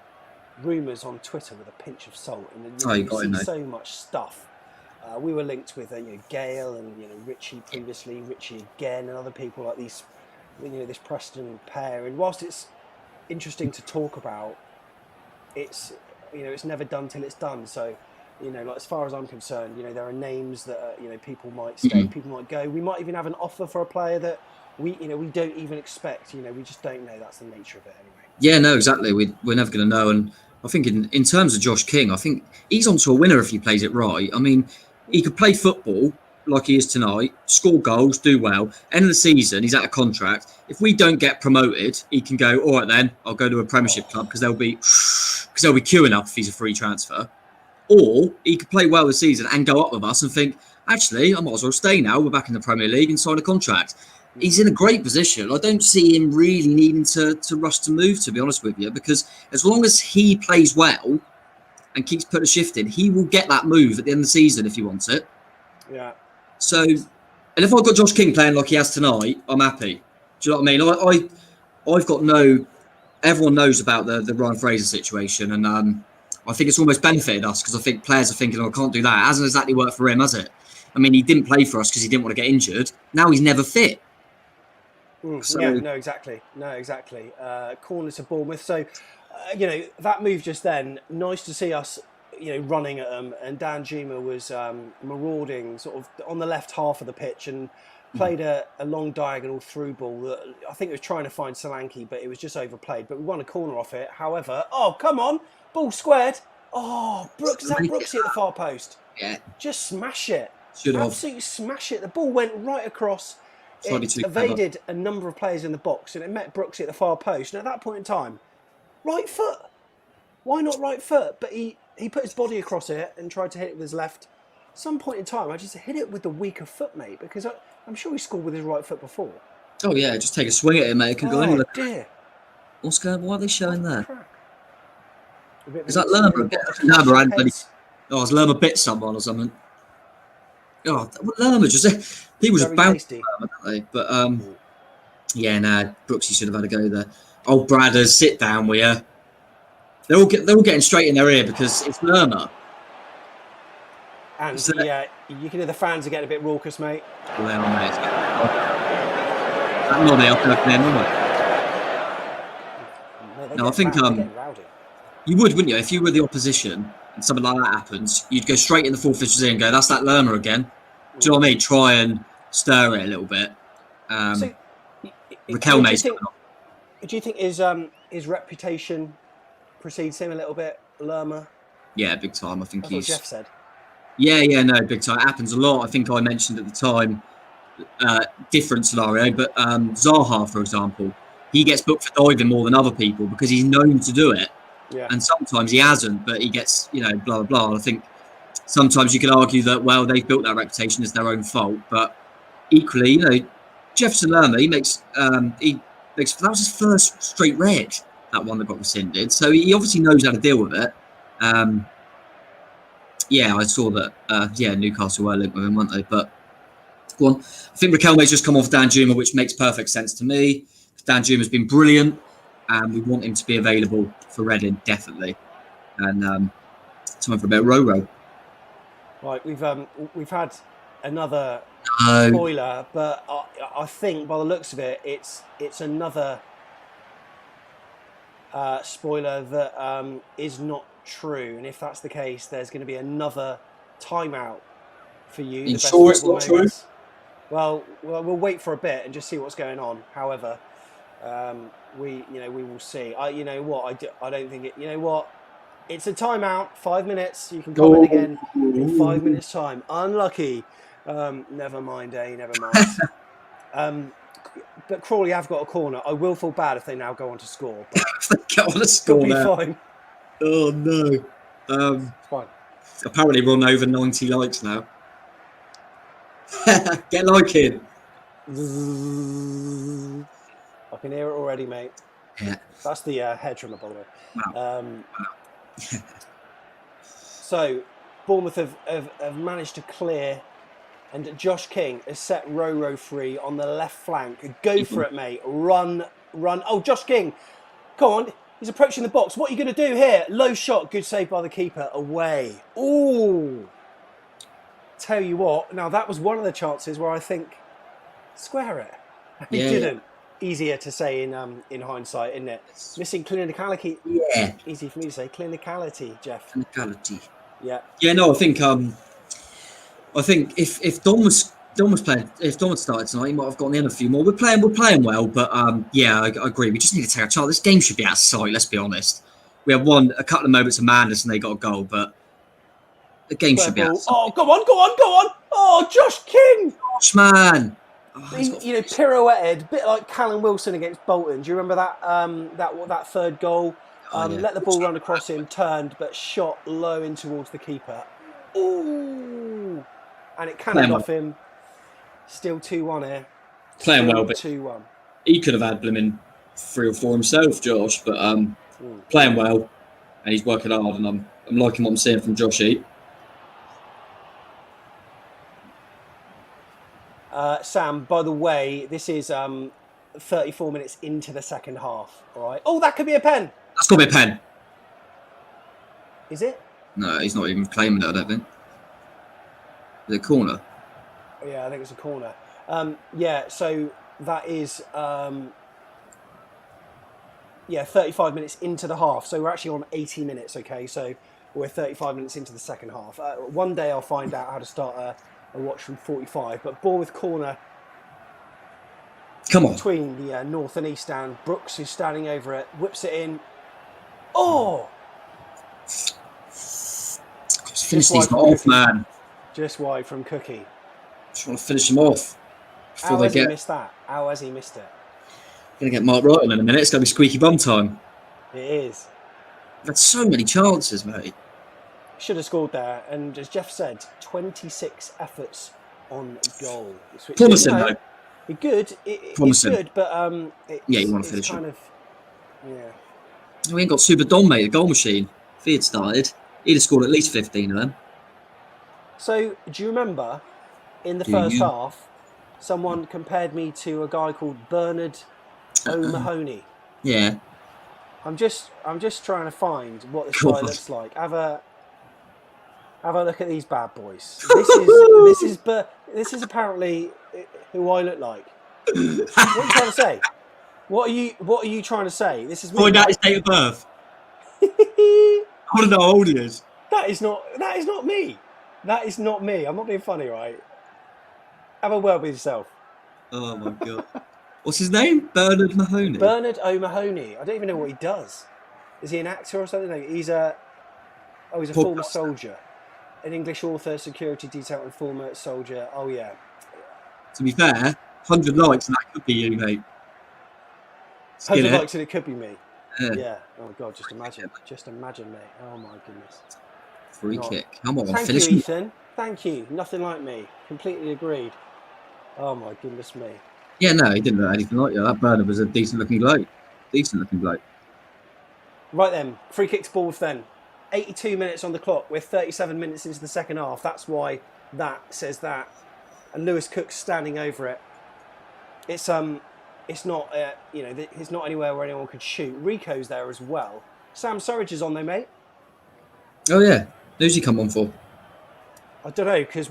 rumours on Twitter with a pinch of salt, and you see so much stuff. We were linked with Gale and Richie previously, Richie again, and other people like these, this Preston pair. And whilst it's interesting to talk about, it's it's never done till it's done. So as far as I'm concerned, there are names that people might stay, people might go. We might even have an offer for a player that we don't even expect. We just don't know. That's the nature of it anyway. Yeah, no, exactly. We're never going to know. And I think in terms of Josh King, I think he's onto a winner if he plays it right. I mean, he could play football like he is tonight, score goals, do well. End of the season, he's out of contract. If we don't get promoted, he can go, all right then, I'll go to a Premiership club because they'll be queuing up if he's a free transfer. Or he could play well this season and go up with us and think, actually, I might as well stay now. We're back in the Premier League and sign a contract. He's in a great position. I don't see him really needing to rush to move, to be honest with you, because as long as he plays well and keeps putting a shift in, he will get that move at the end of the season if he wants it. Yeah. So, and if I've got Josh King playing like he has tonight, I'm happy. Do you know what I mean? I've got everyone knows about the Ryan Fraser situation, and I think it's almost benefited us because I think players are thinking, I can't do that. It hasn't exactly worked for him, has it? I mean, he didn't play for us because he didn't want to get injured. Now he's never fit. So, yeah, no, exactly. Corner to Bournemouth. So, that move just then, nice to see us, running at them. And Dan Juma was marauding sort of on the left half of the pitch and played a long diagonal through ball that I think it was trying to find Solanke, but it was just overplayed. But we won a corner off it. However, come on, ball squared. Oh, Brooks, is that Brooksy at the far post? Yeah. Just smash it. Should have. Absolutely smash it. The ball went right across. It evaded a number of players in the box and it met Brooksy at the far post. And at that point in time, right foot. Why not right foot? But he put his body across it and tried to hit it with his left. Some point in time, I just hit it with the weaker foot, mate, because I'm sure he scored with his right foot before. Oh, yeah, just take a swing at it, mate. It can go anywhere. Dear. What's going on? What are they showing there? Is that Lerma? Has Lerma bit someone or something? Oh, Lerma just... He was bouncing, don't they? But, Brooksy should have had a go there. Oh, Bradders, sit down, will you? They're all getting straight in their ear because it's Lerma. And, you can hear the fans are getting a bit raucous, mate. Well, they are, mate. That noddy up there, no, I think you would, wouldn't you? If you were the opposition and something like that happens, you'd go straight in the full official's ear and go, that's that Lerma again. Do you know what I mean? Try and stir it a little bit. Raquel May's do you think his reputation precedes him a little bit, Lerma? Yeah, big time. I think That's what Jeff said. Yeah, no, big time. It happens a lot. I think I mentioned at the time, different scenario, but Zaha, for example, he gets booked for diving more than other people because he's known to do it. Yeah. And sometimes he hasn't, but he gets, blah, blah, blah. I think sometimes you could argue that, well, they've built that reputation as their own fault. But equally, Jefferson Lerma, that was his first straight red, that one that got rescinded. So he obviously knows how to deal with it. Yeah, I saw that. Newcastle were linked with him, weren't they? But go on. I think Riquelme's just come off Dan Juma, which makes perfect sense to me. Dan Juma's been brilliant, and we want him to be available for Reading, definitely. And time for a bit of row. Right, we've had another spoiler, but I think by the looks of it, it's another spoiler that is not true. And if that's the case, there's going to be another timeout for you. You sure it's not true? Well, we'll wait for a bit and just see what's going on. However, we will see. I don't think it. You know what? It's a timeout. 5 minutes. You can comment again in 5 minutes' time. Unlucky. Never mind, Never mind. But Crawley have got a corner. I will feel bad if they now go on to score. They get on to score now. Fine. Oh no. It's fine. Apparently we're on over 90 likes now. Get liking. I can hear it already, mate. Yeah. That's the head trimmer, by the way. Wow. So, Bournemouth have managed to clear, and Josh King has set Roro free on the left flank. Go for it, mate. Run. Oh, Josh King. Go on. He's approaching the box. What are you going to do here? Low shot. Good save by the keeper. Away. Ooh. Tell you what. Now, that was one of the chances where I think, square it. He didn't. Easier to say in hindsight, isn't it? Missing clinicality. Yeah. Easy for me to say. Clinicality, Jeff. Clinicality. Yeah. Yeah, no, I think if Don was playing, if Don had started tonight, he might have gotten in a few more. We're playing well, but I agree. We just need to take a chance. This game should be out of sight. Let's be honest. We have a couple of moments of madness, and they got a goal, but the game should be out of sight. Oh, go on! Oh, Josh King! Gosh, man. Pirouetted, a bit like Callum Wilson against Bolton. Do you remember that third goal? Let the ball run across him, turned, but shot low in towards the keeper. Ooh! And it cannoned off him. Still 2-1 here. Playing well, but 2-1. He could have had blooming 3 or 4 himself, Josh, but playing well, and he's working hard, and I'm liking what I'm seeing from Joshy. Sam, by the way, this is 34 minutes into the second half. All right. Oh, that could be a pen. That's got to be a pen. Is it? No, he's not even claiming it, I don't think. Is it a corner? Yeah, I think it's a corner. So that is 35 minutes into the half. So we're actually on 80 minutes, okay? So we're 35 minutes into the second half. One day I'll find out how to start a watch from 45. But Bournemouth corner. Come on. Between the north and east stand. Brooks, who's standing over it, whips it in. Oh! Finish these off, man. Just wide from Cookie. Just want to finish them off. How has he missed that? How has he missed it? Going to get Mark Wright on in a minute. It's going to be squeaky bum time. It is. We've had so many chances, mate. Should have scored there. And as Jeff said, 26 efforts on goal. Promising, though. It's good. It's good, but you want to finish it. Yeah. We ain't got Super Don, mate, the goal machine. If he had started, he'd have scored at least 15 of them. So, do you remember in the first half, someone compared me to a guy called Bernard O'Mahony? Yeah. I'm just trying to find what this guy looks like. Have a look at these bad boys. This is apparently who I look like. What are you trying to say? What are you trying to say? This is me. Find out his date of birth. I want to know how old he is. That is not me. That is not me. I'm not being funny, right? Have a word with yourself. Oh my god. What's his name? Bernard Mahoney. Bernard O'Mahony. I don't even know what he does. Is he an actor or something? No, he's a former soldier. An English author, security detail, and former soldier. Oh yeah. To be fair, 100 likes and that could be you, mate. 100 likes and it could be me. Yeah. Oh god, just imagine. Just imagine, mate. Oh my goodness. Free kick. Come on, Thank finish you, me. Ethan. Thank you. Nothing like me. Completely agreed. Oh my goodness me. Yeah, no, he didn't look anything like you. That Bernard was a decent-looking bloke. Right then, free kick to Bournemouth then. 82 minutes on the clock. We're 37 minutes into the second half. That's why that says that. And Lewis Cook's standing over it. It's not it's not anywhere where anyone could shoot. Rico's there as well. Sam Surridge is on though, mate. Oh yeah, who's he come on for? I don't know because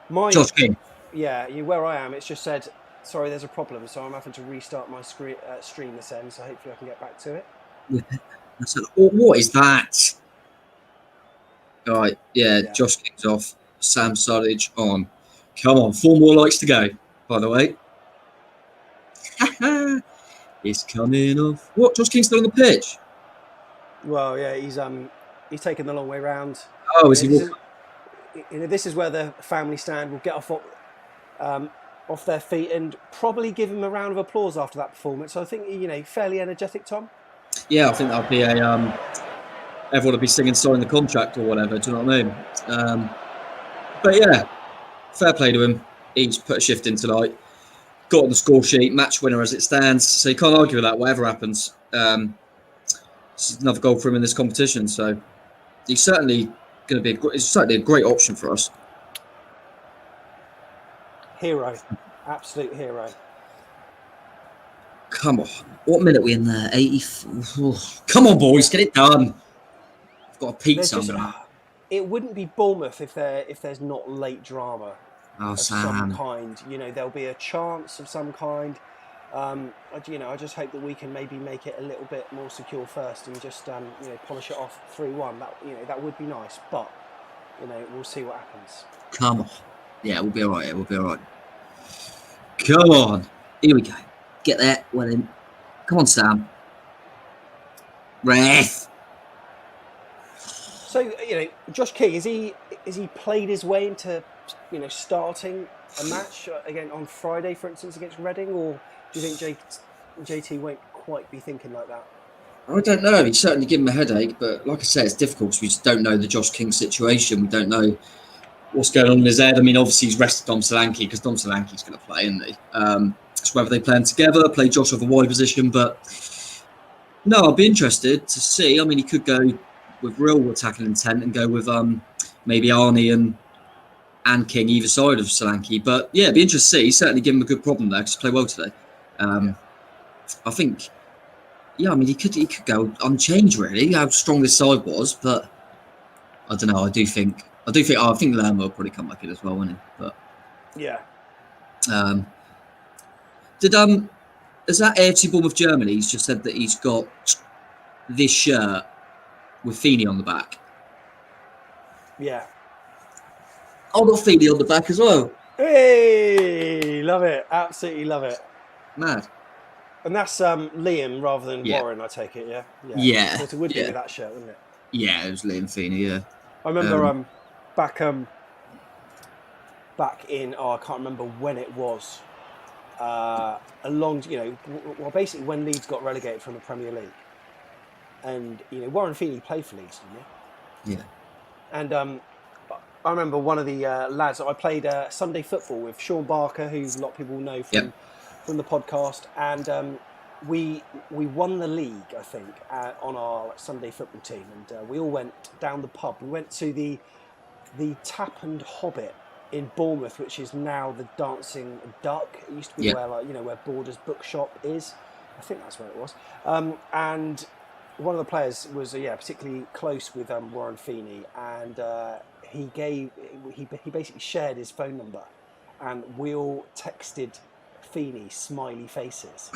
my Josh King. Yeah, where I am, it's just said sorry, there's a problem, so I'm having to restart my stream this end. So hopefully I can get back to it. Yeah. I said, what is that? All right, yeah, Josh King's off. Sam Surridge on. Come on, 4 more likes to go. By the way, it's coming off. What? Josh King's still on the pitch? Well, yeah, he's taken the long way round. Oh, is he? This is where the family stand will get off their feet and probably give him a round of applause after that performance. So I think fairly energetic, Tom. Yeah, I think that'll be everyone will be singing "Sign the Contract" or whatever. Do you know what I mean? But yeah, fair play to him. He's put a shift in tonight. Got on the score sheet, match winner as it stands. So you can't argue with that. Whatever happens, it's another goal for him in this competition. So he's certainly going to be. It's certainly a great option for us. Hero, absolute hero. Come on, what minute are we in there? 80. Come on, boys, get it done. I've got a pizza. It wouldn't be Bournemouth if there's not late drama of some kind. There'll be a chance of some kind. I just hope that we can maybe make it a little bit more secure first and just polish it off 3-1. That would be nice, but we'll see what happens. Come on, yeah, we'll be all right. We'll be all right. Come on, here we go. Get there, well in. Come on, Sam. Ref. So Josh King, is he played his way into starting a match again on Friday, for instance, against Reading, or do you think JT won't quite be thinking like that? I don't know. He's certainly given him a headache, but like I said, it's difficult because we just don't know the Josh King situation. We don't know what's going on in his head. I mean, obviously he's rested Dom Solanke because Dom Solanke's going to play, isn't he? It's whether they play them together, play Josh off a wide position, but no, I'll be interested to see. I mean, he could go with real attacking intent and go with maybe Arnie and King either side of Solanke. But yeah, it'd be interesting to see. He's certainly given him a good problem there because he played well today. I think, yeah, I mean, he could go unchanged really, how strong this side was, but I don't know. I think Lerma will probably come back in as well, won't he? But yeah. Is that AFC Bournemouth Germany? He's just said that he's got this shirt with Feeney on the back. Yeah. I've got Feeney on the back as well. Hey, love it. Absolutely love it. Mad. And that's Liam rather than Warren, I take it, yeah? Yeah. So it would be with that shirt, wouldn't it? Yeah, it was Liam Feeney, yeah. I remember back in, I can't remember when it was, basically when Leeds got relegated from the Premier League. And, Warren Feeney played for Leeds, didn't he? Yeah. And I remember one of the lads, I played Sunday football with Sean Barker, who a lot of people know from the podcast, and we won the league, I think, on our Sunday football team, and we all went down the pub. We went to the Tap and Hobbit in Bournemouth, which is now the Dancing Duck. It used to be where Borders Bookshop is. I think that's where it was. And one of the players was particularly close with Warren Feeney, and he basically shared his phone number, and we all texted Feeney smiley faces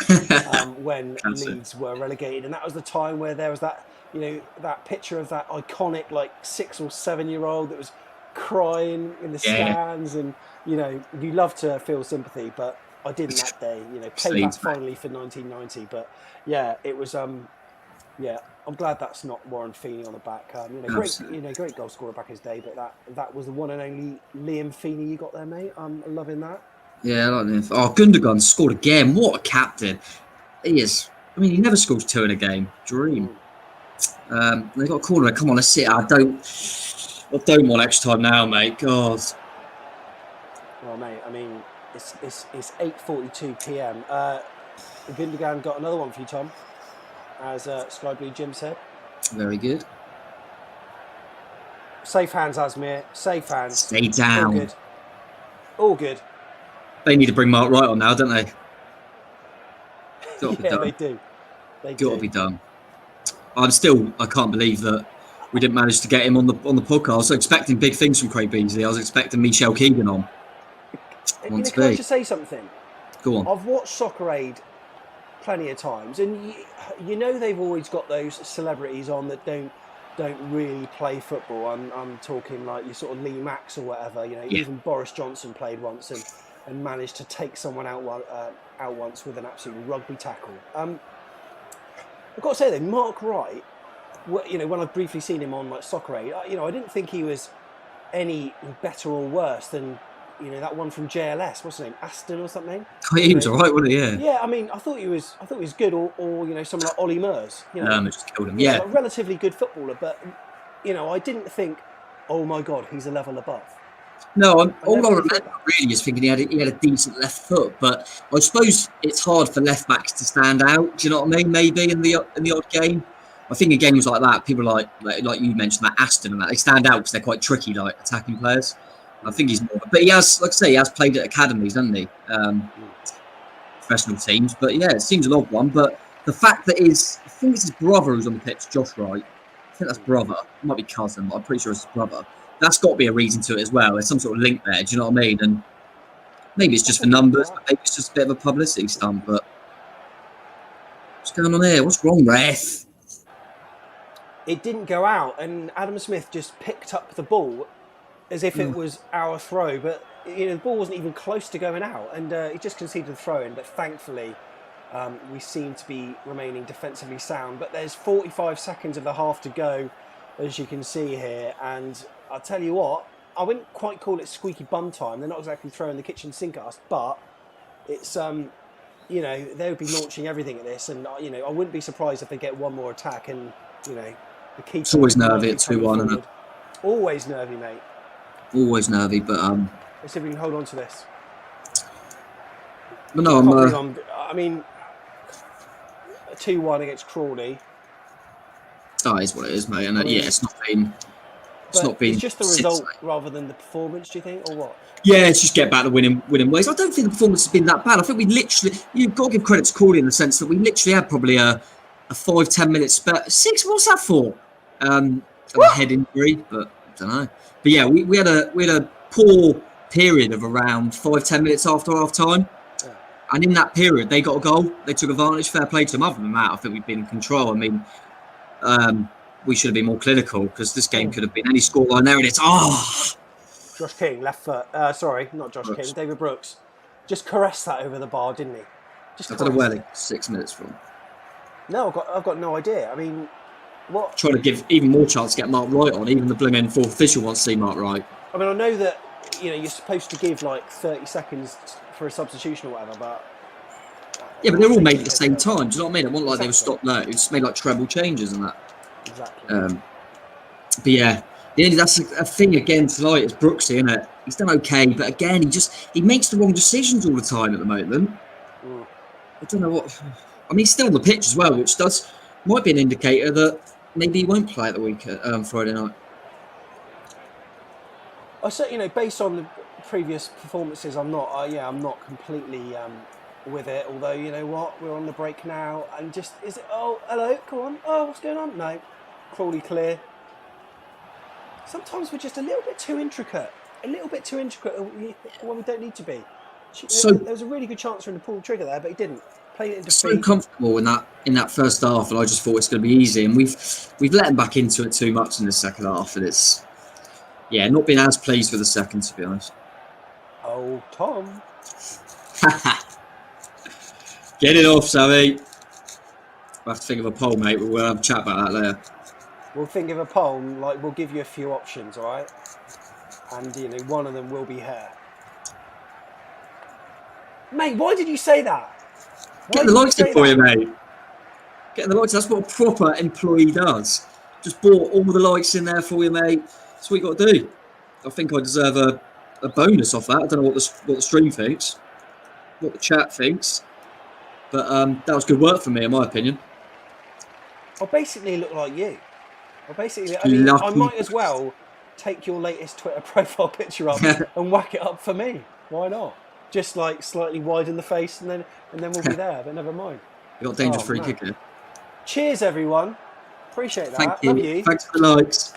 when Leeds were relegated, and that was the time where there was that that picture of that iconic 6 or 7 year old that was crying in the stands, and you love to feel sympathy, but I didn't that day. Playback finally for 1990, but yeah, it was I'm glad that's not Warren Feeney on the back. Great goal scorer back his day, but that was the one and only Liam Feeney you got there, mate. I'm loving that. Yeah, I like him. Oh, Gundogan scored again. What a captain. He is. I mean, he never scores 2 in a game. Dream. They got a corner. Come on, let's sit. I don't want extra time now, mate. God. Well, mate, I mean, It's 8:42 p.m. Gundogan got another one for you, Tom, as Sky Blue Jim said. Very good. Safe hands, Asmir. Safe hands. Stay down. All good. All good. They need to bring Mark Wright on now, don't they? Got to be Yeah, done. they do. Got to be done. I can't believe that we didn't manage to get him on the podcast. I was expecting big things from Craig Beasley. I was expecting Michelle Keegan on. Can I just say something? Go on. I've watched Soccer Aid plenty of times, and you know they've always got those celebrities on that don't really play football. I'm talking like your sort of Lee Max or whatever. You know, even Boris Johnson played once and managed to take someone out once with an absolute rugby tackle. I've got to say though, Mark Wright, you know, when I've briefly seen him on like Soccer Aid, you know, I didn't think he was any better or worse than, you know, that one from JLS. What's his name? Aston or something? Oh, he was all right, wasn't he? Yeah. Yeah, I mean, I thought he was good, or you know, someone like Ollie Murs. You know, just killed him. you know, Yeah. like, relatively good footballer, but you know, I didn't think, oh my God, he's a level above. No, all I never remember thought that. really is thinking he had a decent left foot, but I suppose it's hard for left backs to stand out. Do you know what I mean? Maybe in the odd game. I think in games like that, people like you mentioned, that Aston and that, they stand out because they're quite tricky, like attacking players. I think he's more, but he has, like I say, he has played at academies, hasn't he? Professional teams, but yeah, it seems an odd one. But the fact that I think it's his brother who's on the pitch, Josh Wright. I think that's brother. It might be cousin, but I'm pretty sure it's his brother. That's got to be a reason to it as well. There's some sort of link there. Do you know what I mean? And maybe it's just for numbers. Maybe it's just a bit of a publicity stunt. But what's going on here? What's wrong, ref? It didn't go out, and Adam Smith just picked up the ball as if it was our throw, but you know, the ball wasn't even close to going out, and he just conceded the throw in. But thankfully, we seem to be remaining defensively sound. But there's 45 seconds of the half to go, as you can see here, and I'll tell you what, I wouldn't quite call it squeaky bum time. They're not exactly throwing the kitchen sink at us, but it's you know, they would be launching everything at this, and you know, I wouldn't be surprised if they get one more attack, and you know, the keeper. It's always nervy at 2-1, isn't it? Always nervy, mate. Always nervy, but Let's see if we can hold on to this. but no, I mean, 2-1 against Crawley. that is what it is, mate. And yeah, it's not been. It's just the result rather than the performance, do you think, or what? Yeah, it's just get back to winning ways. I don't think the performance has been that bad. I think you've got to give credit to Crawley in the sense that we literally had probably a 5-10 minute spell. 6, what's that for? A head injury, but I don't know. But yeah, we had a poor period of around 5-10 minutes after half time. Yeah. And in that period, they got a goal. They took advantage. Fair play to them. Other than that, I think we've been in control. I mean, we should have been more clinical because this game could have been any scoreline there. And it's Josh King, left foot. Sorry, not Josh King. David Brooks just caressed that over the bar, didn't he? I don't know where 6 minutes from. No, I've got no idea. I mean, what? Trying to give even more chance to get Mark Wright on. Even the blooming fourth official wants to see Mark Wright. I mean, I know that you're supposed to give like 30 seconds for a substitution or whatever, but yeah, but they're all made at the same time. Do you know what I mean? It wasn't like they were stopped now. It just made like treble changes and that. Exactly. But yeah, that's a thing again tonight. It's Brooksy, isn't it? He's done okay, but again, he makes the wrong decisions all the time at the moment. I don't know what. I mean, he's still on the pitch as well, which might be an indicator that maybe he won't play at the week Friday night. I said, based on the previous performances, I'm not completely with it. Although, you know what, we're on the break now, and just is it? Oh, hello, come on. Oh, what's going on? No, Crawley clear. Sometimes we're just a little bit too intricate. When we don't need to be. There was a really good chance for him to pull the trigger there, but he didn't. Played it into so comfortable in that first half, and I just thought it's going to be easy. And we've let him back into it too much in the second half, and it's not been as pleased with the second, to be honest. Oh, Tom. Get it off, Sammy. We'll have to think of a poll, mate. We'll have a chat about that later. We'll think of a poll, like we'll give you a few options, all right? And one of them will be hair. Mate, why did you say that? Get the lights in for you, mate. Get the lights. That's what a proper employee does. Just bought all the lights in there for you, mate. That's what you got to do. I think I deserve a bonus off that. I don't know what the stream thinks. what the chat thinks. But that was good work for me, in my opinion. I basically look like you. I might as well take your latest Twitter profile picture up and whack it up for me. Why not? Just like slightly widen the face, and then we'll be there. But never mind. You got dangerous free kicker. Cheers, everyone. Appreciate that. Thank you. Love you. Thanks for the likes.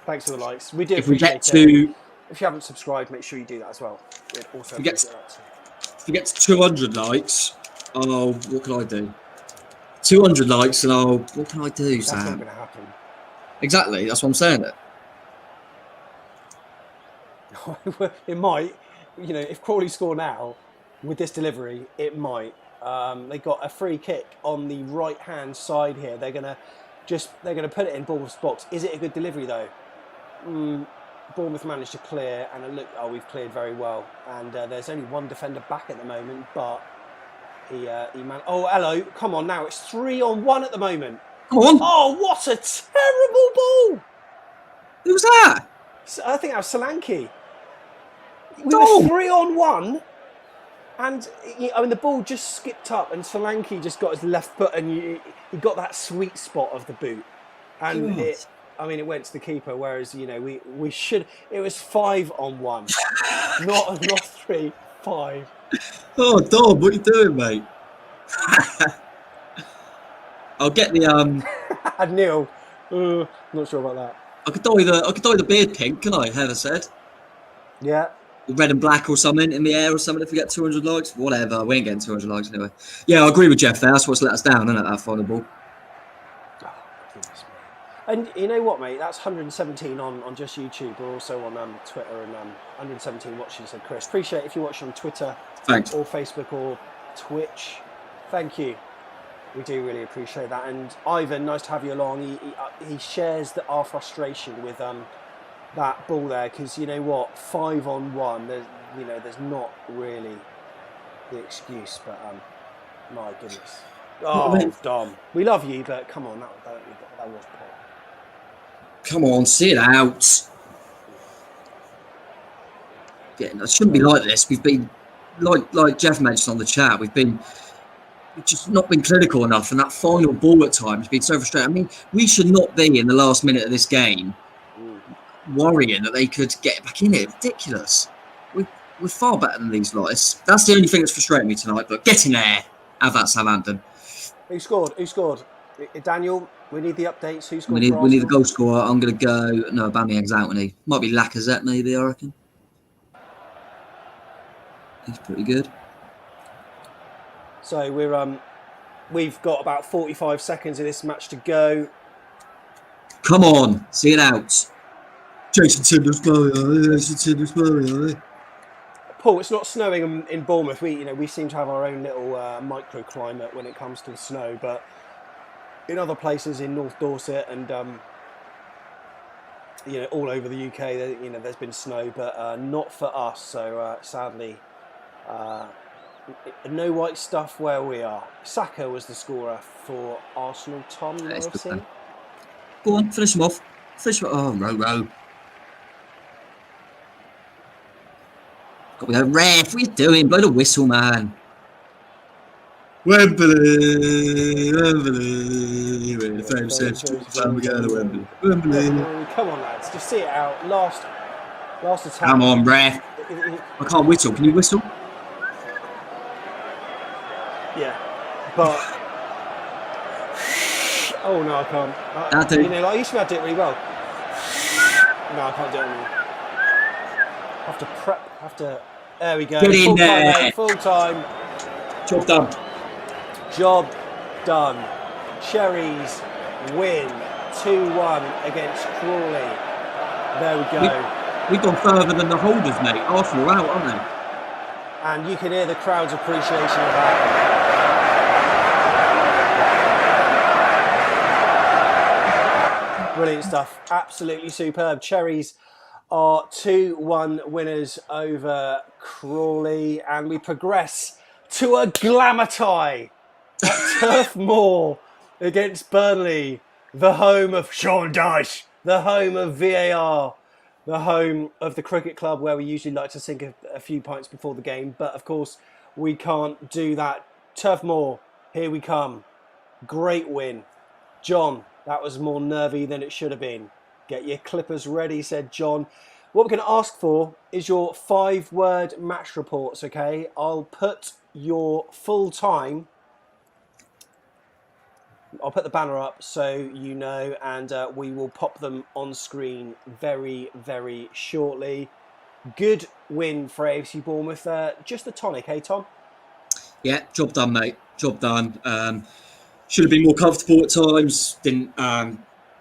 Thanks for the likes. We do If we appreciate get to, If you haven't subscribed, make sure you do that as well. We'd also appreciate that too. if we get to 200 likes, what can I do? 200 likes, and what can I do, That's Sam? not going to happen. Exactly. That's what I'm saying. It might. You know, if Crawley score now with this delivery, it might. They got a free kick on the right-hand side here. They're gonna put it in Bournemouth's box. Is it a good delivery though? Bournemouth managed to clear, and we've cleared very well. And there's only one defender back at the moment, but he Oh, hello! Come on now, it's 3-on-1 at the moment. Come on! Oh, what a terrible ball! Who was that? I think that was Solanke. We were 3-on-1, and the ball just skipped up, and Solanke just got his left foot, and he got that sweet spot of the boot, and it went to the keeper. Whereas we should. It was 5-on-1, not 3, 5. Oh, Dom, what are you doing, mate? I'll get the And Neil, not sure about that. I could dye the beard pink, can I? Heather said. Yeah. Red and black or something in the air or something if we get 200 likes. Whatever, we ain't getting 200 likes anyway. Yeah, I agree with Jeff there. That's what's let us down, isn't it, that final ball? Oh, goodness me. And you know what, mate? That's 117 on just YouTube. We're also on Twitter and 117 watching, said Chris. Appreciate it if you're watching on Twitter. Thanks. Or Facebook or Twitch. Thank you. We do really appreciate that. And Ivan, nice to have you along. He shares our frustration with that ball there, because you know what, 5-on-1. There's not really the excuse, but my goodness. Oh, Dom, we love you, but come on, that was poor. Come on, see it out. Yeah, it shouldn't be like this. We've been like Jeff mentioned on the chat. We've just not been clinical enough, and that final ball at times has been so frustrating. I mean, we should not be in the last minute of this game worrying that they could get back in it. Ridiculous. We're far better than these guys. That's the only thing that's frustrating me tonight. But get in there. Have that, Southampton. Who scored? Daniel, we need the updates. Who scored? We need the goal scorer. I'm going to go. No, Aubameyang's out, and he might be Lacazette, maybe. I reckon. He's pretty good. So we've got about 45 seconds of this match to go. Come on, see it out. Jason Timber's Paul, it's not snowing in Bournemouth. We seem to have our own little microclimate when it comes to the snow, but in other places in North Dorset and all over the UK, there's been snow, but not for us. So sadly, no white stuff where we are. Saka was the scorer for Arsenal. Tom, you may have seen. Go on, finish him off. Oh, row. Got to go, ref, what are you doing? Blow the whistle, man. Wembley. The fame said, we go to Wembley. Come on, lads, just see it out. Last attack. Come on, ref. I can't whistle. Can you whistle? Yeah, but oh no, I can't. I used to be able to do it really well. No, I can't do it anymore. Have to prep. There we go. Get in there. Time, full time. Job done. Job done. Cherries win 2-1 against Crawley. There we go. We've gone further than the holders, mate. Arsenal are out, aren't they? And you can hear the crowd's appreciation of that. Brilliant stuff. Absolutely superb. Cherries are 2-1 winners over Crawley, and we progress to a glamour tie at Turf Moor against Burnley, the home of Sean Dyche, the home of VAR, the home of the cricket club where we usually like to sink a few pints before the game. But of course, we can't do that. Turf Moor, here we come. Great win. John, that was more nervy than it should have been. Get your clippers ready, said John. What we're going to ask for is your 5-word match reports, okay? I'll put your full time. I'll put the banner up so you know, and we will pop them on screen very, very shortly. Good win for AFC Bournemouth. Just the tonic, hey, Tom? Yeah, job done, mate. Job done. Should have been more comfortable at times. Didn't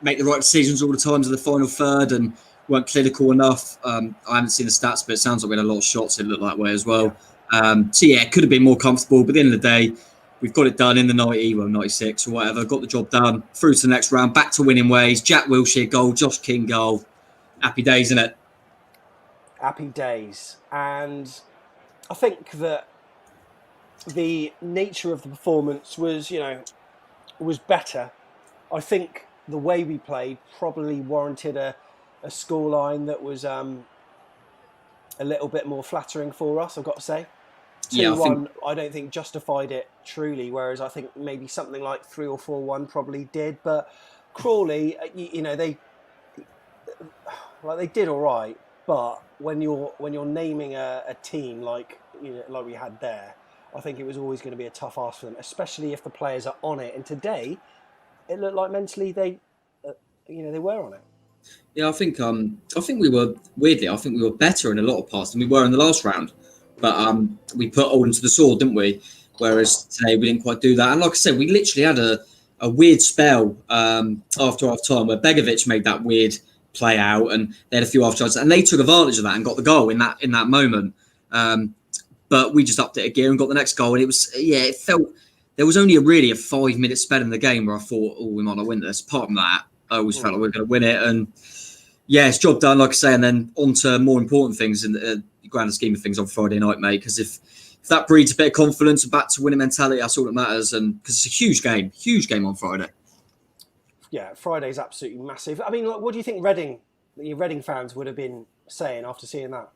make the right decisions all the times in the final third and weren't clinical enough. I haven't seen the stats, but it sounds like we had a lot of shots. It looked that way as well. So yeah, it could have been more comfortable. But at the end of the day, we've got it done in the 96 or whatever. Got the job done. Through to the next round. Back to winning ways. Jack Wilshere goal. Josh King goal. Happy days, isn't it? Happy days. And I think that the nature of the performance was, was better. I think the way we played probably warranted a scoreline that was a little bit more flattering for us, I've got to say. 2-1, I don't think justified it truly, whereas I think maybe something like 3 or 4-1 probably did. But Crawley, they did all right. But when you're naming a team like we had there, I think it was always going to be a tough ask for them, especially if the players are on it. And today, it looked like mentally they were on it. Yeah, I think we were weirdly. I think we were better in a lot of parts than we were in the last round. But we put Oldham to the sword, didn't we? Whereas today we didn't quite do that. And like I said, we literally had a weird spell after half time where Begovic made that weird play out, and they had a few half chances, and they took advantage of that and got the goal in that moment. But we just upped it a gear and got the next goal, and it felt there was only really a 5-minute spell in the game where I thought, we might not win this. Apart from that, I always felt like we were going to win it, and yeah, it's job done, like I say, and then on to more important things in the grander scheme of things on Friday night, mate. Because if that breeds a bit of confidence and back to winning mentality, that's all that matters, and because it's a huge game on Friday. Yeah, Friday's absolutely massive. I mean, what do you think your Reading fans would have been saying after seeing that?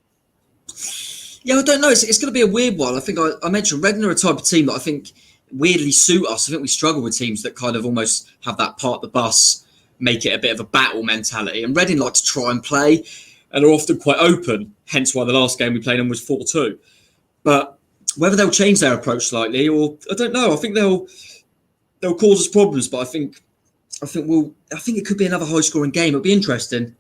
Yeah, I don't know. It's going to be a weird one. I think I mentioned Reading are a type of team that I think weirdly suit us. I think we struggle with teams that kind of almost have that part the bus, make it a bit of a battle mentality. And Reading like to try and play and are often quite open, hence why the last game we played them was 4-2. But whether they'll change their approach slightly, or I don't know. I think they'll cause us problems, but I think it could be another high-scoring game. It'll be interesting.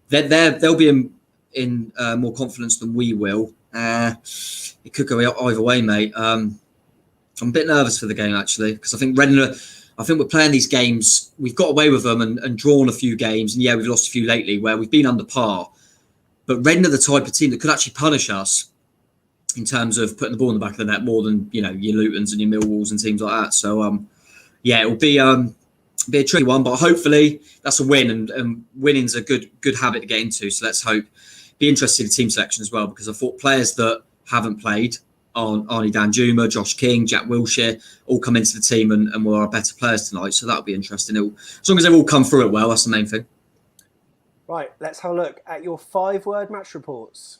They'll be in more confidence than we will. It could go either way, mate. I'm a bit nervous for the game actually, because I think Reading. I think we're playing these games. We've got away with them and drawn a few games, and yeah, we've lost a few lately where we've been under par. But Reading are the type of team that could actually punish us in terms of putting the ball in the back of the net more than your Lutons and your Millwalls and teams like that. So yeah, it will be a tricky one, but hopefully that's a win, and winning's a good habit to get into. So let's hope. Be interested in team selection as well, because I thought players that haven't played, Arnie Danjuma, Josh King, Jack Wilshere, all come into the team and were our better players tonight. So that'll be interesting. As long as they've all come through it well, that's the main thing. Right, let's have a look at your 5-word match reports.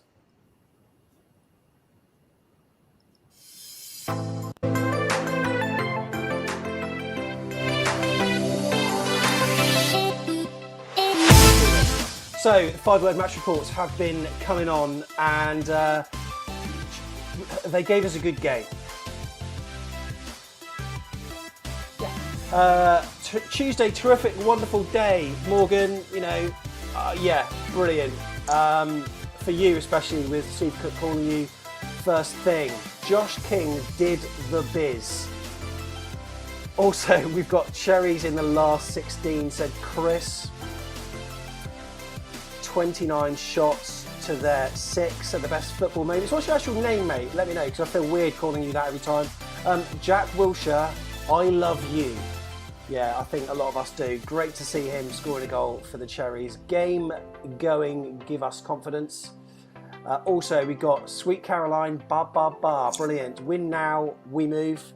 So, 5-word match reports have been coming on, and they gave us a good game. Tuesday, terrific, wonderful day. Morgan, brilliant. For you, especially with Steve Cook calling you first thing. Josh King did the biz. Also, we've got Cherries in the last 16, said Chris. 29 shots to their 6 are the best football moments. What's your actual name, mate? Let me know, because I feel weird calling you that every time. Jack Wilshere, I love you. Yeah, I think a lot of us do. Great to see him scoring a goal for the Cherries. Game going, give us confidence. Also, we got Sweet Caroline, brilliant. Win now, we move.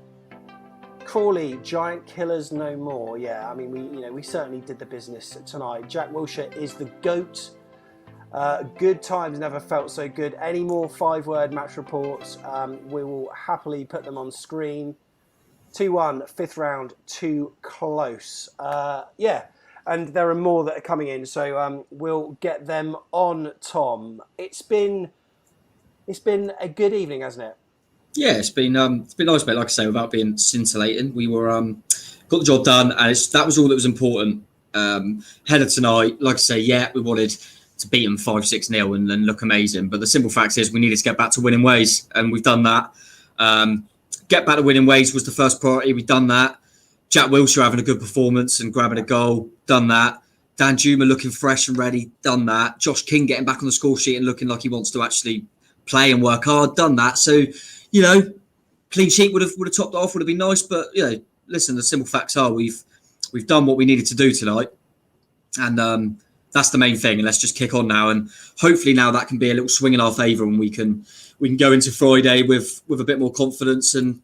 Crawley, giant killers no more. Yeah, I mean, we certainly did the business tonight. Jack Wilshere is the GOAT. Good times never felt so good. Any more 5-word match reports, we will happily put them on screen. 2-1, 5th round, too close. And there are more that are coming in, so we'll get them on, Tom. It's been a good evening, hasn't it? Yeah, it's been nice, mate. Like I say, without being scintillating, we were got the job done, and that was all that was important. Ahead of tonight, like I say, we wanted to beat them 5-6-0 and then look amazing. But the simple fact is, we needed to get back to winning ways, and we've done that. Get back to winning ways was the first priority. We've done that. Jack Wilshere having a good performance and grabbing a goal, done that. Dan Juma looking fresh and ready, done that. Josh King getting back on the score sheet and looking like he wants to actually play and work hard, done that. So, clean sheet would have topped it off, would have been nice. But, listen, the simple facts are we've done what we needed to do tonight. And that's the main thing. And let's just kick on now. And hopefully now that can be a little swing in our favour, and we can go into Friday with a bit more confidence and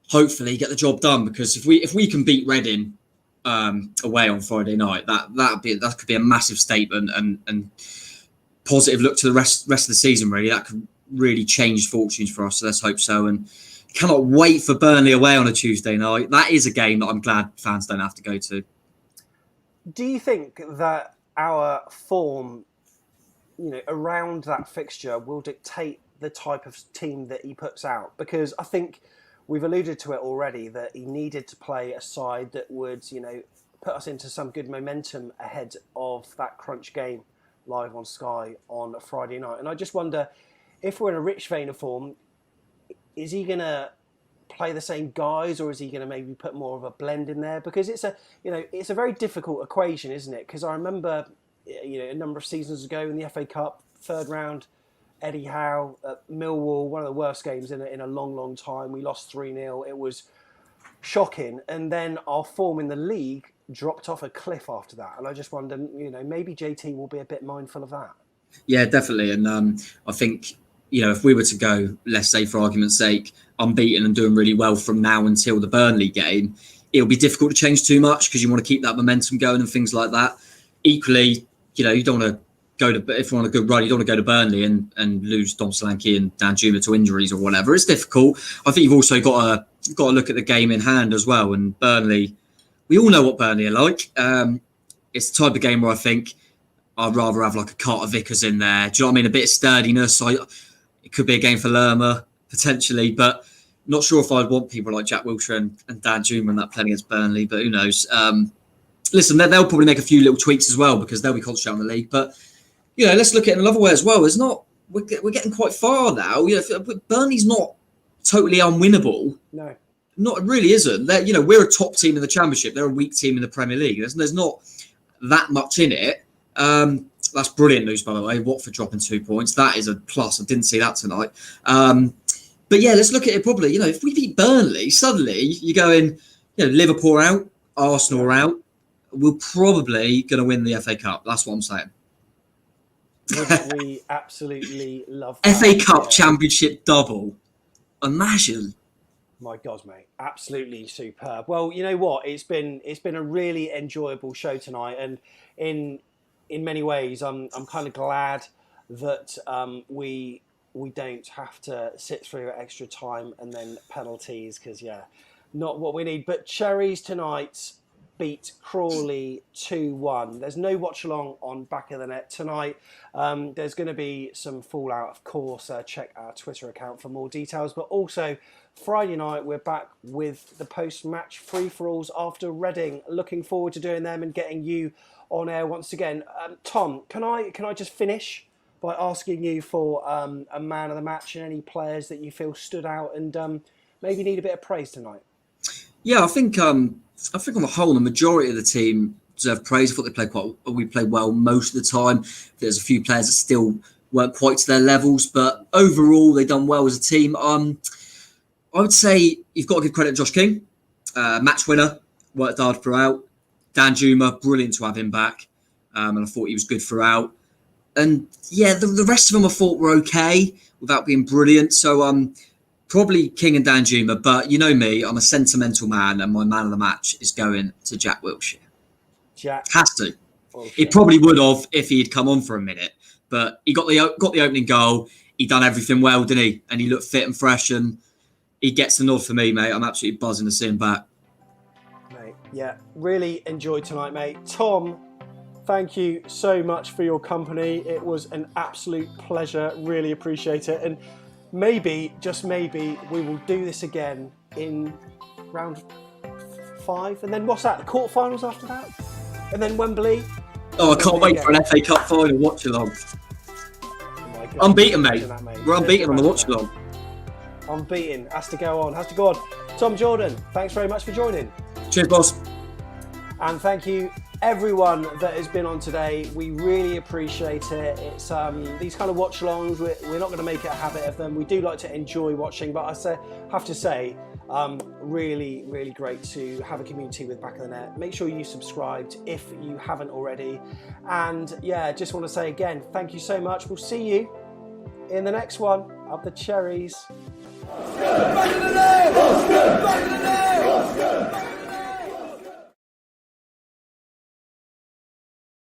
hopefully get the job done. Because if we can beat Reading away on Friday night, that could be a massive statement and positive look to the rest of the season. Really, that could really change fortunes for us. So let's hope so. And cannot wait for Burnley away on a Tuesday night. That is a game that I'm glad fans don't have to go to. Do you think that our form, around that fixture will dictate the type of team that he puts out? Because I think we've alluded to it already, that he needed to play a side that would, put us into some good momentum ahead of that crunch game live on Sky on a Friday night. And I just wonder, if we're in a rich vein of form, is he going to play the same guys, or is he going to maybe put more of a blend in there? Because it's a very difficult equation, isn't it? Because I remember, a number of seasons ago in the FA Cup, 3rd round, Eddie Howe at Millwall, one of the worst games in a long, long time. We lost 3-0. It was shocking. And then our form in the league dropped off a cliff after that. And I just wonder, maybe JT will be a bit mindful of that. Yeah, definitely. And I think, if we were to go, let's say for argument's sake, unbeaten and doing really well from now until the Burnley game, it'll be difficult to change too much because you want to keep that momentum going and things like that. Equally, you don't want to if we're on a good run, you don't want to go to Burnley and lose Dom Solanke and Dan Juma to injuries or whatever. It's difficult. I think you've also got to look at the game in hand as well. And Burnley, we all know what Burnley are like. It's the type of game where I think I'd rather have like a Carter Vickers in there. Do you know what I mean? A bit of sturdiness. It could be a game for Lerma potentially, but not sure if I'd want people like Jack Wilshere and Dan Juma in that playing against Burnley. But who knows? Listen, they'll probably make a few little tweaks as well because they'll be concentrating on the league. But let's look at it another way as well. We're getting quite far now. Burnley's not totally unwinnable. No, it really isn't. We're a top team in the Championship. They're a weak team in the Premier League. There's not that much in it. That's brilliant news, by the way. Watford dropping 2 points. That is a plus. I didn't see that tonight. But let's look at it properly. If we beat Burnley, suddenly you're going, Liverpool are out, Arsenal are out. We're probably going to win the FA Cup. That's what I'm saying. We absolutely love that. FA Cup Championship double. Imagine. My God, mate, absolutely superb. Well, you know what? It's been a really enjoyable show tonight, and in many ways, I'm kind of glad that we don't have to sit through extra time and then penalties, because not what we need. But Cherries tonight beat Crawley 2-1. There's no Watchalong on back of the net tonight. There's going to be some fallout, of course. Check our Twitter account for more details. But also, Friday night, we're back with the post-match free-for-alls after Reading. Looking forward to doing them and getting you on air once again. Tom, can I just finish by asking you for a man of the match and any players that you feel stood out and maybe need a bit of praise tonight? Yeah, I think on the whole, the majority of the team deserve praise. I thought we played well most of the time. There's a few players that still weren't quite to their levels, but overall they done well as a team. I would say you've got to give credit to Josh King, match winner, worked hard throughout. Dan Juma, brilliant to have him back, and I thought he was good throughout. And the rest of them I thought were okay without being brilliant. So probably King and Dan Juma, but you know me, I'm a sentimental man, and my man of the match is going to Jack Wilshere. Jack has to. Wilshere. He probably would have if he had come on for a minute, But he got the opening goal. He done everything well, didn't he? And he looked fit and fresh, and he gets the nod for me, mate. I'm absolutely buzzing to see him back. Mate, yeah, really enjoyed tonight, mate. Tom, thank you so much for your company. It was an absolute pleasure. Really appreciate it. And maybe, just maybe, we will do this again in round 5. And then what's that? The quarterfinals after that? And then Wembley? Oh, I can't wait for an FA Cup final watch-along. Oh my God. Unbeaten, mate. That, mate. We're unbeaten on the watch-along. Unbeaten. Has to go on. Has to go on. Tom Jordan, thanks very much for joining. Cheers, boss. And thank you everyone that has been on today. We really appreciate it. It's these kind of watch-alongs, we're not going to make it a habit of them. We do like to enjoy watching, but I have to say, really, really great to have a community with Back of the Net. Make sure you subscribed if you haven't already. And yeah, just want to say again, thank you so much. We'll see you in the next one of the Cherries. Back in the net! Back in the net!